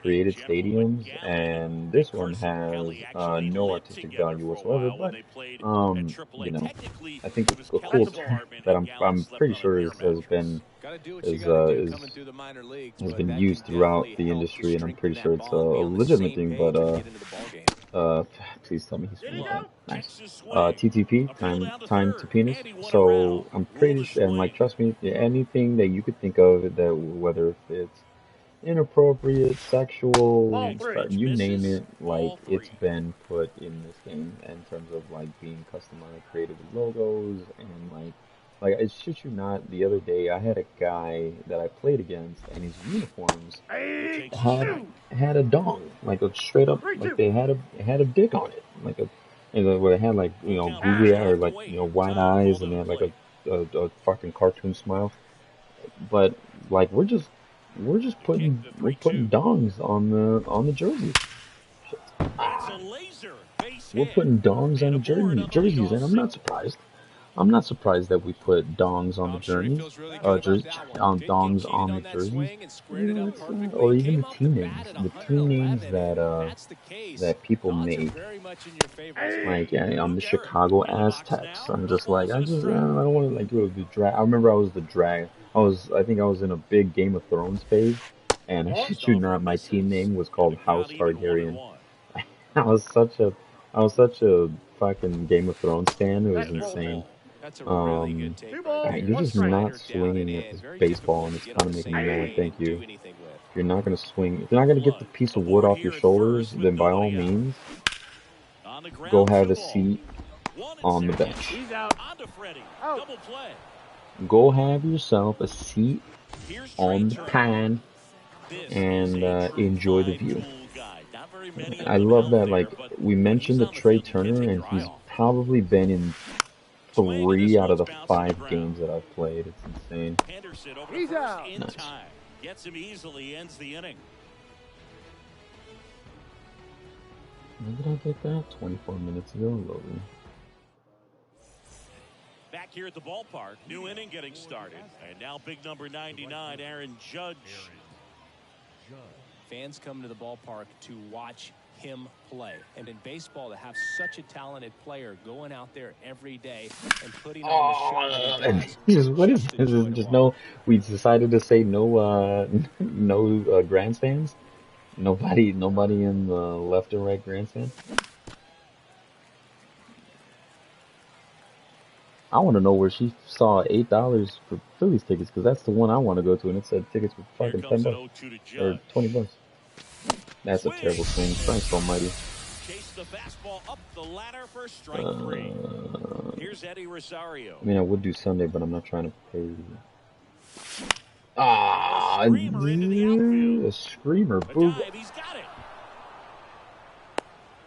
created stadiums, and this one has no artistic value whatsoever, but, you know, I think a cool term that I'm pretty sure has been used throughout the industry, and I'm pretty sure it's a legitimate thing, but, please tell me he's really bad. Nice. TTP, time to penis. So I'm pretty sure, and like, trust me, anything that you could think of, that whether it's inappropriate, sexual, you name it, like, it's been put in this game in terms of like being customized, created with logos, and like I shit you not, the other day I had a guy that I played against, and his uniforms had a dong, like a straight up, like they had a dick on it, like where they had like, you know, googly eye, or like, you know, wide eyes, and they had like a fucking cartoon smile. But like we're putting dongs on the jerseys. We're putting dongs on the jerseys, and I'm not surprised. I'm not surprised that we put dongs on the I'm sure he journey, feels really good about jersey, that one. on Didn't get dongs cheated on the on that jerseys. swing and squared You it know, up it's perfectly. or even Came the off the team bat names, at the team names 111, and if that's the case, that people odds are make. very much in your favor as well. Like, yeah, I'm Luke the Garrett Chicago in the box Aztecs. now. I'm No just like, balls and a I strike. don't want to like go to the drag. I remember I was the drag. I think I was in a big Game of Thrones phase, and I shit you Stoffer not, my team misses, name was and the called count House even Targaryen. 1-1. I was such a fucking Game of Thrones fan. It was That's There's full. the insane. ball. That's a really good Um, take Two right balls, there. you're one just strike. not Slider down and swinging at in. this Very baseball, difficult and to it's get kind on of the making me same mad. plane Thank and you. do anything with. If you're not gonna swing, if you're not gonna get the 1. piece of wood Aboard off your here at shoulders, first with then by all nobody out. means, On the go ground, have 2 a ball. seat 1 and on the second. bench. He's out. On to Freddie. Out. Double play. Go have yourself a seat Here's Trey on the Turner. pan This is and a true enjoy the view. five-tool guy. Not very many of I them love out that, there, like, but we when he's mentioned the on the Trey field, you can't Turner, take and your eye he's off. probably been in Swing, and this 3 out of one's the bouncing the 5 ground. games that I've played. It's insane. Henderson over to He's first out. in Nice. time. Gets him easily, ends the inning. When did I get that? 24 minutes ago? Loading. Back here at the ballpark, new inning getting started. And now big number 99, Aaron Judge. Fans come to the ballpark to watch him play. And in baseball, to have such a talented player going out there every day and putting on the show that he does, Jesus, what is just a this? joy to Just watch. no. We decided to say no. No grandstands. Nobody in the left and right grandstand. I want to know where she saw $8 for Phillies tickets because that's the one I want to go to, and it said tickets for Here fucking comes an $10 0-2 to or Judge. $20. That's a Swing. terrible swing. Christ Almighty. Chase the fastball up the ladder for strike 3. Here's Eddie Rosario. I mean, I would do Sunday, but I'm not trying to pay. A screamer into the outfield. A screamer. A Boog. dive, he's got it.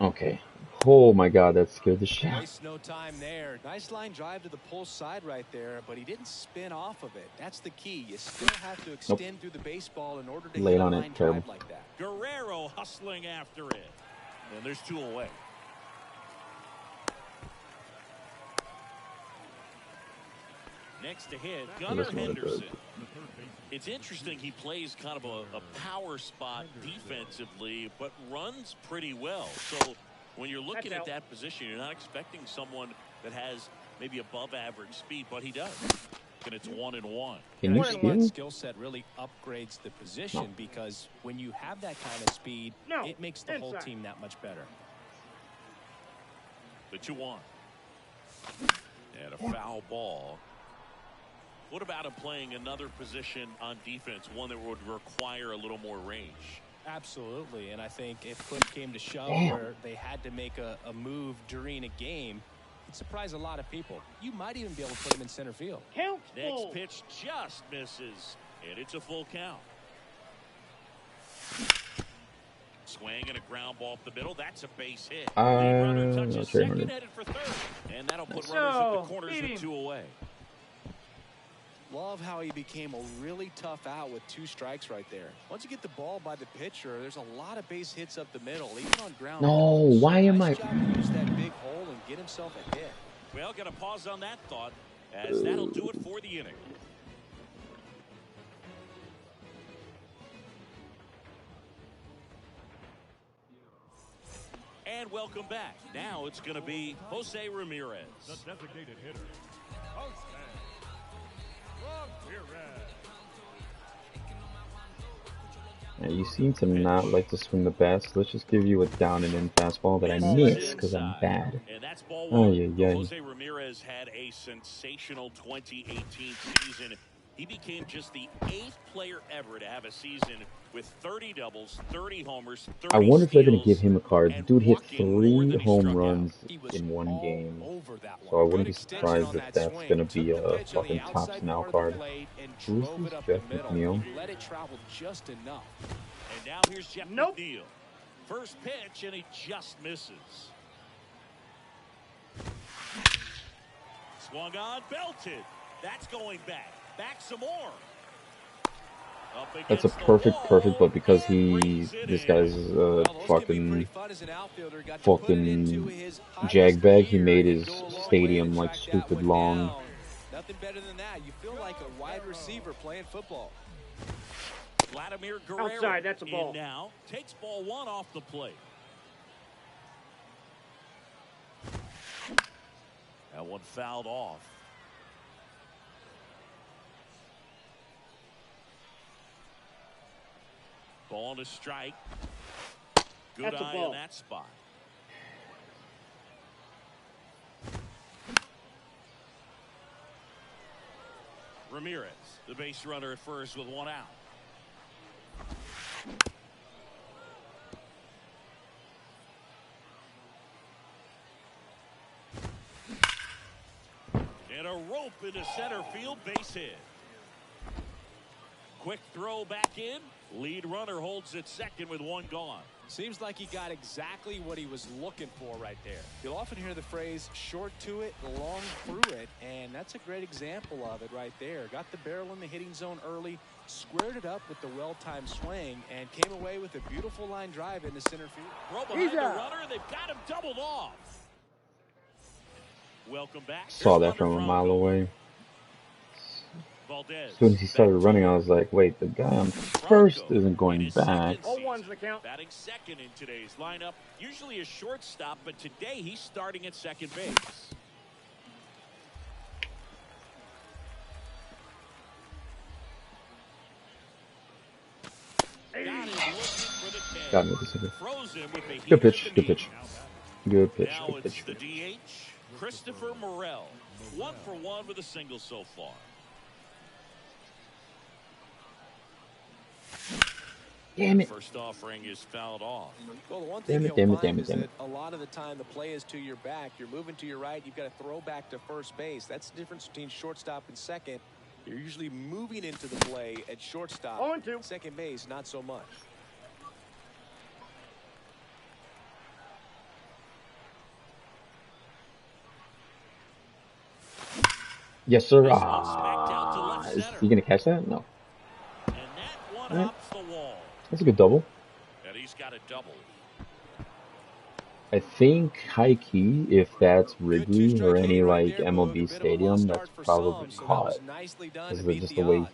Okay. Oh my God, that scared the shit out. Waste no time there. Nice line drive to the pull side right there, but he didn't spin off of it. That's the key. You still have to extend through the baseball in order to Late hit a on it, line terrible. drive like that. Guerrero hustling after it. And there's 2 away. Next to hit, Gunnar This one is Henderson. good. It's interesting he plays kind of a power spot defensively, but runs pretty well. So when you're looking at that position, you're not expecting someone that has maybe above average speed, but he does. And it's 1-1. Can you I think steal? that skill set really upgrades the position because when you have that kind of speed, it makes the whole team that much better. The 2-1. And a foul ball. What about him playing another position on defense, one that would require a little more range? Absolutely, and I think if push came to shove where they had to make a move during a game, it surprised a lot of people. You might even be able to put him in center field. Count Next full. pitch just misses, and it's a full count. Swing and a ground ball up the middle. That's a base hit. Lead runner touches second, headed for third. And that'll put runners at the corners with 2 away. Love how he became a really tough out with 2 strikes right there. Once you get the ball by the pitcher, there's a lot of base hits up the middle, even on ground. No, why am I? Nice job to use that big hole and get himself a hit. Well, got to pause on that thought, as that'll do it for the inning. And welcome back. Now it's going to be Jose Ramirez. The designated hitter, Jose Ramirez. Yeah, you seem to not like to swing the bat, so let's just give you a down and in fastball that I miss because I'm bad. And that's ball Oh, 1. yeah. Jose Ramirez had a sensational 2018 season. He became just the 8th player ever to have a season with 30 doubles, 30 homers, 30 I wonder if they're going to steals, give him a card. The and dude hit walking more 3 than he home struck out. runs He was in one all game, over that so I one. wouldn't Good be extension surprised on if that that's swing. going to Took be the a pitch on the fucking tops outside now part of card. the plate and Who's drove this it up Jeff the middle. McNeil? Let it travel just enough. And now here's Jeff Nope. McNeil. First pitch, and he just misses. Swung on, belted. That's going back. Back some more. Up That's a against the perfect, wall but because and rings it this in. guy's Well, those can be pretty fucking fun as an outfielder. Got to put it into his highest jagbag, he gear made and his go a long way to stadium like track that stupid one long. down. Nothing better than that. You feel like a wide receiver playing football. Vladimir Guerrero Outside, that's a ball. in now. Takes ball one off the plate. That one fouled off. Ball and a strike. Good That's a eye ball. on that spot. Ramirez, the base runner at first with one out. And a rope into center field, base hit. Quick throw back in. Lead runner holds it second with one gone. Seems like he got exactly what he was looking for right there. You'll often hear the phrase short to it, long through it, and that's a great example of it right there. Got the barrel in the hitting zone early, squared it up with the well-timed swing, and came away with a beautiful line drive into center field. Throw behind the runner, and they've got him doubled off. Welcome back. Saw that from a mile away. Valdez. As soon as he started running, I was like, wait, the guy on first isn't going back. 0-1's the count. Batting second in today's lineup. Usually a shortstop, but today he's starting at second base. Got me this one. Throws him with a Good pitch, heater good pitch. Good pitch, Now good it's pitch. the DH, Christopher Morel. 1 for 1 with a single so far. Damn it. First offering is fouled off. Well, the one thing Damn it, you'll damn it, find damn it, is damn that it. a lot of the time the play is to your back. You're moving to your right. You've got to throw back to first base. That's the difference between shortstop and second. You're usually moving into the play at shortstop. 0-2. Second base, not so much. Yes, sir. This one smacked out to left Is center. he going to catch that? No. And that one All right. hops the wall. That's a good double. And he's got a double. I think high key, if that's Wrigley or any like MLB stadium, that's probably caught. Because of just the way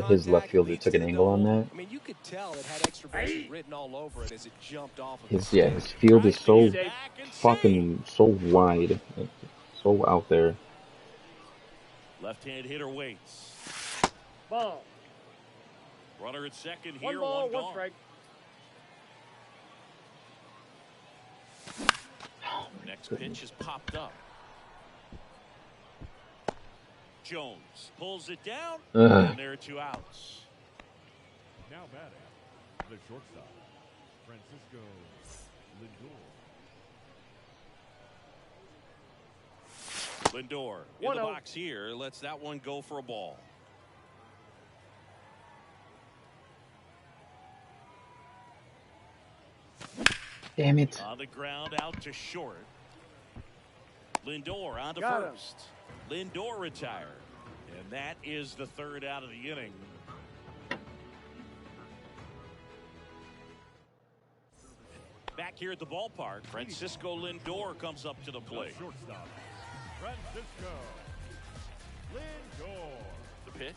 his left fielder took an angle on that. I mean, you could tell it had extra bases written all over it as it jumped off of His the his field is so Back and fucking so wide, like, so out there. Left-hand hitter waits. Ball. Runner at second One here, ball, one one gone. strike. Next pitch is popped up. Jones pulls it down, and there are 2 outs. Now batting, the shortstop, Francisco Lindor. Lindor in the 1-0. box here, lets that one go for a ball. Damn it. On the ground, out to short. Lindor on to Got him. first. Lindor retired. And that is the 3rd out of the inning. Back here at the ballpark, Francisco Lindor comes up to the The plate. shortstop, Francisco Lindor. The pitch.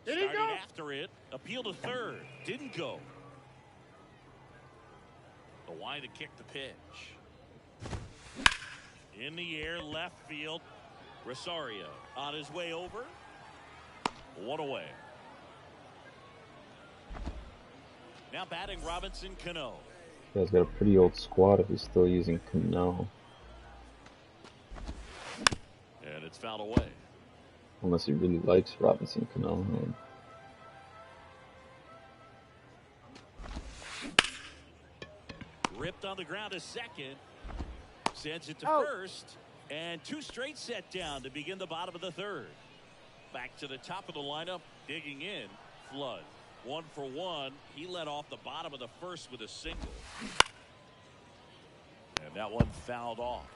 Did he Starting go? after it, appeal to third. Didn't go. The wide to kick the pitch. In the air, left field. Rosario on his way over. 1 away. Now batting Robinson Cano. You guys got a pretty old squad if he's still using Cano. And it's fouled away. Unless he really likes Robinson Cano. Man. Ripped on the ground to second. Sends it to Out. first. And 2 straight set down to begin the bottom of the 3rd. Back to the top of the lineup. Digging in. Flood. 1 for 1. He led off the bottom of the 1st with a single. And that one fouled off.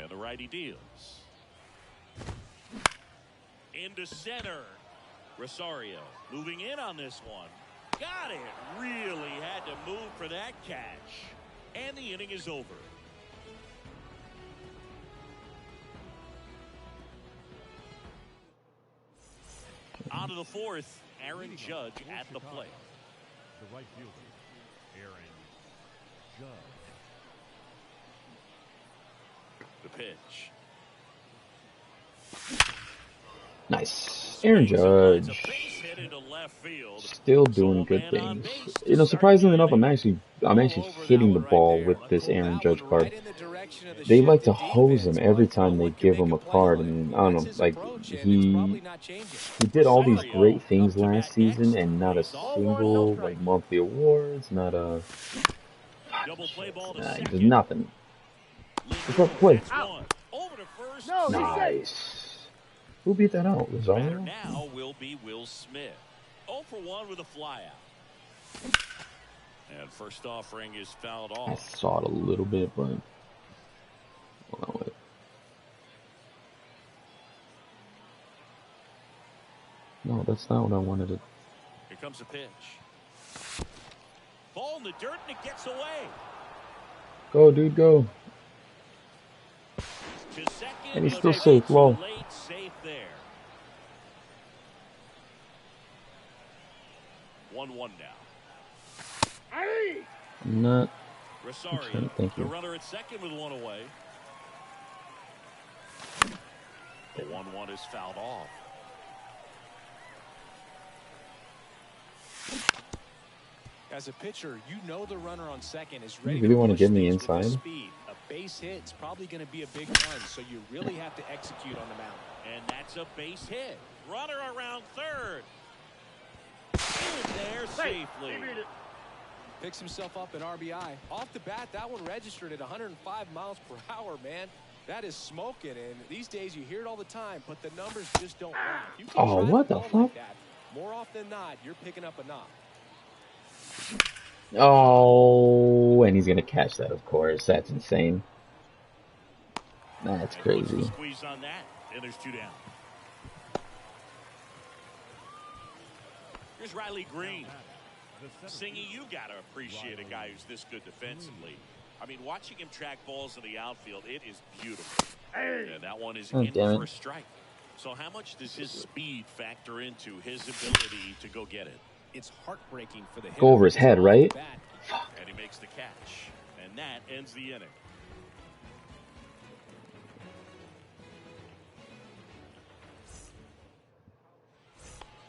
And the righty deals. Into center. Rosario moving in on this one. Got it. Really had to move for that catch. And the inning is over. On to the fourth. Aaron Judge at the plate. The right fielder, Aaron Judge. The pitch. Nice. Aaron Judge still doing good things. You know, surprisingly enough, I'm actually hitting the ball with this Aaron Judge card. They like to hose him every time they give him a card, and I don't know, like he did all these great things last season, and not a single like monthly awards, not a just nothing. Just play. Nice. Who beat that out? Rosario? Now will be Will Smith. 0 for 1 with a flyout. And first offering is fouled off. I saw it a little bit, but no, that's not what I wanted to. Here comes a pitch. Ball in the dirt and it gets away. Go, dude, go. And he's still safe, low. Safe there. 1-1 now. I'm not. Rosario, thank you. the runner at second with one away. The 1-1 is fouled off. As a pitcher, you know the runner on second is ready. You really to want to push get me things with inside? speed. A base hit is probably going to be a big run, so you really have to execute on the mound. And that's a base hit. Runner around third. In there safely. Picks himself up an RBI. Off the bat, that one registered at 105 miles per hour, man. That is smoking, and these days you hear it all the time, but the numbers just don't lie. You can Oh, drive what the the ball fuck? like that. More often than not, you're picking up a knock. Oh, and he's gonna catch that, of course. That's insane. That's And crazy. squeeze on that, and there's 2 down. Here's Riley Green. Singy, you gotta appreciate a guy who's this good defensively. I mean, watching him track balls in the outfield, it is beautiful. And that one is in for a strike. So how much does his speed factor into his ability to go get it? It's heartbreaking for the hitter. Go over his head, right? And he makes the catch. And that ends the inning.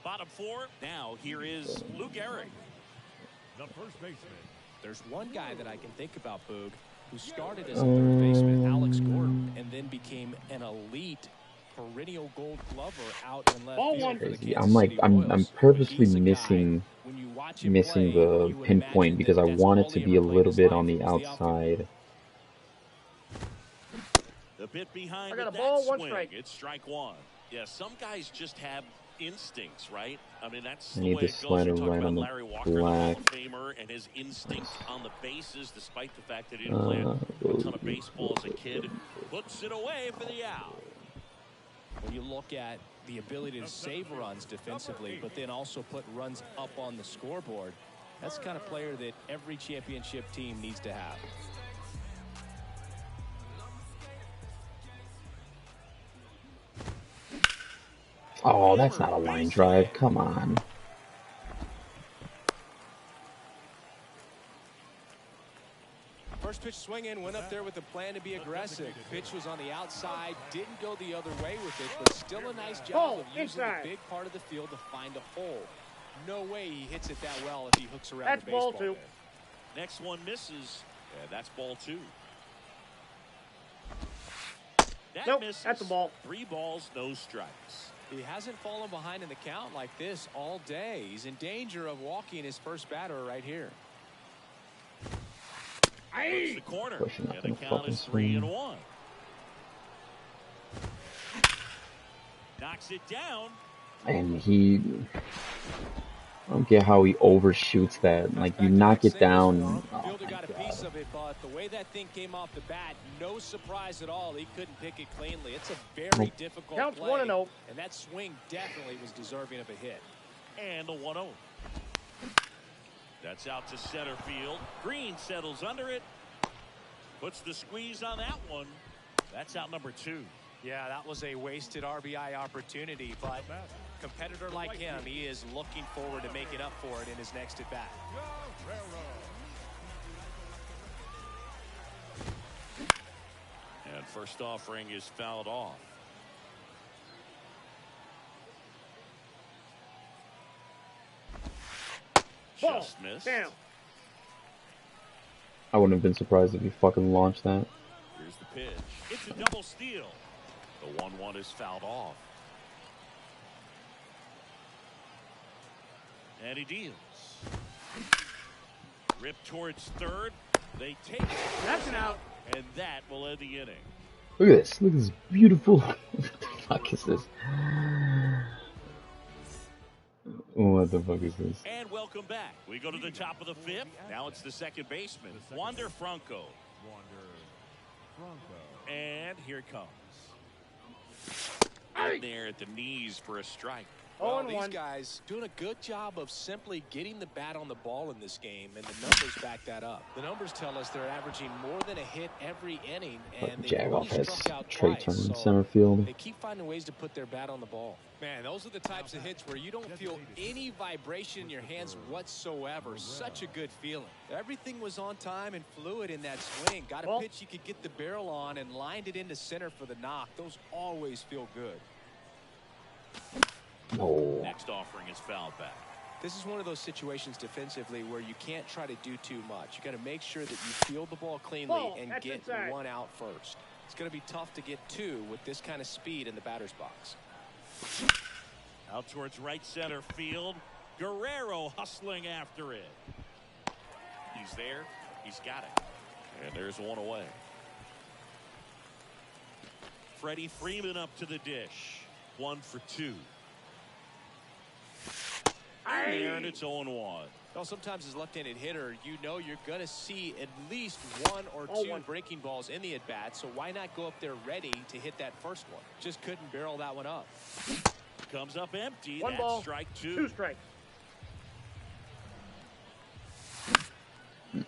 Bottom 4. Now here is Lou Gehrig. The first baseman. There's one guy that I can think about, Boog, who started as a third baseman, Alex Gordon, and then became an elite perennial Gold Glover out in left field for the Crazy. Kansas City I'm Royals. purposely He's a guy, missing when you watch him missing play, the you would pinpoint imagine because that I that's want it all to he be a ever played little his bit life on the was outfield. outside. The bit behind I got with a ball, that one swing. strike. It's strike 1. Yeah, some guys just have instincts, right? I mean, that's I the need way the it goes. slider You talk right about on the Larry Walker, the Hall black. of Famer, and his instinct on the bases, despite the fact that he didn't play a ton of baseball as a kid. Puts it away for the out. When you look at the ability to save runs defensively, but then also put runs up on the scoreboard, that's the kind of player that every championship team needs to have. Oh, that's not a line drive. Come on. First pitch swinging, went up there with a plan to be aggressive. Pitch was on the outside, didn't go the other way with it, but still a nice job of using the big part of the field to find a hole. No way he hits it that well if he hooks around That's the baseball. ball 2. Next one misses. Yeah, that's ball 2. That Nope, misses. that's a ball. 3 balls, no strikes. He hasn't fallen behind in the count like this all day. He's in danger of walking his first batter right here. Puts the corner. Pushing up And in the the count fucking is 3-1. swing. Knocks it down. And he I don't get how he overshoots that. Cuts Like, you back to knock back it singles for down. him. Oh Fielder my got a piece God. of it, but the way that thing came off the bat, no surprise at all. He couldn't pick it cleanly. It's a very Nope. difficult Counts play, 1-0. and that swing definitely was deserving of a hit. And the 1-0. That's out to center field. Green settles under it. Puts the squeeze on that one. That's out number 2. Yeah, that was a wasted RBI opportunity, but a competitor like him, he is looking forward to making up for it in his next at-bat. And first offering is fouled off. Ball. Just missed. Down. I wouldn't have been surprised if he fucking launched that. Here's the pitch. It's a double steal. The 1-1 is fouled off. And he deals. Rip towards third. They take it. That's an out. And that will end the inning. Look at this. Look at this beautiful. What the fuck is this? What the fuck is this? And welcome back. We go to the top of the 5th. Now it's the second baseman, Wander Franco. And here it comes. In there at the knees for a strike. Well, these guys doing a good job of simply getting the bat on the ball in this game, and the numbers back that up. The numbers tell us they're averaging more than a hit every inning, and they've only Jagoff has struck out Trey twice, Turner in so center field. they keep finding ways to put their bat on the ball. Man, those are the types of hits where you don't feel any vibration in your hands whatsoever. Such a good feeling. Everything was on time and fluid in that swing. Got a pitch you could get the barrel on and lined it into center for the knock. Those always feel good. No. Next offering is fouled back. This is one of those situations defensively where you can't try to do too much. You got to make sure that you field the ball cleanly and get one out first. It's going to be tough to get 2 with this kind of speed in the batter's box. Out towards right center field. Guerrero hustling after it. He's there. He's got it. And there's one away. Freddie Freeman up to the dish. 1 for 2. And it's 0-1. Well, sometimes as a left-handed hitter, you know you're going to see at least 1 or 2 breaking balls in the at-bat, so why not go up there ready to hit that first one? Just couldn't barrel that one up. Comes up empty. 1 That's ball, strike 2. 2 strikes.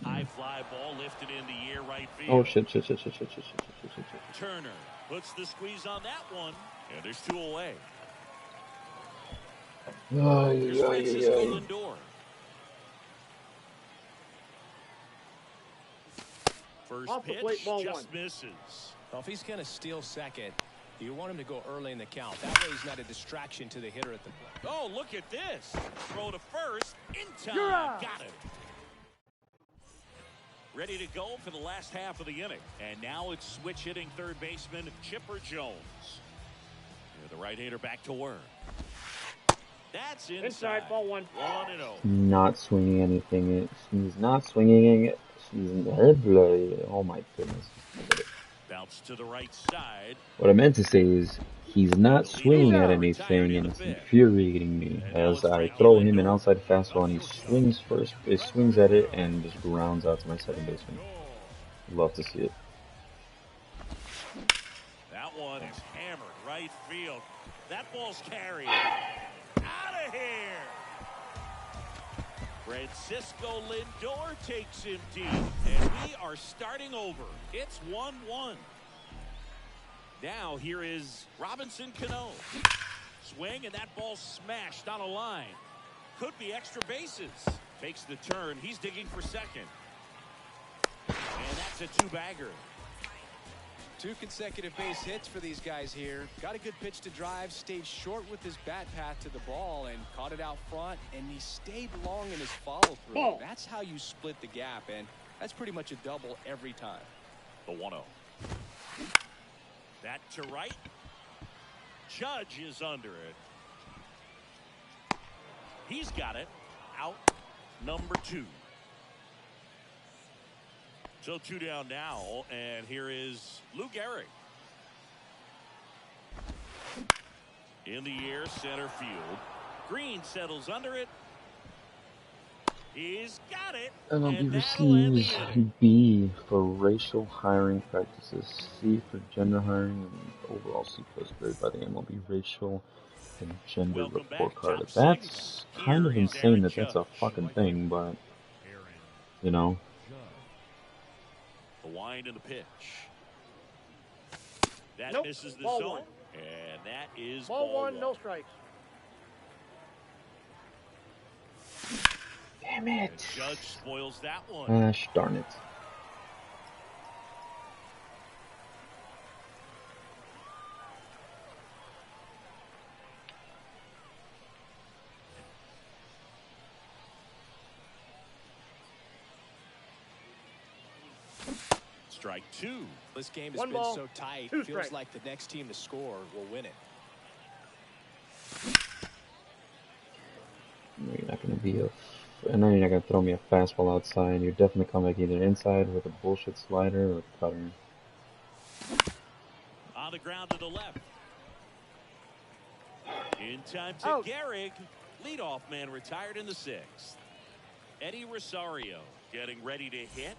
High fly ball lifted in the air right field. Oh shit. Turner puts the squeeze on that one. And there's 2 away. Here's Francisco Lindor. First Off the pitch plate, ball just 1. misses. Well, if he's going to steal second, you want him to go early in the count. That way he's not a distraction to the hitter at the plate. Oh, look at this. Throw to first. In time. You're out. Got it. Ready to go for the last half of the inning. And now it's switch hitting third baseman Chipper Jones. The right-hander back to work. That's inside. Ball 1. 1-0. Not swinging anything. He's not swinging it. Oh my goodness. Bounce to the right side. What I meant to say is he's not swinging at anything, and it's infuriating me as I throw him an outside fastball and he swings first. He swings at it and just grounds out to my second baseman. Love to see it. That one is hammered right field. That ball's carried. Out of here. Francisco Lindor takes him deep, and we are starting over. It's 1-1. Now here is Robinson Cano. Swing, and that ball smashed on a line. Could be extra bases. Takes the turn. He's digging for second. And that's a 2-bagger. 2 consecutive base hits for these guys here. Got a good pitch to drive, stayed short with his bat path to the ball and caught it out front, and he stayed long in his follow-through. That's how you split the gap, and that's pretty much a double every time. The 1-0. That to right. Judge is under it. He's got it. Out number 2. So 2 down now, and here is Lou Gehrig. In the air, center field. Green settles under it. He's got it. MLB And that'll end the receives inning. B for racial hiring practices, C for gender hiring, and overall C plus grade by the MLB racial and gender Welcome report back. card. Top That's six. kind Here of is insane Aaron that that's a Judge. fucking thing, but, Aaron you know. Judge. The wind and the pitch. That Nope. misses the Ball zone. one. And that is Ball one, no strikes. Damn And it. Judge spoils that one. Gosh darn it. Strike two. This game has One been ball, so tight. two It feels strikes. like the next team to score will win it. No, you're not gonna be a. I know you're not gonna throw me a fastball outside. You're definitely coming back either inside with a bullshit slider or a cutter. On the ground to the left. In time to Out. Gehrig. Leadoff man retired in the sixth. Eddie Rosario getting ready to hit.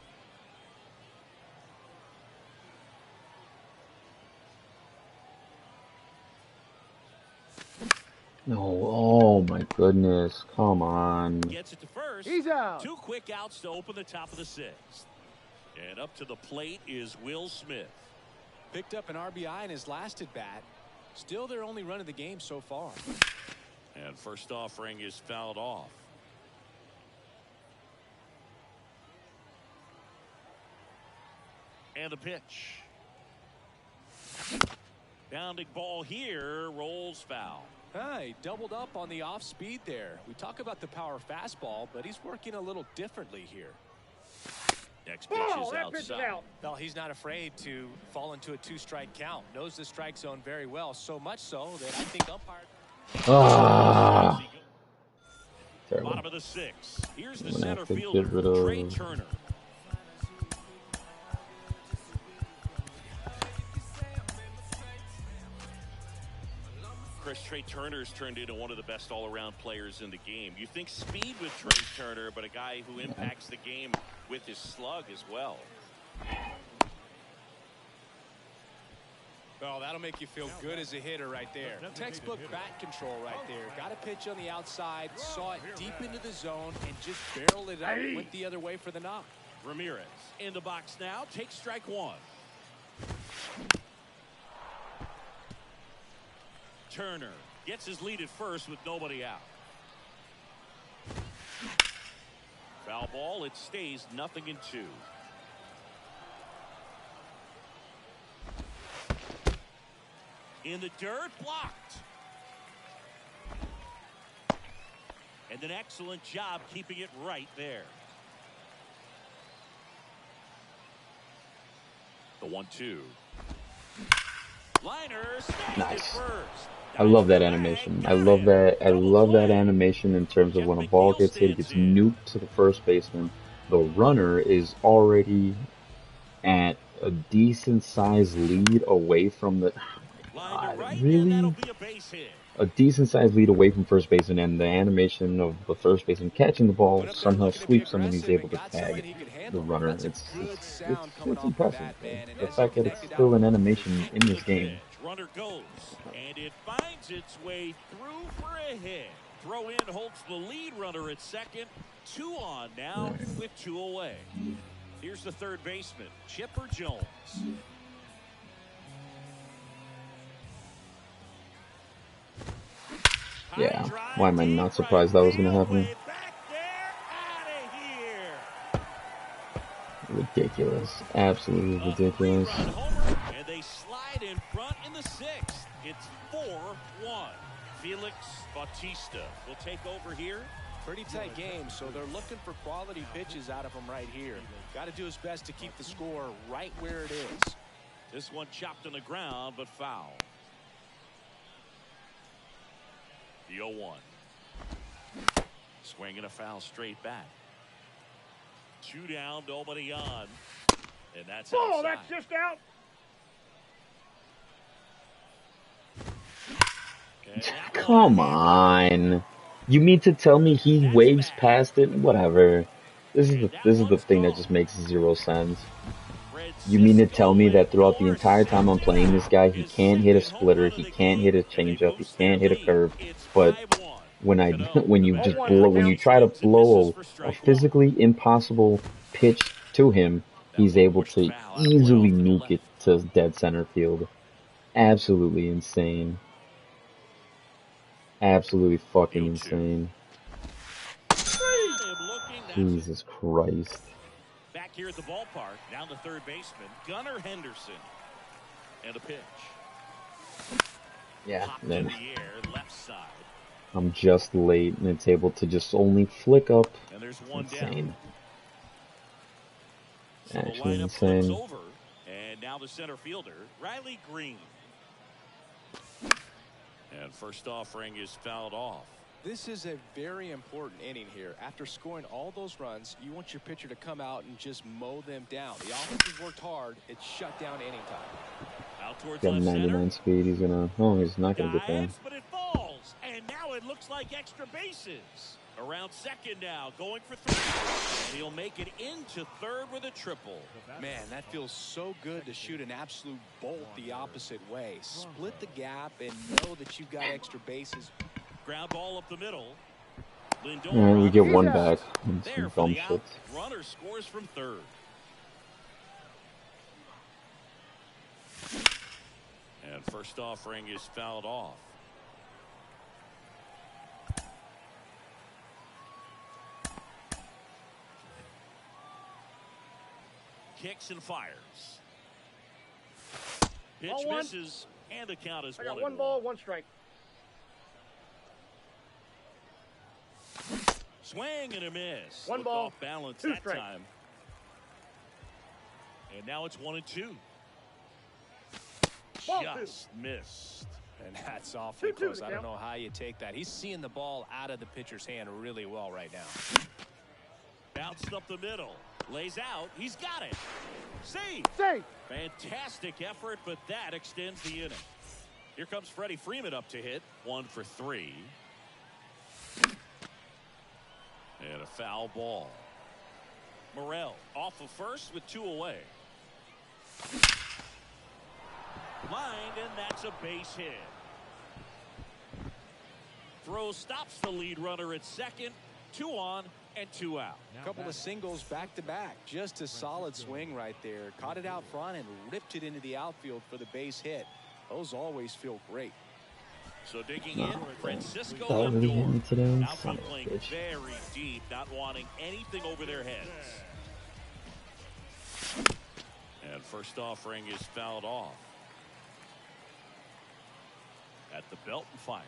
No, oh my goodness, come on. Gets it to first. He's out. 2 quick outs to open the top of the sixth. And up to the plate is Will Smith. Picked up an RBI in his last at bat. Still their only run of the game so far. And first offering is fouled off. And the pitch. Bounding ball here, rolls foul. He doubled up on the off speed there. We talk about the power fastball, but he's working a little differently here. Next pitch Ball, is that pitch is outside. out. Well, he's not afraid to fall into a 2-strike count. Knows the strike zone very well, so much so that I think umpire. Ah, terrible. Bottom of the sixth. Here's the I'm gonna center have to fielder, get rid of. Trey Turner. Chris, Trey Turner's turned into one of the best all-around players in the game. You think speed with Trey Turner, but a guy who impacts the game with his slug as well. Oh, that'll make you feel good as a hitter right there. Textbook bat control right there. Got a pitch on the outside, saw it deep into the zone, and just barreled it up, went the other way for the knock. Ramirez in the box now, takes strike one. Turner gets his lead at first with nobody out. Foul ball, it stays 0-2. In the dirt, blocked. And an excellent job keeping it right there. The 1-2. Liner stays Nice. at first. I love that animation. I love that. I love that animation in terms of when a ball gets hit, it gets nuked to the first baseman. The runner is already at a decent sized lead away from the. Line to right, and Really? that'll be a base hit. A decent sized lead away from first baseman, and the animation of the first baseman catching the ball Went up there somehow looking to be sweeps him and he's aggressive able to and got someone tag he could the handle. runner. That's a It's good sound coming off the impressive. bat, man, and The as fact he that it's connected still out an with animation in this game. Pitch. Runner goes, and it finds its way through for a hit. Throw in holds the lead runner at second. 2 on now with 2 away. Here's the third baseman, Chipper Jones. Yeah, why am I not surprised that was going to happen? Back there, out of here. Ridiculous. Absolutely ridiculous. A 3-run homer, and they slide in front in the sixth. It's 4-1. Felix Bautista will take over here. Pretty tight game, so they're looking for quality pitches out of him right here. Got to do his best to keep the score right where it is. This one chopped on the ground, but foul. The 0-1. Swinging a foul straight back. 2 down, nobody on. And that's Ball, outside. that's just out. And that Come one on. You mean to tell me he waves past it? Whatever. This is the thing that just makes zero sense. You mean to tell me that throughout the entire time I'm playing this guy, he can't hit a splitter, he can't hit a changeup, he can't hit a curve, but when I when you just blow when you try to blow a physically impossible pitch to him, he's able to easily nuke it to dead center field. Absolutely insane. Absolutely fucking insane. Jesus Christ. Back here at the ballpark, down to third baseman, Gunnar Henderson. And a pitch. Yeah, Popped in man. the air, left side. I'm just late and it's able to just only flick up. And there's one Insane. down. So Actually the lineup flips insane. over. And now the center fielder, Riley Green. And first offering is fouled off. This is a very important inning here. After scoring all those runs, you want your pitcher to come out and just mow them down. The offense has worked hard. It's shut down inning time. Out towards Got left 99 center. speed. He's gonna. Oh, he's not gonna get there. Dives, but it falls. And now it looks like extra bases. Around second now, going for three. And he'll make it into third with a triple. Man, that feels so good to shoot an absolute bolt the opposite way. Split the gap and know that you've got extra bases. Ground ball up the middle. Lindor Alright, we get on one first. back. And There some for dumb the out. shit. Runner scores from third. And first offering is fouled off. Kicks and fires. Pitch Ball one. misses, and the count is I got 1-1. one ball, one strike. Swing and a miss. One Looked ball, off balance two that strikes. time. And now it's 1-2. Ball Just missed. And that's awfully 2-2 close. the I don't count. know how you take that. He's seeing the ball out of the pitcher's hand really well right now. Bounced up the middle. Lays out. He's got it. Save. Safe. Fantastic effort, but that extends the inning. Here comes Freddie Freeman up to hit. 1 for 3. And a foul ball. Morel off of first with 2 away. Line, and that's a base hit. Throw stops the lead runner at second. 2 on and 2 out. A couple of singles back to back. Just a solid swing right there. Caught it out front and ripped it into the outfield for the base hit. Those always feel great. So digging in, Francisco That really hit me Lindor. today. Son Outfield of a playing bitch. very deep, not wanting anything over their heads. And first offering is fouled off. At the belt and fires.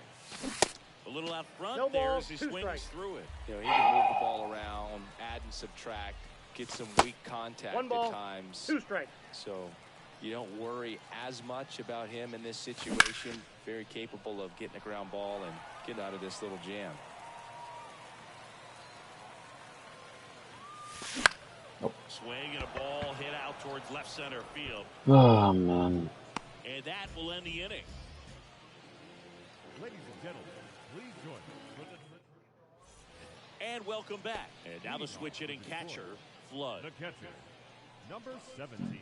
A little out front No there ball, as he 2 swings strikes. through it. You know, he can move the ball around, add and subtract, get some weak contact One ball, at times. 2 strikes. So you don't worry as much about him in this situation. Very capable of getting a ground ball and getting out of this little jam. Swing and a ball hit out towards left center field. Oh man. And that will end the inning. Ladies and gentlemen, please join us for the And welcome back. And now the switch hitting catcher, Flood. The catcher, number 17.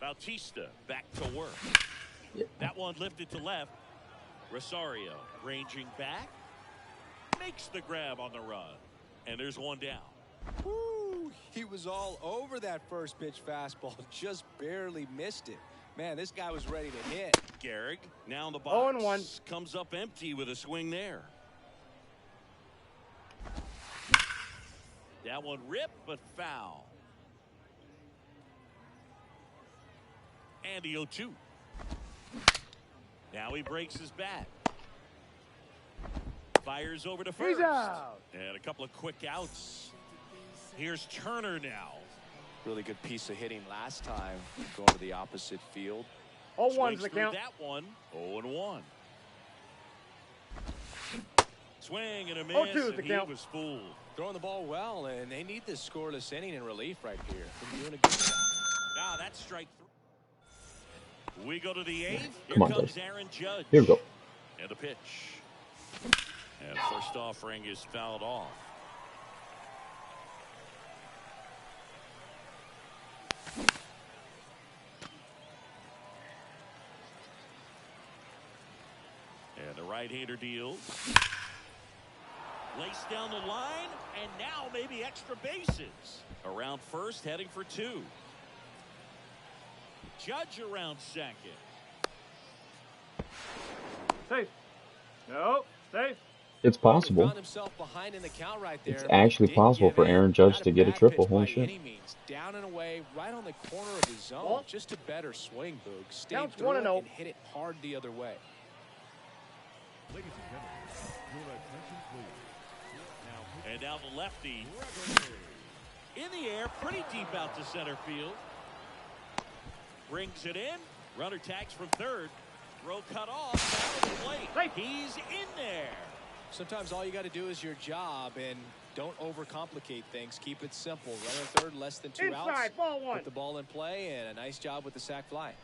Bautista back to work. That one lifted to left. Rosario ranging back. Makes the grab on the run. And there's one down. Woo! He was all over that first pitch fastball. Just barely missed it. Man, this guy was ready to hit. Gehrig now in the box. 0-1. Comes up empty with a swing there. That one ripped but foul. And the 0-2. Now he breaks his bat. Fires over to first. He's out. And a couple of quick outs. Here's Turner now. Really good piece of hitting last time, going to the opposite field. 0-1's Swings the through count. that one. 0-1. Swing and a miss, 0-2 's and the he count. was fooled. Throwing the ball well, and they need this scoreless inning in relief right here. Been doing a good job. Now that's strike 3. We go to the 8th. Come on, comes guys. Aaron Judge. Here we go. And a pitch. And first offering is fouled off. And the right-hander deals. Lace down the line, and now maybe extra bases. Around first, heading for 2. Judge around second. Safe. No. Safe. It's possible. Found himself behind in the count right there. It's actually possible for Aaron Judge to get a triple. Holy shit. Down and away, right on the corner of his zone. Ball. Just a better swing, Boog. Stayed Counts through 1-0. and hit it hard the other way. Ladies and gentlemen, your attention please. And now the lefty. In the air, pretty deep out to center field. Brings it in. Runner tags from third. Throw cut off. Down the plate. He's in there. Sometimes all you got to do is your job, and don't overcomplicate things. Keep it simple. Runner third, less than 2 outs. Inside, ball 1. Put the ball in play, and a nice job with the sac fly.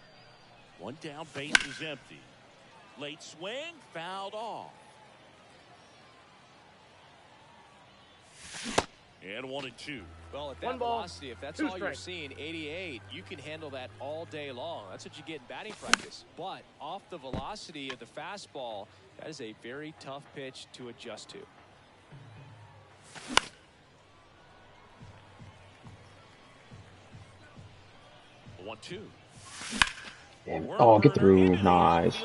One down, base is empty. Late swing, fouled off. And 1-2. Well, at that 1 ball, velocity, if that's 2 all you're strikes. seeing, 88, you can handle that all day long. That's what you get in batting practice. But off the velocity of the fastball, that is a very tough pitch to adjust to. One, 2. Damn it. Oh, get through. Nice.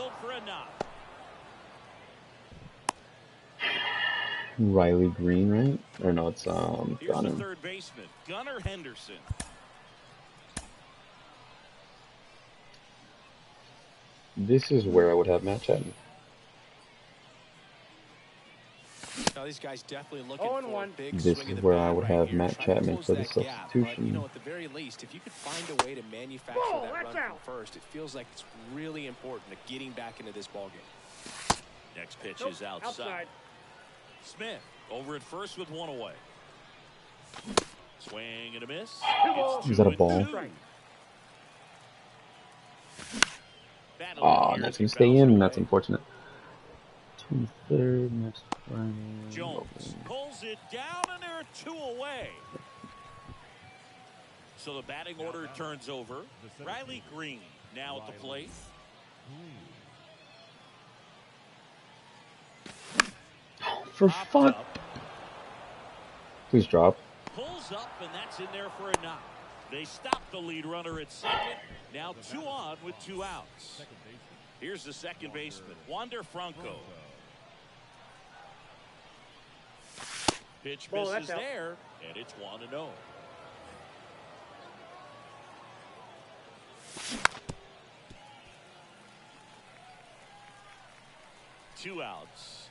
Riley Green, right? Or no, it's Here's the Gunner. third baseman, Gunnar Henderson. This is where I would have Matt Chapman. Now these guys definitely looking 0-1. for a big This swing is of the where bat I would right have here. Matt Try to Chapman close for the that gap, substitution. but, you know, at the very least, if you could find a way to manufacture Ball, that that's run from out. first, it feels like it's really important to getting back into this ball game. Next pitch Nope, is outside. outside. Smith over at first with 1 away. Swing and a miss. 2 balls. It's Is that a 2-2. ball? Battle Oh, here that's as he gonna stay fouls in. away. That's unfortunate. 23rd next Friday. Jones pulls it down, and there are 2 away. So the batting order turns over. Riley Green now at the plate. For Popped fuck. up, Please drop. pulls up, and that's in there for a knock. They stop the lead runner at second. Now 2 on with 2 outs. Here's the second baseman, Wander Franco. Pitch Ball, misses that's out. there, and it's 1-0. Two outs.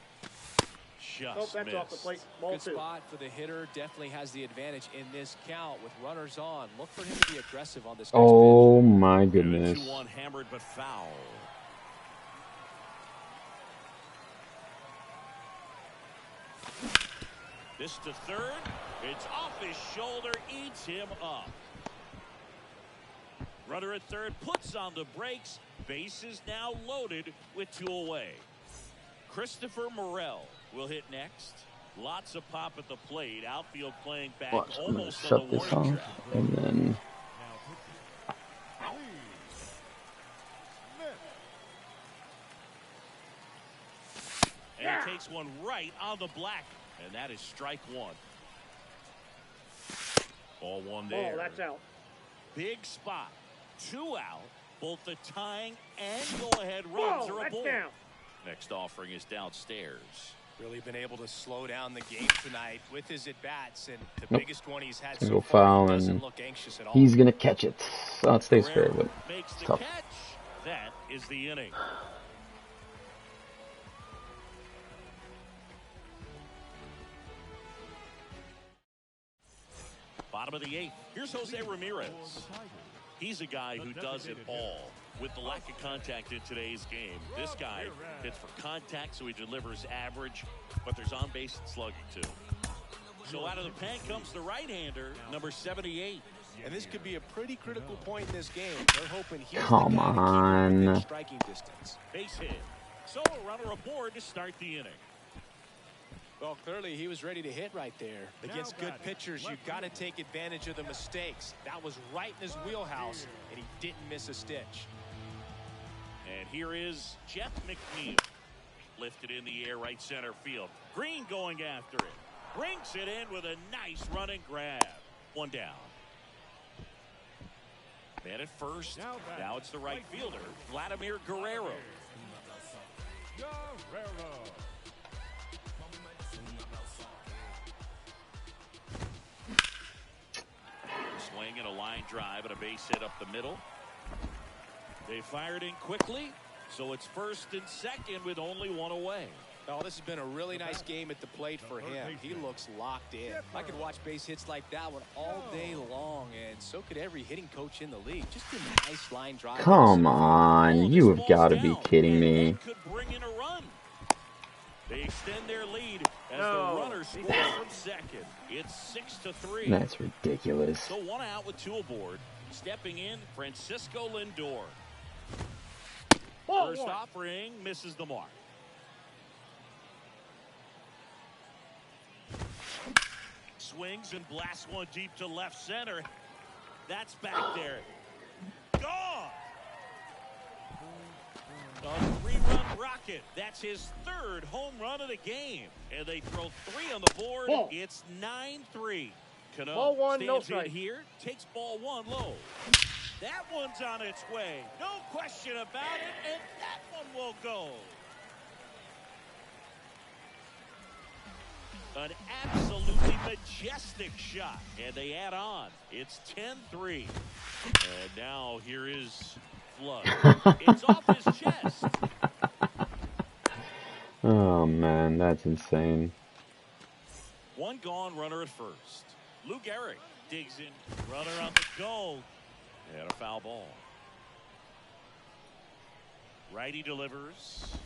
Just Nope, that's off the missed. plate. Ball Good 2. spot for the hitter. Definitely has the advantage in this count with runners on. Look for him to be aggressive on this next Oh my And a goodness. 2-1 hammered but foul. This to third. It's off his shoulder, eats him up. Runner at third puts on the brakes. Base is now loaded with 2 away. Christopher Morel will hit next. Lots of pop at the plate. Outfield playing back Well, I'm gonna almost on shut the this warning off track. and then And he takes one right on the black. And that is strike 1. Ball 1 there. Ball, that's out. Big spot. 2 out. Both the tying and go-ahead runs Ball, are that's aboard. down. Next offering is downstairs. Really been able to slow down the game tonight with his at-bats, and the biggest one he's had gonna so go far, foul, he doesn't and look anxious at all. he's gonna catch it. So it stays fair, Guerrero but makes it's the tough. catch. That is the inning. Bottom of the 8th. Here's Jose Ramirez. He's a guy who does it all. With the lack of contact in today's game, this guy hits for contact, so he delivers average, but there's on-base and slugging too. So out of the pen comes the right-hander, number 78. And this could be a pretty critical point in this game. They're hoping he's Come the guy to keep on. him within striking distance. Base hit. So a runner aboard to start the inning. Well, clearly he was ready to hit right there. Against good pitchers, you've got to take advantage of the mistakes. That was right in his wheelhouse, and he didn't miss a stitch. And here is Jeff McNeil. Lifted in the air, right center field. Green going after it. Brings it in with a nice running grab. One down. Man at first. Now it's the right fielder, Vladimir Guerrero. Swing and a line drive and a base hit up the middle. They fired in quickly, so it's first and second with only one away. Oh, this has been a really nice game at the plate for him. He looks locked in. I could watch base hits like that one all day long, and so could every hitting coach in the league. Just a nice line drive. Come on, you have got to be kidding me. Could bring in a run. They extend their lead as the runner scores from second. It's 6-3. That's ridiculous. So one out with two aboard. Stepping in, Francisco Lindor. First offering misses the mark. Swings and blasts one deep to left center. That's back there. Gone! A three-run rocket. That's his third home run of the game. And they throw three on the board. It's 9-3. Cano stands in here, takes ball one low. That one's on its way. No question about it, and that one will go. An absolutely majestic shot, and they add on. It's 10-3. And now here is Flood. It's off his chest. Oh, man, that's insane. One gone, runner at first. Lou Gehrig digs in, runner on the go. And a foul ball. Righty delivers.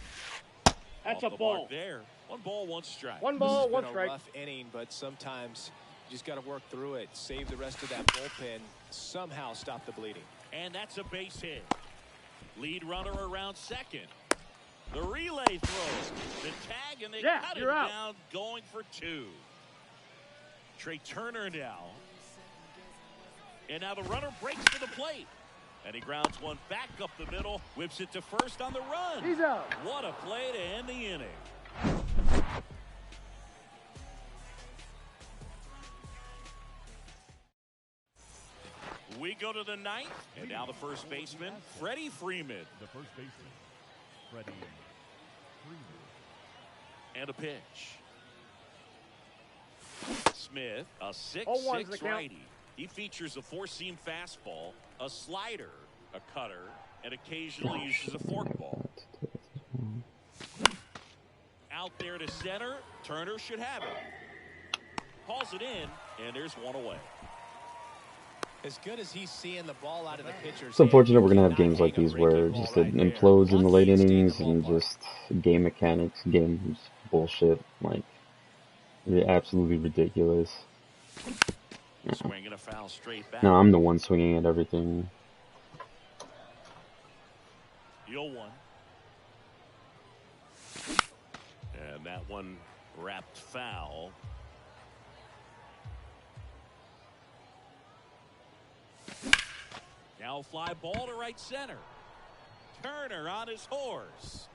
That's Off a the ball. mark there. One ball, one strike. One ball, one It's been strike. a rough inning, but sometimes you just got to work through it. Save the rest of that bullpen. Somehow stop the bleeding. And that's a base hit. Lead runner around second. The relay throws. The tag, and they cut it down, going for two. Trey Turner now. And now the runner breaks to the plate. And he grounds one back up the middle. Whips it to first on the run. He's out. What a play to end the inning. We go to the ninth. And now the first baseman, Freddie Freeman. The first baseman, Freddie Freeman. And a pitch. Smith, a 6'6" 0-1's the count. righty. He features a four-seam fastball, a slider, a cutter, and occasionally uses a forkball. Out there to center. Turner should have it. Calls it in, and there's one away. As good as he's seeing the ball out of the pitcher's It's unfortunate we're going to have games like these where just it implodes in the late innings and just game mechanics, game bullshit. Like, it's absolutely ridiculous. Swinging a foul straight back. No, I'm the one swinging at everything. 0-1. And that one wrapped foul. Now fly ball to right center. Turner on his horse.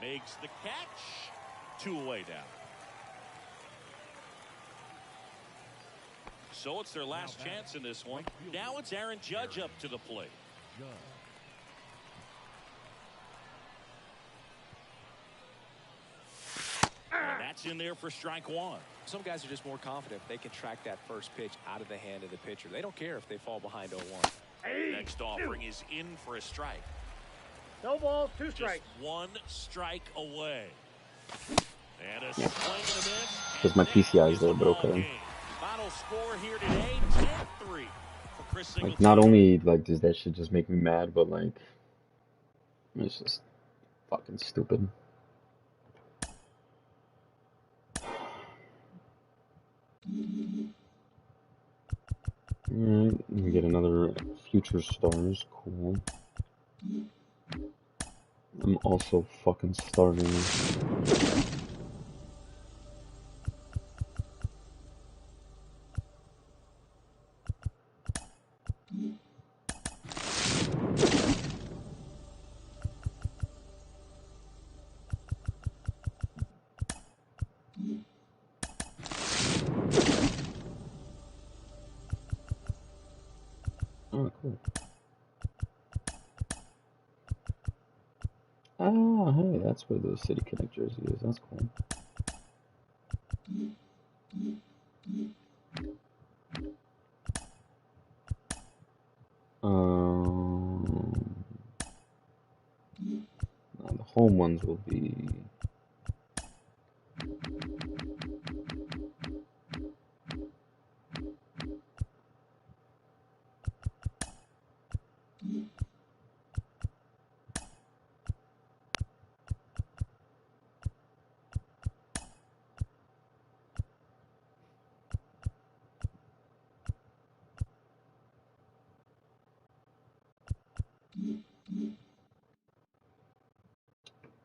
Makes the catch. Two away down. So it's their last chance in this one. Now it's Aaron Judge up to the plate. And that's in there for strike one. Some guys are just more confident they can track that first pitch out of the hand of the pitcher. They don't care if they fall behind 0-1. Next offering is in for a strike. No balls, two strikes. Just one strike away. And a swing and a miss. Because my PCI is there, but okay. Final score here today, 10-3. For Chris Singleton. Like, not only like does that shit just make me mad, but like it's just fucking stupid. Alright, we get another Future Stars. Cool. I'm also fucking starving. Oh, cool. Ah, hey, that's where the City Connect jersey is. That's cool. The home ones will be.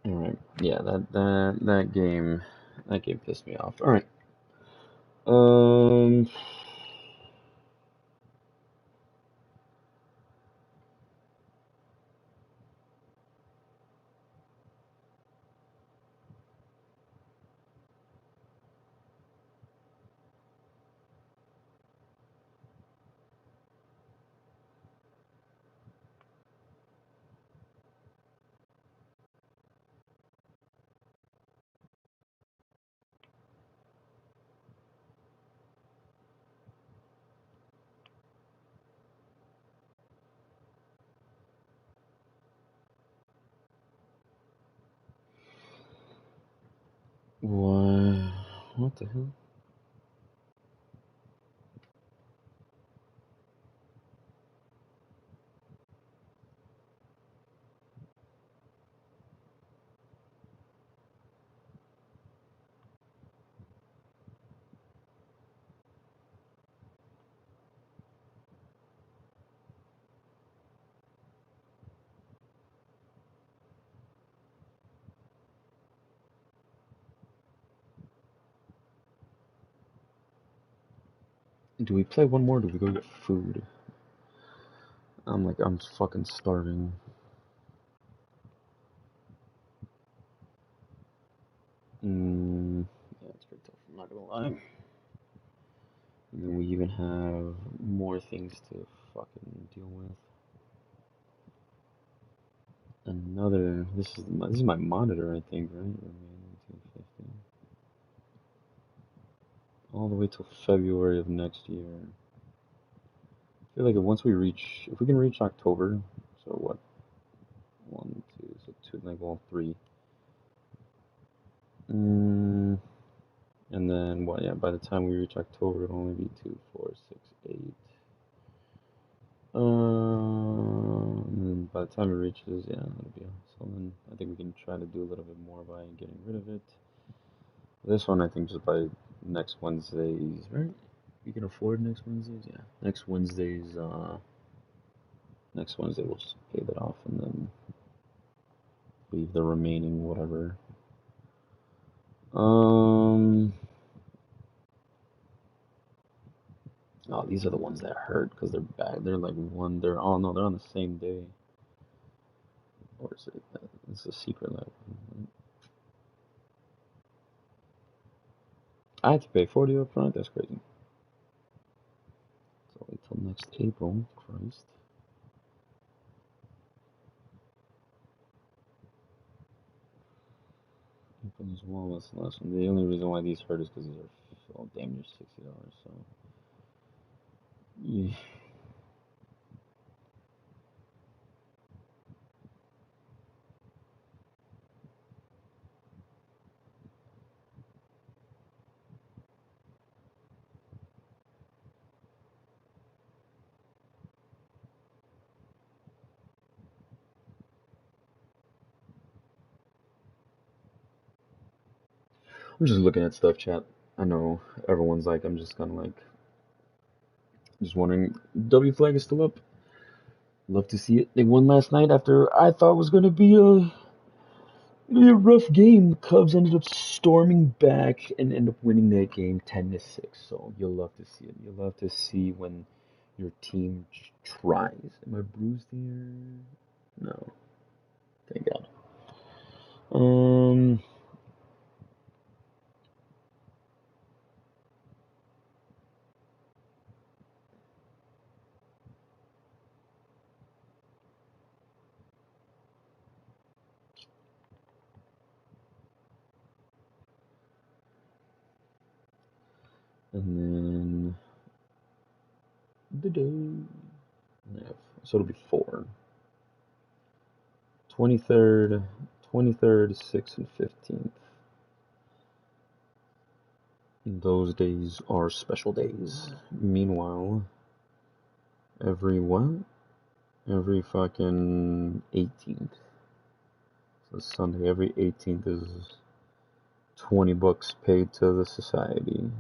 Alright, yeah, that game pissed me off. Alright. Um, what the hell? Do we play one more? Or do we go get food? I'm fucking starving. Yeah, it's pretty tough. I'm not gonna lie. And then we even have more things to fucking deal with. Another. This is my monitor, I think, right? 250. All the way till February of next year. I feel like if we can reach October, so what? 1, 2, so two, like, well, 3. And then what? Yeah, by the time we reach October, it'll only be 2, 4, 6, 8. And then by the time it reaches, yeah, it'll be. So then I think we can try to do a little bit more by getting rid of it. This one, I think, just by next Wednesdays, right? We can afford next Wednesdays, yeah. Next Wednesday we'll just pay that off and then leave the remaining whatever. Oh, these are the ones that hurt because they're bad. They're like one. Oh no, they're on the same day. Or is it? It's a secret level. I had to pay 40 up front. That's crazy. So wait till next April. Christ. April as well. That's the last one. The only reason why these hurt is because these are all damn near $60. So yeah. I'm just looking at stuff, chat. I know everyone's like, I'm just kind of like, just wondering, W flag is still up. Love to see it. They won last night after I thought it was going to be a rough game. The Cubs ended up storming back and end up winning that game 10-6. So you'll love to see it. You'll love to see when your team tries. Am I bruised here? No. Thank God. Um, and then the day. So it'll be 4. 23rd, 23rd, 6th, and 15th. Those days are special days. Meanwhile, every what? Every fucking 18th. So Sunday, every 18th is $20 paid to the society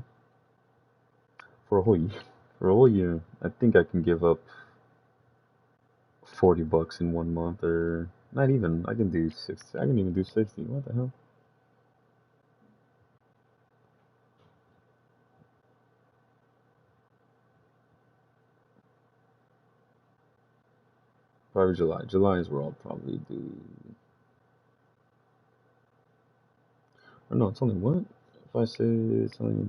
for a whole year. For a whole year, I think I can give up $40 in 1 month, or not even. I can do 60. I can even do 60. What the hell? Probably July. July is where I'll probably do. Or no, it's only what? If I say it's only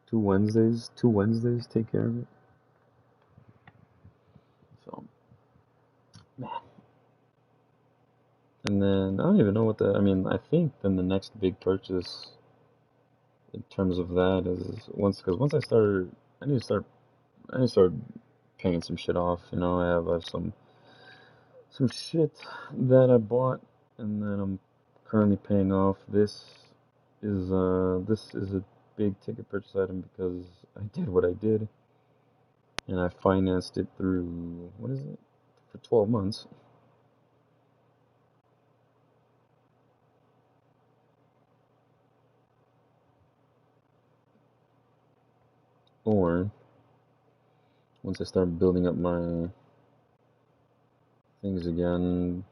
2 Wednesdays, 2 Wednesdays, take care of it. So, man. And then I don't even know what the. I mean, I think then the next big purchase in terms of that is because once I start, I need to start, I need to start paying some shit off. You know, I have some shit that I bought and that I'm currently paying off. This is a big ticket purchase item because I did what I did and I financed it through what is it for 12 months. Or once I start building up my things again.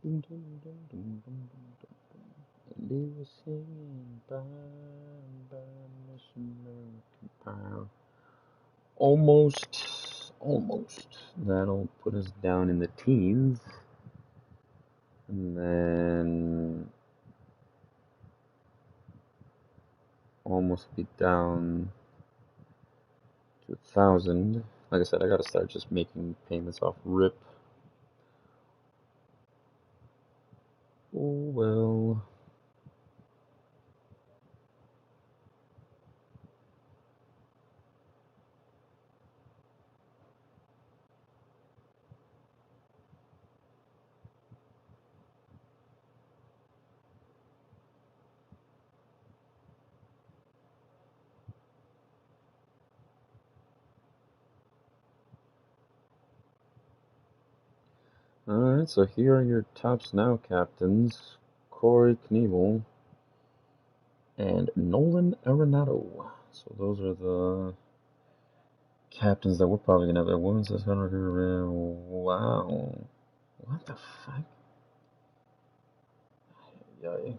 And they were singing American Pie. Almost. That'll put us down in the teens. And then almost be down to 1,000. Like I said, I gotta start just making payments off RIP. Oh well. Alright, so here are your tops now, captains. Corey Knievel and Nolan Arenado. So those are the captains that we're probably gonna have. Their women's that's gonna wow. What the fuck? Yeah.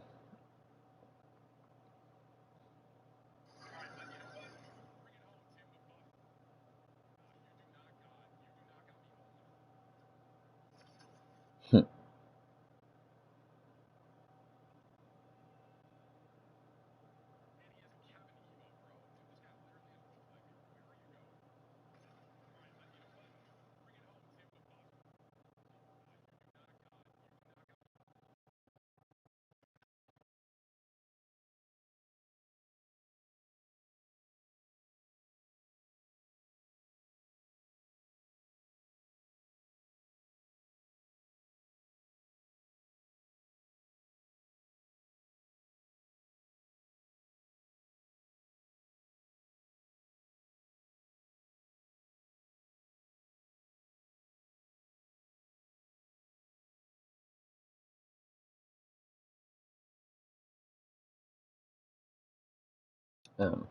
Um,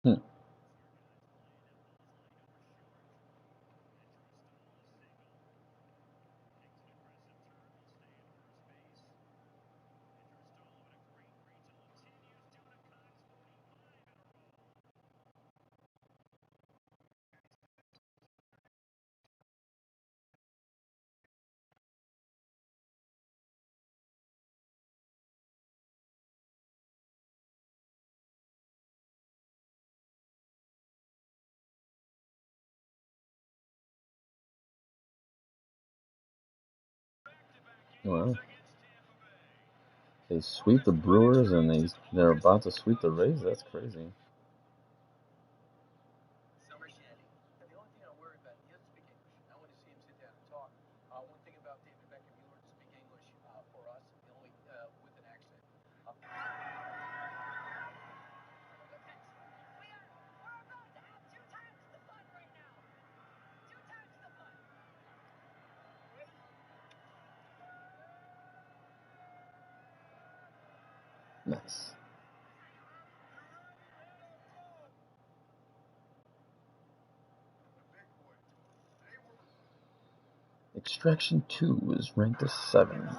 hmm. Well, they sweep the Brewers and they're about to sweep the Rays. That's crazy. Nice. Extraction 2 is ranked as 7.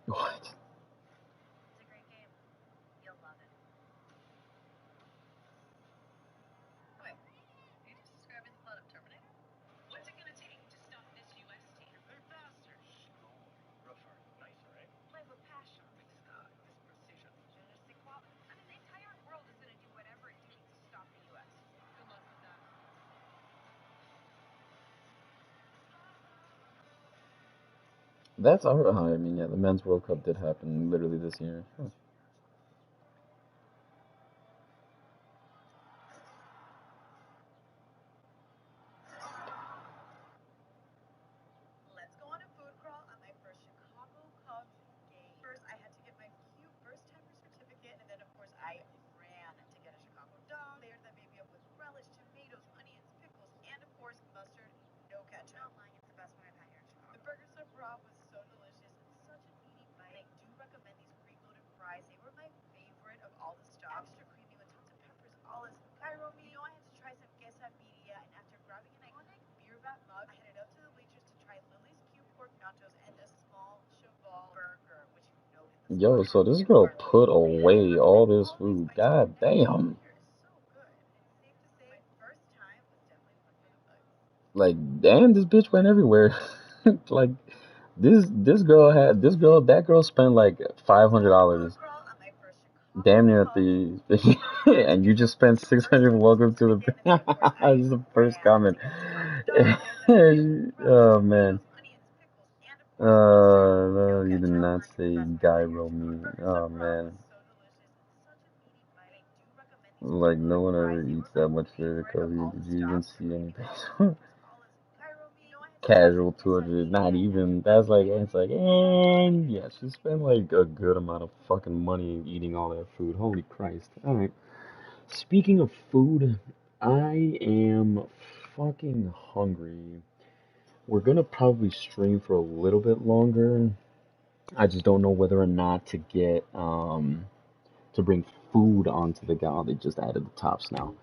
What? That's alright. I mean, yeah, the Men's World Cup did happen literally this year. Huh. Yo, so this girl put away all this food. God damn. Like, damn, this bitch went everywhere. Like, that girl spent like $500. Damn near at the, and you just spent 600. Welcome to the, this is the first comment. Oh man. No, you did not say gyro meat. Oh man. Like, no one ever eats that much food, Kobe. Did you even see anything? Casual 200, not even. That's like, it's like, and yeah, she spent like a good amount of fucking money eating all that food. Holy Christ. Alright. Speaking of food, I am fucking hungry. We're gonna probably stream for a little bit longer. I just don't know whether or not to get to bring food onto the guy. They just added the tops now.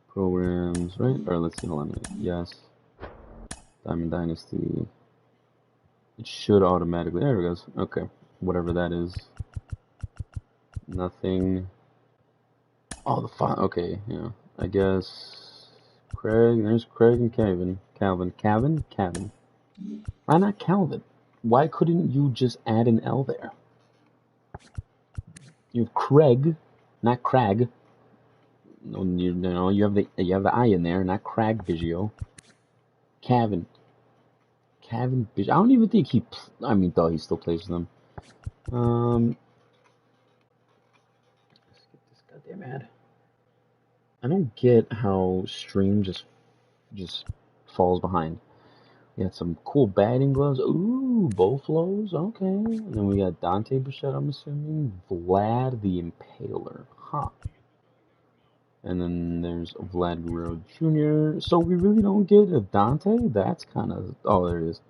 Programs, right? Or let's see, hold on. Yes. Diamond Dynasty. It should automatically. There it goes. Okay. Whatever that is. Nothing. Oh, the font. Okay, yeah. I guess. Craig. There's Craig and Calvin. Calvin. Why not Calvin? Why couldn't you just add an L there? You have Craig, not Crag. No, you have the I in there, not Crag Biggio. Kevin Biggio. I don't even think he. I mean, though he still plays with them. Let's get this goddamn ad. I don't get how Stream just falls behind. We got some cool batting gloves. Ooh, Boflos. Okay. And then we got Dante Bichette, I'm assuming. Vlad the Impaler. Huh. And then there's Vlad Guerrero Jr. So we really don't get a Dante? That's kind of... Oh, there it is.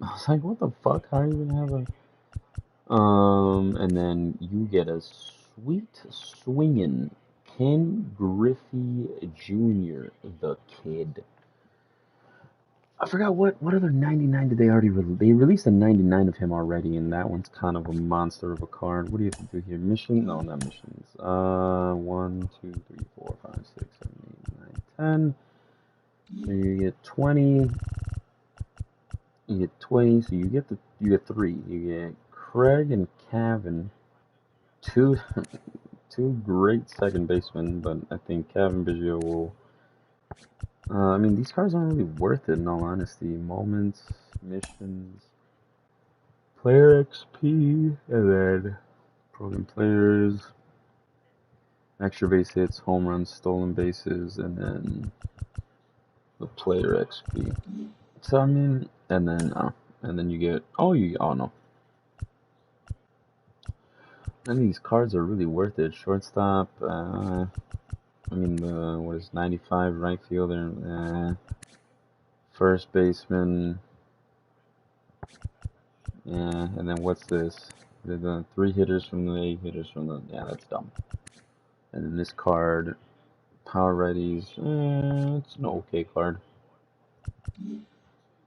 I was like, what the fuck? How are you gonna have a... And then you get a sweet swinging Ken Griffey Jr., the kid. I forgot what other 99 did they already release? They released a 99 of him already, and that one's kind of a monster of a card. What do you have to do here? Mission? No, not missions. 1, 2, 3, 4, 5, 6, 7, 8, 9, 10. So you get 20. You get 20, so you get 3. You get Craig and Kevin, two great second basemen, but I think Kevin Biggio will. I mean, these cards aren't really worth it in all honesty. Moments, missions, player XP, and then program players, extra base hits, home runs, stolen bases, and then the player XP. So I mean, and then you get oh no. None of these cards are really worth it. Shortstop, I mean, what is 95 right fielder, first baseman, yeah, and then what's this? The 3 hitters from the 8 hitters from the, yeah, that's dumb. And then this card, power righties, it's an okay card.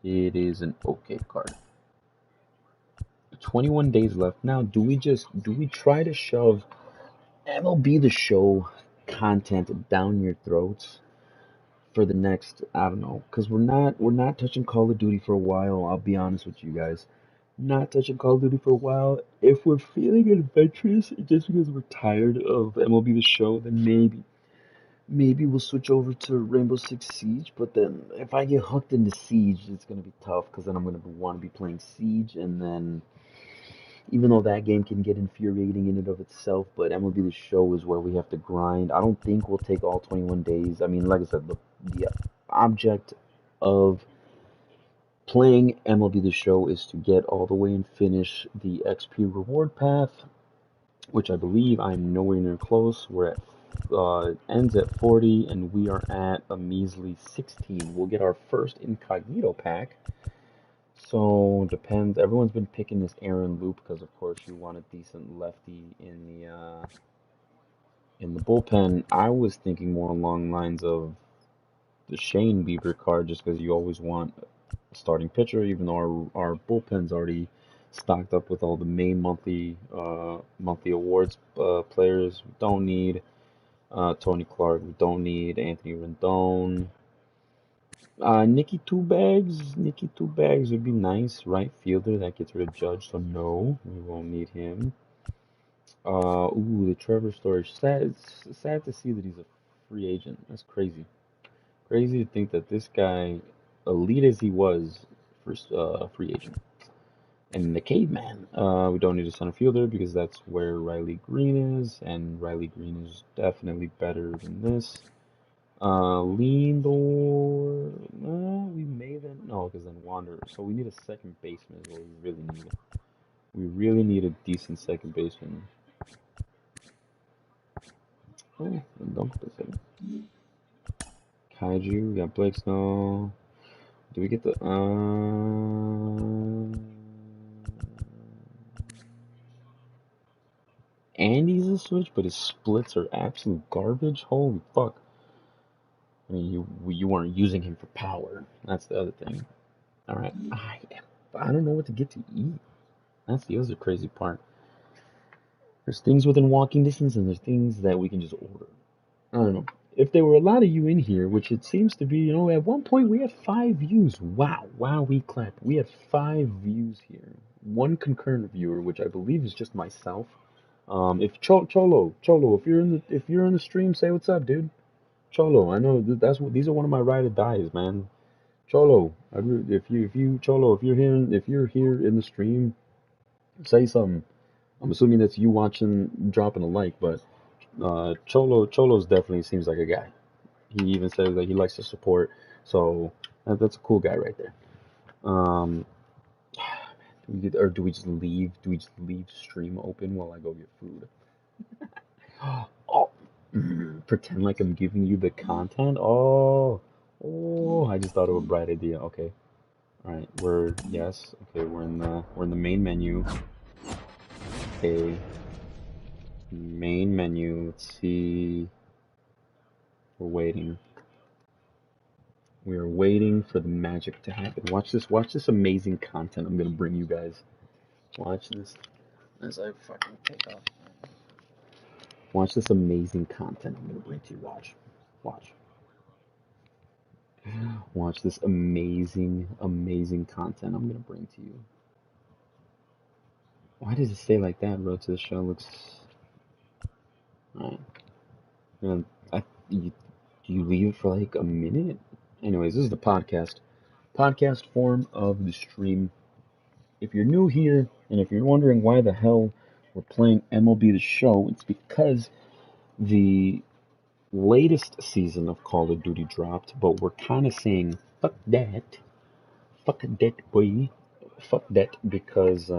It is an okay card. 21 days left. Now, do we try to shove MLB The Show content down your throats for the next, I don't know, because we're not touching Call of Duty for a while. I'll be honest with you guys, not touching Call of Duty for a while. If we're feeling adventurous just because we're tired of MLB The Show, then maybe we'll switch over to Rainbow Six Siege. But then if I get hooked into Siege, it's gonna be tough because then I'm gonna want to be playing Siege, and then even though that game can get infuriating in and of itself, but MLB The Show is where we have to grind. I don't think we'll take all 21 days. I mean, like I said, the object of playing MLB The Show is to get all the way and finish the XP reward path, which I believe I'm nowhere near close. We're at it ends at 40, and we are at a measly 16. We'll get our first incognito pack. So depends. Everyone's been picking this Aaron Loop because, of course, you want a decent lefty in the bullpen. I was thinking more along the lines of the Shane Bieber card, just because you always want a starting pitcher, even though our bullpen's already stocked up with all the main monthly awards players. We don't need Tony Clark. We don't need Anthony Rendon. Nicky Two Bags would be nice. Right fielder that gets rid of Judge, so no, we won't need him. The Trevor Story. Sad to see that he's a free agent. That's crazy. Crazy to think that this guy, elite as he was, first free agent. And the Caveman. We don't need a center fielder because that's where Riley Green is, and Riley Green is definitely better than this. Lindor, we may then, no, because then Wander. So we need a second baseman is what we really need. We really need a decent second baseman. Oh, don't put this in. Kaiju, we got Blake Snow. Do we get the Andy's a switch, but his splits are absolute garbage? Holy fuck. I mean, you weren't using him for power. That's the other thing. Alright. I don't know what to get to eat. That's the other crazy part. There's things within walking distance and there's things that we can just order. I don't know. If there were a lot of you in here, which it seems to be, you know, at one point we had 5 views. Wow, we clap. We had 5 views here. 1 concurrent viewer, which I believe is just myself. If Cholo, if you're in the stream, say what's up, dude. Cholo, I know these are one of my ride or dies, man. Cholo, if you're here in the stream, say something. I'm assuming that's you watching, dropping a like, but Cholo's definitely seems like a guy. He even says that he likes to support, so that's a cool guy right there. Um, do we just leave? Do we just leave stream open while I go get food? Oh, pretend like I'm giving you the content. Oh, I just thought of a bright idea. Okay, all right, yes. Okay, we're in the main menu. Okay, main menu. Let's see. We're waiting. We are waiting for the magic to happen. Watch this amazing content I'm gonna bring you guys. Watch this as I fucking take off. Watch this amazing content I'm gonna bring to you. Watch. Watch this amazing content I'm gonna bring to you. Why does it say like that? Road to the show looks. Alright. And you leave it for like a minute? Anyways, this is the podcast form of the stream. If you're new here, and if you're wondering why the hell we're playing MLB The Show, it's because the latest season of Call of Duty dropped, but we're kind of saying, fuck that, boy, fuck that, because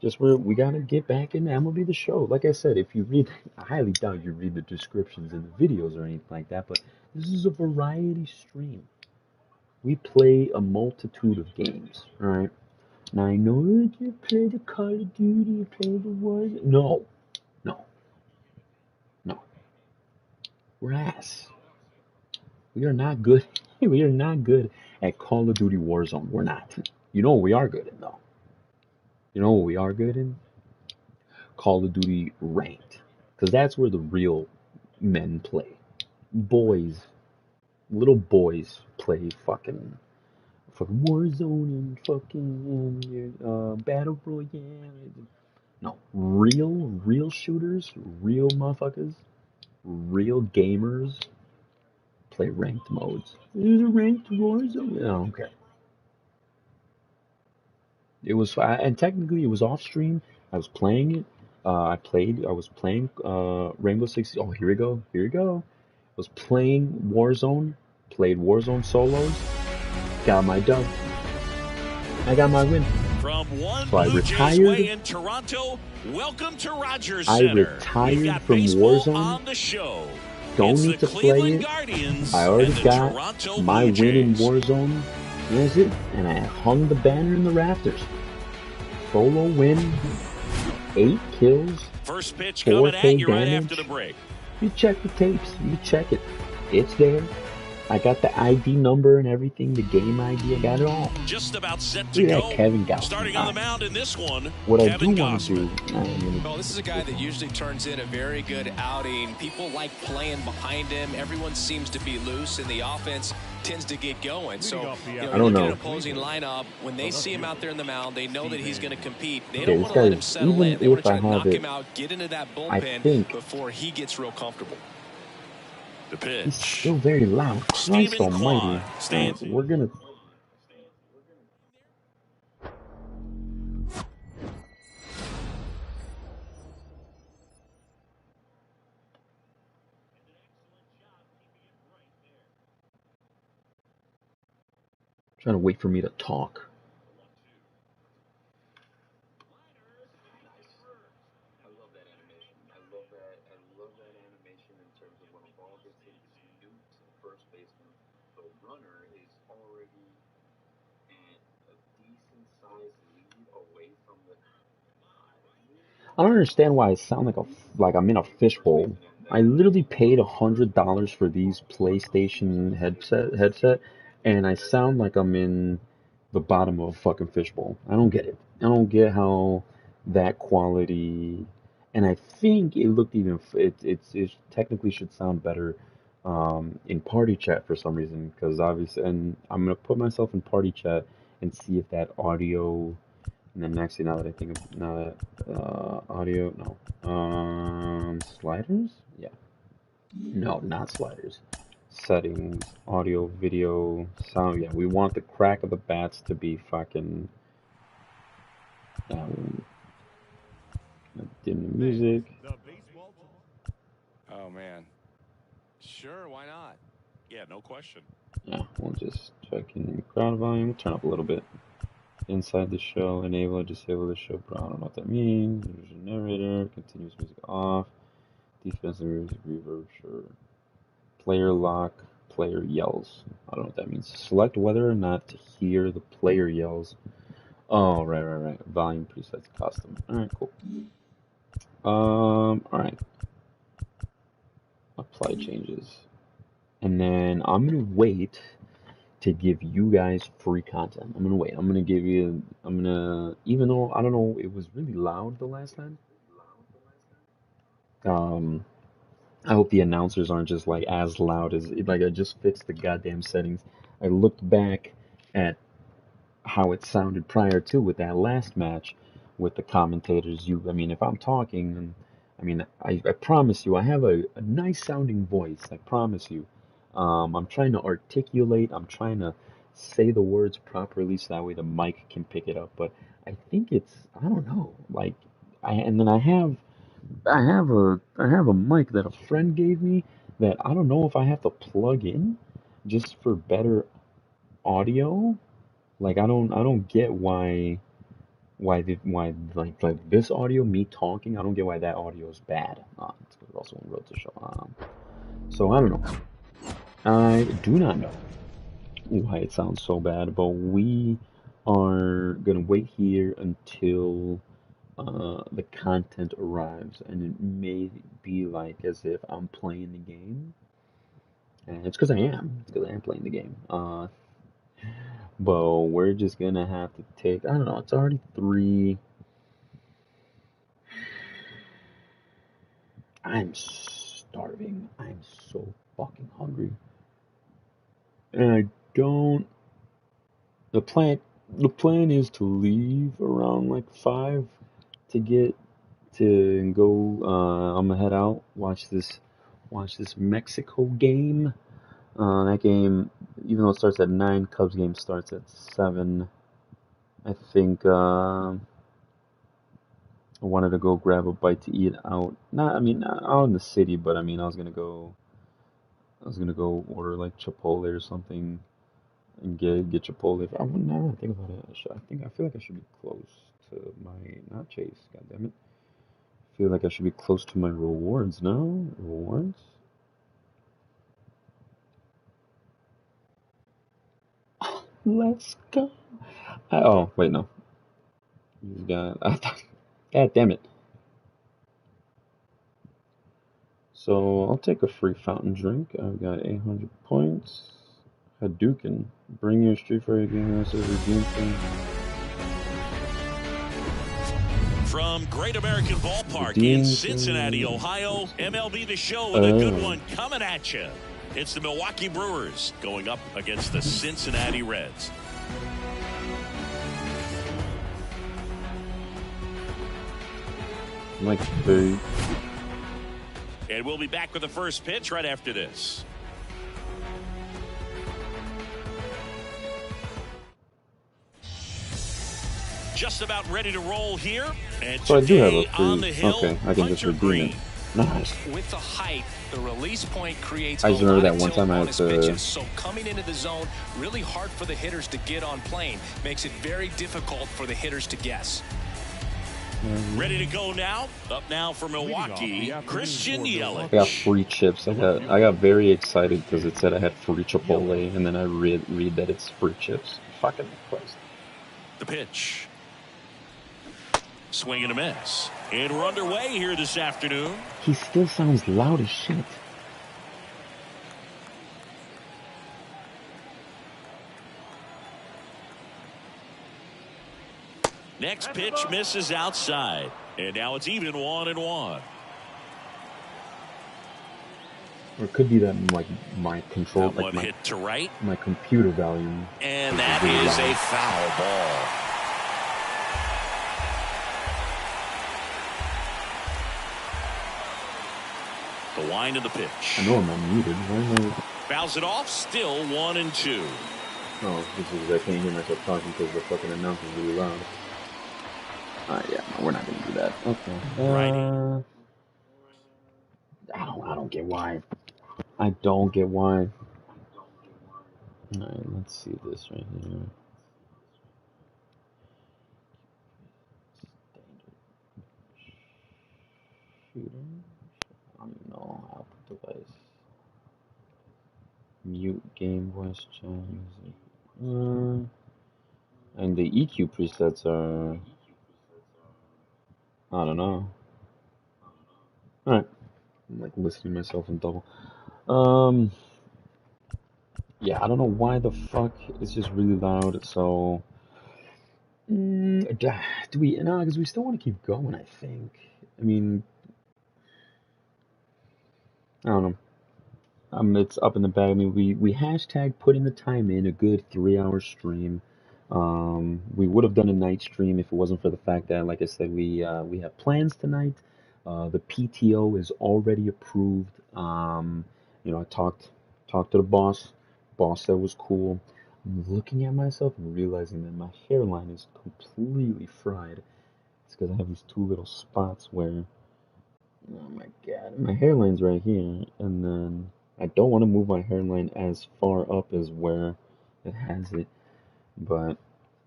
just we gotta get back into MLB The Show. Like I said, if you read, I highly doubt you read the descriptions in the videos or anything like that, but this is a variety stream. We play a multitude of games, alright? Now I know that you play the Call of Duty, you play the Wars. No, no, no. We're ass. We are not good. We are not good at Call of Duty Warzone. We're not. You know what we are good in though. You know what we are good in? Call of Duty Ranked, because that's where the real men play. Boys, little boys play fucking Warzone and fucking Battle Royale. No, real shooters, real motherfuckers, real gamers play ranked modes. There's a ranked Warzone. Oh, okay. It was, and technically it was off stream. I was playing it. I was playing Rainbow Six. Oh, here we go. Here we go. I was playing Warzone. Played Warzone solos. Got my dub. I got my win. From one So I Blue Jays way retired. in Toronto, welcome to Rogers I Center. We've retired got from baseball Warzone. on the show. Don't It's need the to play Cleveland it. Guardians I already and the got Toronto my Blue win in Jays. Warzone. That's it. And I hung the banner in the rafters. Solo win. 8 kills. First pitch 4K coming at you right damage. after the break. You check the tapes. You check it. It's there. I got the ID number and everything, the game ID. I got it all. Just about set to Look at go. that Kevin Gausman. Starting on the mound in this one, What Kevin I do want to Gausman. do. Well, this is a guy that usually turns in a very good outing. People like playing behind him. Everyone seems to be loose, and the offense tends to get going. So, I don't know. An opposing lineup, when they see him out there in the mound, they know that he's going to compete. They Okay, don't this want to let him guy's, settle even in. They want if to I try to have knock him it, out, get into that I bullpen think before he gets real comfortable. The he's pitch. still very loud. Christ Stephen almighty. Kwan stands in. We're gonna. Trying to wait for me to talk. I love that animation. I love that animation in terms of when a ball gets hit, just nukes and first base I don't understand why I sound like I'm in a fishbowl. I literally paid $100 for these PlayStation headset, and I sound like I'm in the bottom of a fucking fishbowl. I don't get it. I don't get how that quality, and I think it looked even it technically should sound better in party chat for some reason because obviously, and I'm gonna put myself in party chat and see if that audio. And then actually, now that I think of now that audio, no, sliders, yeah, no, not sliders, settings, audio, video, sound. Yeah, we want the crack of the bats to be fucking. Dim the music. Oh man, sure, why not? Yeah, no question. Yeah, we'll just check in crowd volume. Turn up a little bit. Inside the show, enable or disable the show. Bro, I don't know what that means. There's a narrator. Continuous music off. Defensive music reverb, sure. Player lock, player yells. I don't know what that means. Select whether or not to hear the player yells. Oh, right. Volume presets custom. Alright, cool. Alright. Apply changes. And then I'm gonna wait to give you guys free content. I'm gonna wait. I'm gonna, even though, I don't know, it was really loud the last time. I hope the announcers aren't just like as loud as, like I just fixed the goddamn settings. I looked back at how it sounded prior to with that last match with the commentators. I mean, if I'm talking, and I mean, I promise you, I have a nice sounding voice. I promise you. I'm trying to articulate. I'm trying to say the words properly so that way the mic can pick it up. But I think I don't know. Like, and then I have a mic that a friend gave me that I don't know if I have to plug in just for better audio. Like I don't get why like this audio, me talking, I don't get why that audio is bad. It's also on Road to Show. So I don't know. I do not know why it sounds so bad, but we are gonna wait here until the content arrives, and it may be like as if I'm playing the game, and it's because I am. It's because I am playing the game. But we're just gonna have to take. I don't know. It's already 3. I'm starving. I'm so fucking hungry, and I don't. The plan is to leave around like 5 to get to go. I'm gonna head out, watch this Mexico game. That game, even though it starts at 9, Cubs game starts at 7. I think I wanted to go grab a bite to eat out. Not out in the city, but I mean, I was gonna go order like Chipotle or something and get Chipotle. Now that I think about it, I feel like I should be close to my, not Chase. God damn it. I feel like I should be close to my rewards now. Rewards. Let's go. Oh, wait, no. You got. God damn it. So I'll take a free fountain drink. I've got 800 points. Hadouken. Bring your Street Fighter game as a redeem thing. From Great American Ballpark in Cincinnati, Ohio, MLB The Show with a good one coming at you. It's the Milwaukee Brewers going up against the Cincinnati Reds. Like boo. And we'll be back with the first pitch right after this. Just about ready to roll here. And so I do have a on the free. hill, Okay, I can just redeem it. Nice. With the height, the release point creates I just remember that a one time I had to. pitches, so coming into the zone, really hard for the hitters to get on plane. Makes it very difficult for the hitters to guess. Ready to go now. Up now for Milwaukee, Christian I got Yelich. free chips. I got very excited because it said I had free Chipotle, and then I read that it's free chips. Fucking Christ. The pitch. Swing and a miss. And we're underway here this afternoon. He still sounds loud as shit. Next pitch misses outside. And now it's even 1-1. Or it could be that like my control, That one hit to right. My computer volume. And that is a foul ball. The wind of the pitch. I know I'm unmuted. Why am I... Fouls it off. Still 1-2. Oh, this is I can't hear myself talking because the fucking announcer's really loud. Yeah, no, we're not gonna do that. Okay. I don't get why. I don't get why. Alright, let's see this right here. Shooter? I don't even know how to device. Mute game voice change. And the EQ presets are... I don't know. Alright. I'm like listening to myself in double. Yeah, I don't know why the fuck it's just really loud, so... do we... No, because we still want to keep going, I think. I mean... I don't know. It's up in the bag. I mean, we hashtag putting the time in, a good 3-hour stream. We would have done a night stream if it wasn't for the fact that, like I said, we have plans tonight. The PTO is already approved. I talked to the boss. Boss said it was cool. I'm looking at myself and realizing that my hairline is completely fried. It's because I have these two little spots where, oh my god, my hairline's right here, and then I don't want to move my hairline as far up as where it has it, but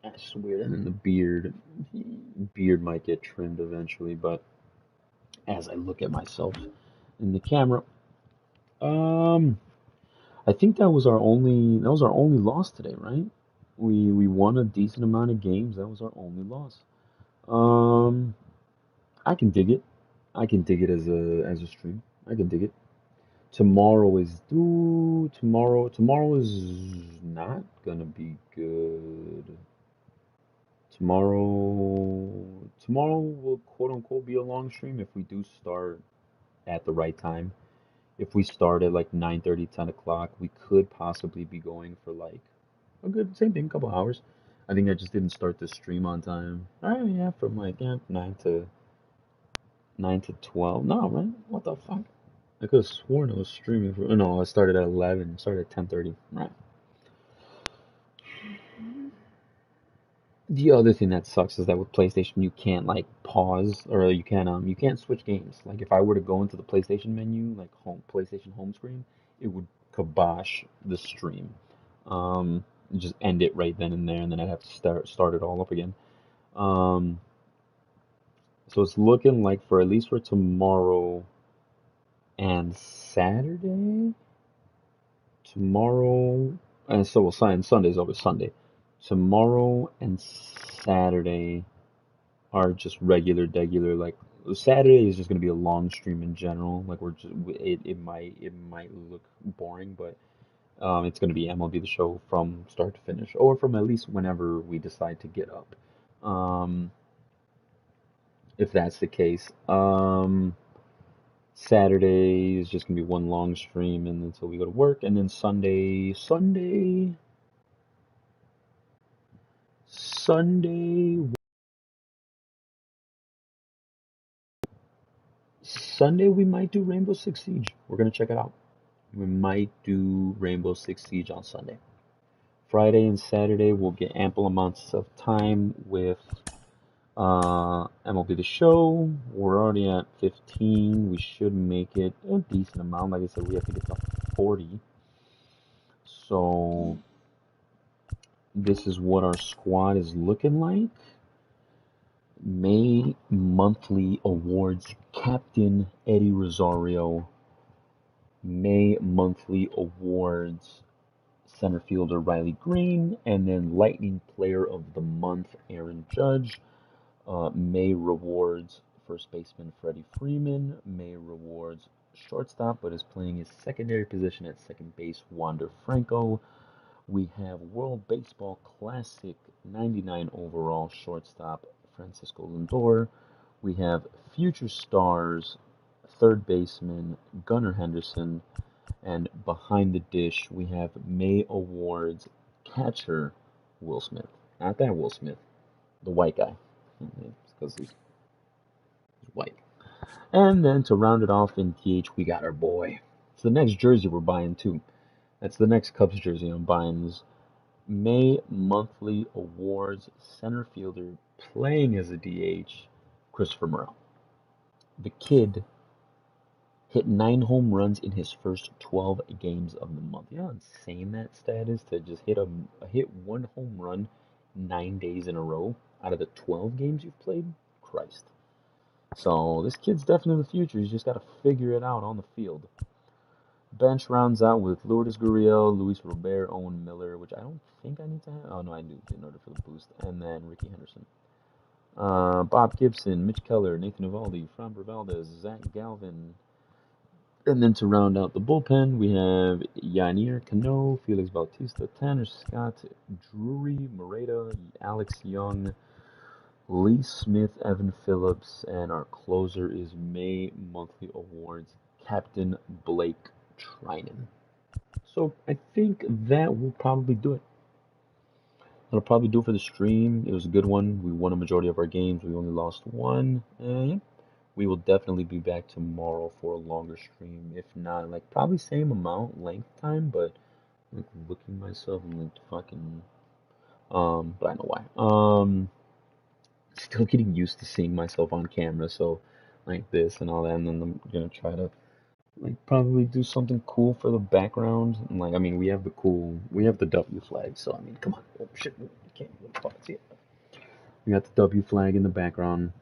that's weird. And then the beard might get trimmed eventually, but as I look at myself in the camera, I think that was our only loss today, right? We won a decent amount of games. That was our only loss. I can dig it. I can dig it as a stream. I can dig it. Tomorrow is not gonna be good. Tomorrow will quote unquote be a long stream if we do start at the right time. If we start at like 9:30, 10 o'clock, we could possibly be going for like a good, same thing, couple hours. I think I just didn't start the stream on time. Yeah, from like 9 to 12. No, right? What the fuck? I could have sworn I was streaming for. No, I started at 11. Started at 10:30. Right. The other thing that sucks is that with PlayStation you can't like pause, or you can't switch games. Like if I were to go into the PlayStation menu, like PlayStation home screen, it would kibosh the stream. Just end it right then and there, and then I'd have to start it all up again. So it's looking like for at least for tomorrow and Saturday. Tomorrow, and so we'll sign Sunday's always Sunday. Tomorrow and Saturday are just regular. Like Saturday is just gonna be a long stream in general. Like it might look boring, but it's gonna be MLB The Show from start to finish, or from at least whenever we decide to get up. If that's the case, Saturday is just gonna be one long stream, and until we go to work, and then Sunday. Sunday we might do Rainbow Six Siege. We're gonna check it out. We might do Rainbow Six Siege on Sunday. Friday and Saturday we'll get ample amounts of time with MLB The Show. We're already at 15. We should make it a decent amount. Like I said, we have to get to 40. So this is what our squad is looking like. May monthly awards Captain Eddie Rosario. May monthly awards center fielder Riley Green, and then Lightning Player of the Month Aaron Judge. May rewards first baseman Freddie Freeman. May rewards shortstop, but is playing his secondary position at second base, Wander Franco. We have World Baseball Classic 99 overall shortstop Francisco Lindor. We have Future Stars third baseman Gunnar Henderson. And behind the dish, we have May Awards catcher Will Smith. Not that Will Smith, the white guy. Because he's white. And then to round it off in DH, we got our boy. It's the next jersey we're buying, too. That's the next Cubs jersey I'm buying. Is May monthly awards center fielder playing as a DH, Christopher Morel. The kid hit 9 home runs in his first 12 games of the month. You know how insane that stat is to just hit hit 1 home run 9 days in a row out of the 12 games you've played? Christ. So this kid's definitely the future. He's just got to figure it out on the field. Bench rounds out with Lourdes Gurriel, Luis Robert, Owen Miller, which I don't think I need to have. Oh, no, I do in order for the boost. And then Ricky Henderson. Bob Gibson, Mitch Keller, Nathan Eovaldi, Framber Valdez, Zach Galvin. And then to round out the bullpen, we have Yanier Cano, Felix Bautista, Tanner Scott, Drury Moreta, Alex Young, Lee Smith, Evan Phillips, and our closer is May Monthly Awards, Captain Blake Trinan. So I think that will probably do it. That'll probably do it for the stream. It was a good one. We won a majority of our games. We only lost one. We will definitely be back tomorrow for a longer stream. If not, like probably same amount length time, but like looking myself and like fucking but I know why. Still getting used to seeing myself on camera, so like this and all that, and then I'm gonna try to like probably do something cool for the background. And like I mean we have the W flag, so I mean come on. Oh shit, you can't even fucking see it. We got the W flag in the background.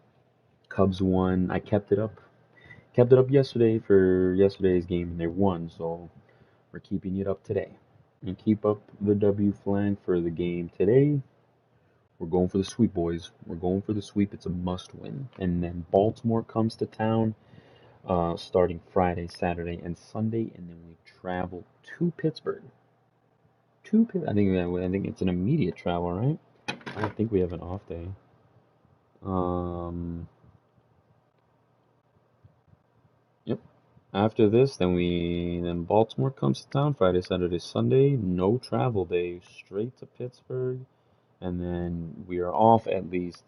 Cubs won. I kept it up yesterday for yesterday's game, and they won, so we're keeping it up today. And keep up the W flag for the game today. We're going for the sweep, boys. We're going for the sweep. It's a must win. And then Baltimore comes to town starting Friday, Saturday, and Sunday, and then we travel to Pittsburgh. I think it's an immediate travel, right? I don't think we have an off day. Yep. After this, then Baltimore comes to town Friday, Saturday, Sunday. No travel day, straight to Pittsburgh, and then we are off at least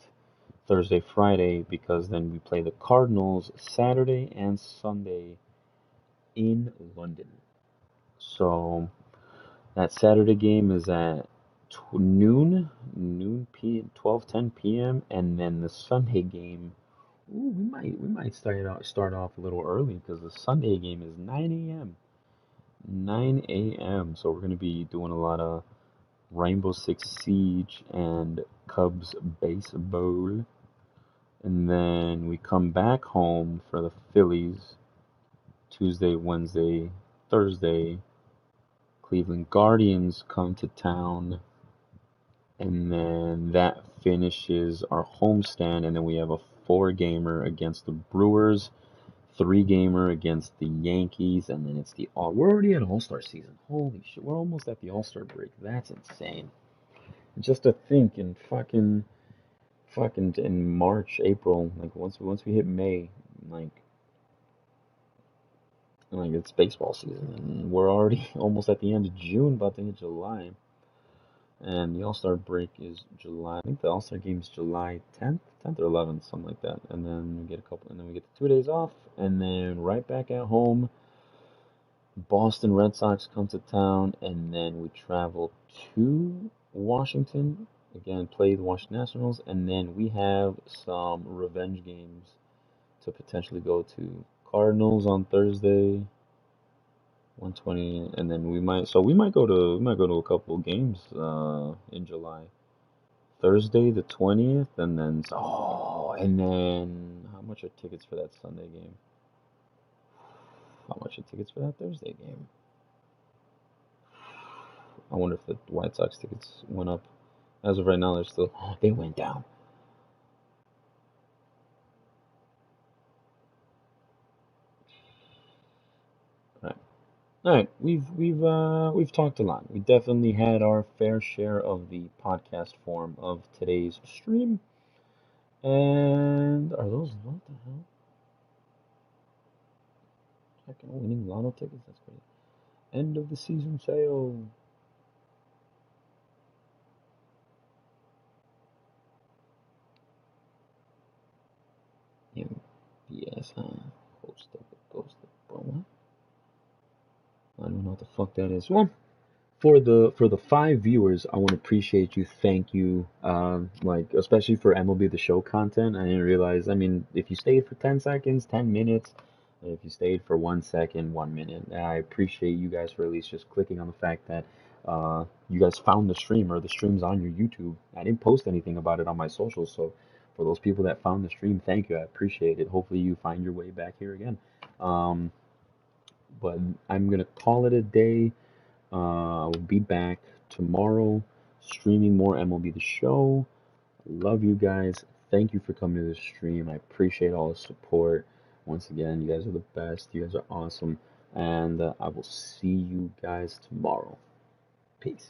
Thursday, Friday because then we play the Cardinals Saturday and Sunday in London. So that Saturday game is at noon p 12:10 p.m. and then the Sunday game. Ooh, we might start off a little early because the Sunday game is 9 a.m. 9 a.m. So we're gonna be doing a lot of Rainbow Six Siege and Cubs baseball, and then we come back home for the Phillies Tuesday, Wednesday, Thursday. Cleveland Guardians come to town, and then that finishes our homestand, and then we have a 4-gamer against the Brewers, 3-gamer against the Yankees, and then it's we're already at All-Star season. Holy shit, we're almost at the All-Star break. That's insane. Just to think in fucking in March, April, like once we hit May, like it's baseball season, and we're already almost at the end of June, about to hit July. And the All-Star break is July. I think the All-Star game is July 10th or 11th, something like that. And then we get the 2 days off, and then right back at home. Boston Red Sox come to town, and then we travel to Washington again, play the Washington Nationals, and then we have some revenge games to potentially go to. Cardinals on Thursday. 120, and then we might go to a couple of games in July. Thursday the 20th, and then and then how much are tickets for that Sunday game? How much are tickets for that Thursday game? I wonder if the White Sox tickets went up. As of right now, they're still. Oh, they went down. All right, we've talked a lot. We definitely had our fair share of the podcast form of today's stream. And are those what the hell? Second winning lotto tickets? That's crazy. End of the season sale. Yes, Ghost bro, what? I don't know what the fuck that is. Well, for the 5 viewers, I want to appreciate you. Thank you. Like especially for MLB The Show content. I didn't realize. I mean, if you stayed for 10 seconds, 10 minutes. If you stayed for 1 second, 1 minute, I appreciate you guys for at least just clicking on the fact that you guys found the stream or the stream's on your YouTube. I didn't post anything about it on my socials, so for those people that found the stream, thank you. I appreciate it. Hopefully you find your way back here again. But I'm gonna call it a day. I will be back tomorrow streaming more MLB The Show. Love you guys. Thank you for coming to the stream. I appreciate all the support. Once again, you guys are the best. You guys are awesome. And I will see you guys tomorrow. Peace.